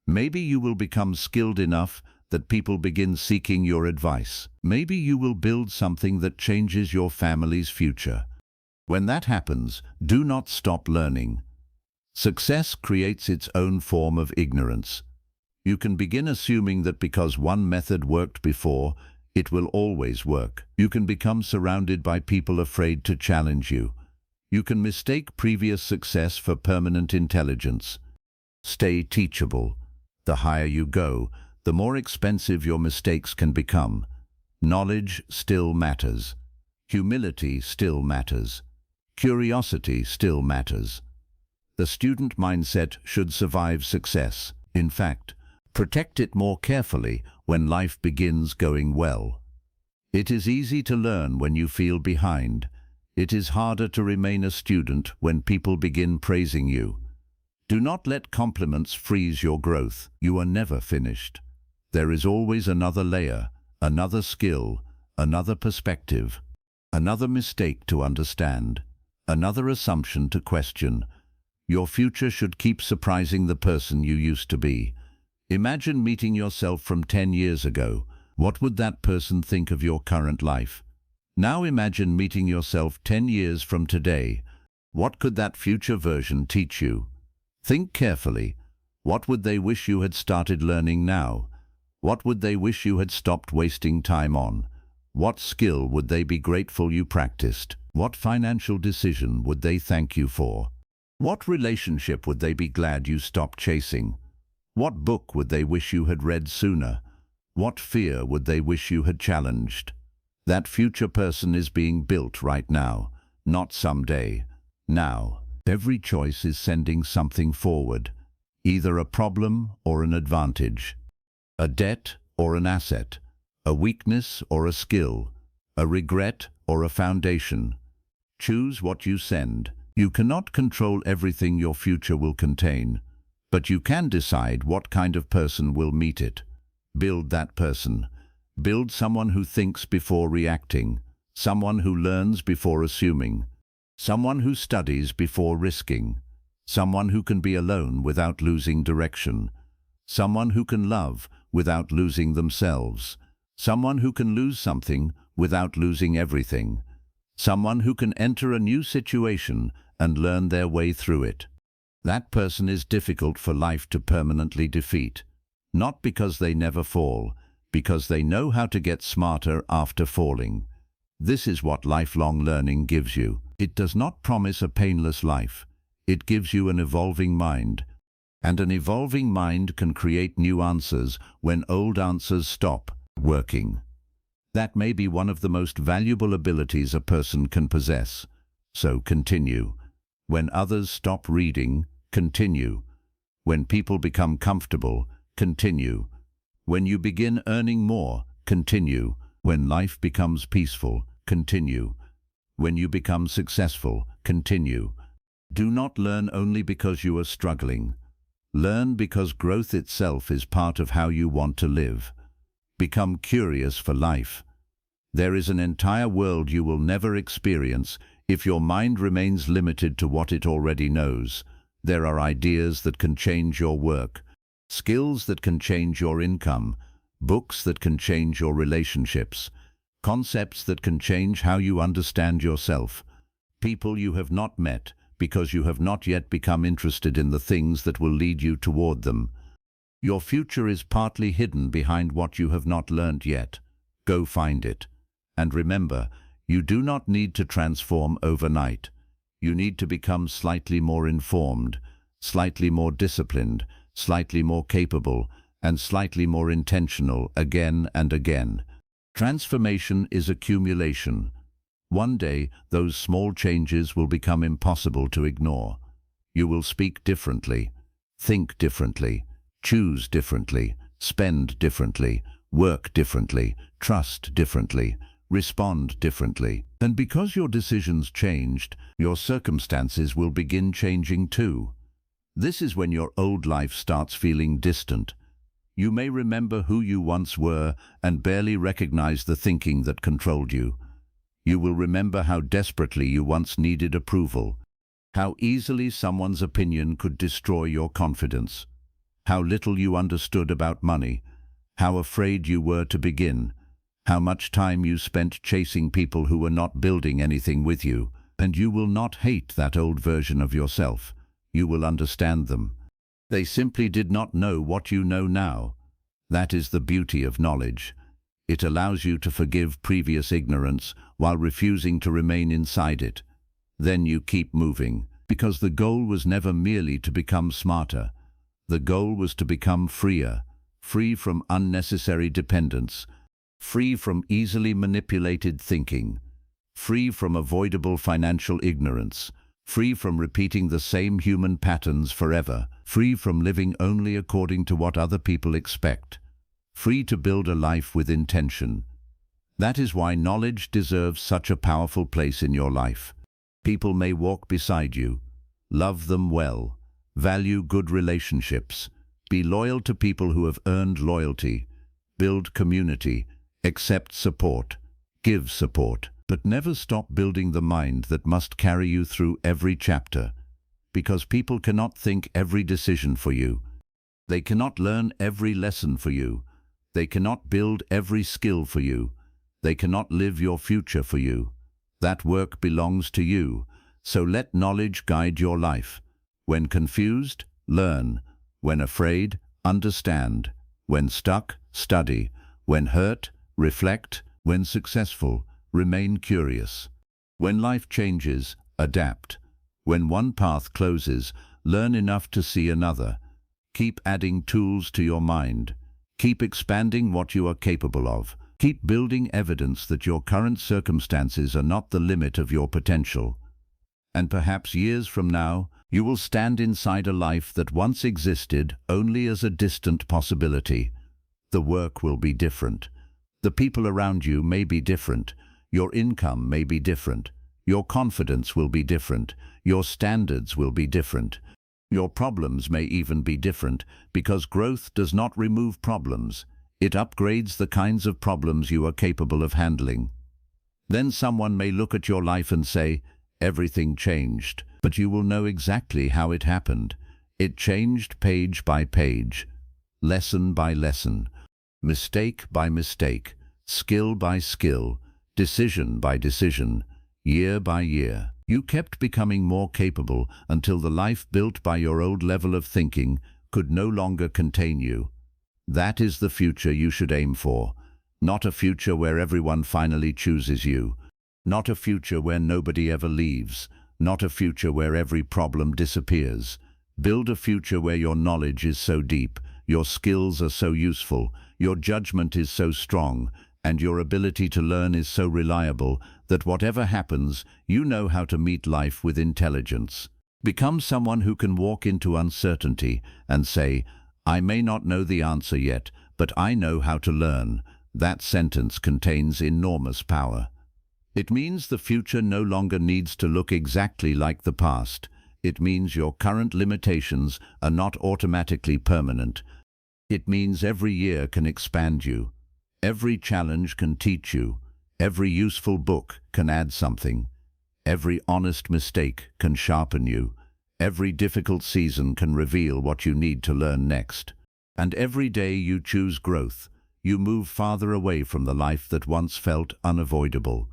Maybe you will become skilled enough that people begin seeking your advice. Maybe you will build something that changes your family's future. When that happens, do not stop learning. Success creates its own form of ignorance. You can begin assuming that because one method worked before, it will always work. You can become surrounded by people afraid to challenge you. You can mistake previous success for permanent intelligence. Stay teachable. The higher you go, the more expensive your mistakes can become. Knowledge still matters. Humility still matters. Curiosity still matters. The student mindset should survive success. In fact, protect it more carefully when life begins going well. It is easy to learn when you feel behind. It is harder to remain a student when people begin praising you. Do not let compliments freeze your growth. You are never finished. There is always another layer, another skill, another perspective, another mistake to understand, another assumption to question. Your future should keep surprising the person you used to be. Imagine meeting yourself from 10 years ago. What would that person think of your current life? Now imagine meeting yourself 10 years from today. What could that future version teach you? Think carefully. What would they wish you had started learning now? What would they wish you had stopped wasting time on? What skill would they be grateful you practiced? What financial decision would they thank you for? What relationship would they be glad you stopped chasing? What book would they wish you had read sooner? What fear would they wish you had challenged? That future person is being built right now, not someday. Now. Every choice is sending something forward, either a problem or an advantage, a debt or an asset, a weakness or a skill, a regret or a foundation. Choose what you send. You cannot control everything your future will contain, but you can decide what kind of person will meet it. Build that person. Build someone who thinks before reacting, someone who learns before assuming, someone who studies before risking, someone who can be alone without losing direction, someone who can love without losing themselves, someone who can lose something without losing everything, someone who can enter a new situation and learn their way through it. That person is difficult for life to permanently defeat, not because they never fall, because they know how to get smarter after falling. This is what lifelong learning gives you. It does not promise a painless life. It gives you an evolving mind. And an evolving mind can create new answers when old answers stop working. That may be one of the most valuable abilities a person can possess. So continue. When others stop reading, continue. When people become comfortable, continue. When you begin earning more, continue. When life becomes peaceful, continue. When you become successful, continue. Do not learn only because you are struggling. Learn because growth itself is part of how you want to live. Become curious for life. There is an entire world you will never experience If your mind remains limited to what it already knows, there are ideas that can change your work, skills that can change your income, books that can change your relationships, concepts that can change how you understand yourself, people you have not met because you have not yet become interested in the things that will lead you toward them. Your future is partly hidden behind what you have not learned yet. Go find it. And remember, you do not need to transform overnight. You need to become slightly more informed, slightly more disciplined, slightly more capable, and slightly more intentional again and again. Transformation is accumulation. One day, those small changes will become impossible to ignore. You will speak differently, think differently, choose differently, spend differently, work differently, trust differently, respond differently. And because your decisions changed, your circumstances will begin changing too. This is when your old life starts feeling distant. You may remember who you once were and barely recognize the thinking that controlled you. You will remember how desperately you once needed approval, how easily someone's opinion could destroy your confidence, how little you understood about money, how afraid you were to begin, how much time you spent chasing people who were not building anything with you. And you will not hate that old version of yourself. You will understand them. They simply did not know what you know now. That is the beauty of knowledge. It allows you to forgive previous ignorance while refusing to remain inside it. Then you keep moving, because the goal was never merely to become smarter. The goal was to become freer, free from unnecessary dependence, free from easily manipulated thinking, free from avoidable financial ignorance, free from repeating the same human patterns forever, free from living only according to what other people expect, free to build a life with intention. That is why knowledge deserves such a powerful place in your life. People may walk beside you. Love them well. Value good relationships. Be loyal to people who have earned loyalty. Build community. Accept support. Give support. But never stop building the mind that must carry you through every chapter. Because people cannot think every decision for you. They cannot learn every lesson for you. They cannot build every skill for you. They cannot live your future for you. That work belongs to you. So let knowledge guide your life. When confused, learn. When afraid, understand. When stuck, study. When hurt, reflect. When successful, remain curious. When life changes, adapt. When one path closes, learn enough to see another. Keep adding tools to your mind. Keep expanding what you are capable of. Keep building evidence that your current circumstances are not the limit of your potential. And perhaps years from now, you will stand inside a life that once existed only as a distant possibility. The work will be different. The people around you may be different. Your income may be different. Your confidence will be different. Your standards will be different. Your problems may even be different, because growth does not remove problems. It upgrades the kinds of problems you are capable of handling. Then someone may look at your life and say, everything changed, but you will know exactly how it happened. It changed page by page, lesson by lesson, mistake by mistake, skill by skill, decision by decision, year by year. You kept becoming more capable until the life built by your old level of thinking could no longer contain you. That is the future you should aim for, not a future where everyone finally chooses you, not a future where nobody ever leaves, not a future where every problem disappears. Build a future where your knowledge is so deep, your skills are so useful, your judgment is so strong, and your ability to learn is so reliable that whatever happens, you know how to meet life with intelligence. Become someone who can walk into uncertainty and say, I may not know the answer yet, but I know how to learn. That sentence contains enormous power. It means the future no longer needs to look exactly like the past. It means your current limitations are not automatically permanent. It means every year can expand you. Every challenge can teach you. Every useful book can add something. Every honest mistake can sharpen you. Every difficult season can reveal what you need to learn next. And every day you choose growth, you move farther away from the life that once felt unavoidable.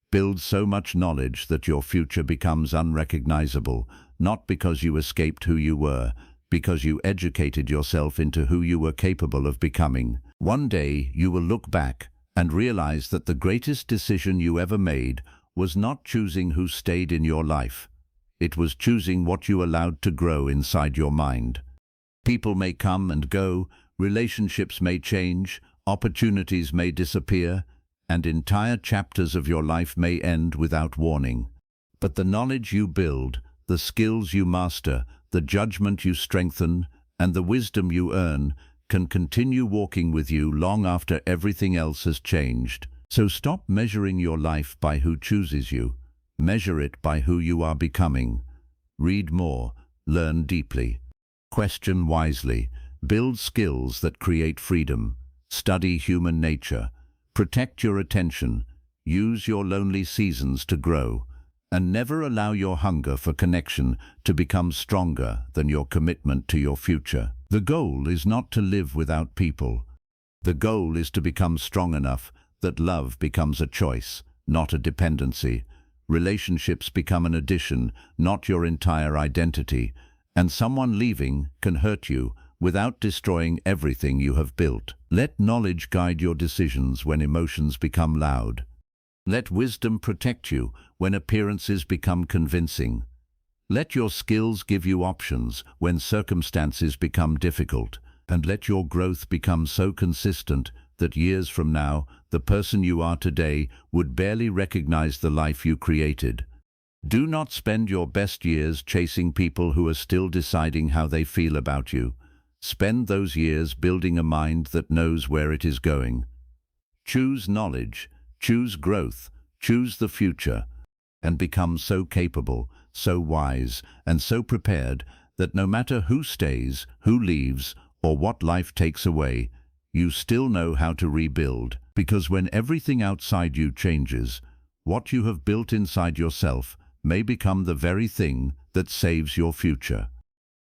Build so much knowledge that your future becomes unrecognizable, not because you escaped who you were, because you educated yourself into who you were capable of becoming. One day you will look back and realize that the greatest decision you ever made was not choosing who stayed in your life. It was choosing what you allowed to grow inside your mind. People may come and go, relationships may change, opportunities may disappear, and entire chapters of your life may end without warning. But the knowledge you build, the skills you master, the judgment you strengthen, and the wisdom you earn can continue walking with you long after everything else has changed. So stop measuring your life by who chooses you. Measure it by who you are becoming. Read more, learn deeply, question wisely, build skills that create freedom, study human nature, protect your attention, use your lonely seasons to grow, and never allow your hunger for connection to become stronger than your commitment to your future. The goal is not to live without people. The goal is to become strong enough that love becomes a choice, not a dependency. Relationships become an addition, not your entire identity, and someone leaving can hurt you without destroying everything you have built. Let knowledge guide your decisions when emotions become loud. Let wisdom protect you when appearances become convincing. Let your skills give you options when circumstances become difficult, and let your growth become so consistent that years from now, the person you are today would barely recognize the life you created. Do not spend your best years chasing people who are still deciding how they feel about you. Spend those years building a mind that knows where it is going. Choose knowledge, choose growth, choose the future, and become so capable, so wise, and so prepared that no matter who stays, who leaves, or what life takes away, you still know how to rebuild. Because when everything outside you changes, what you have built inside yourself may become the very thing that saves your future.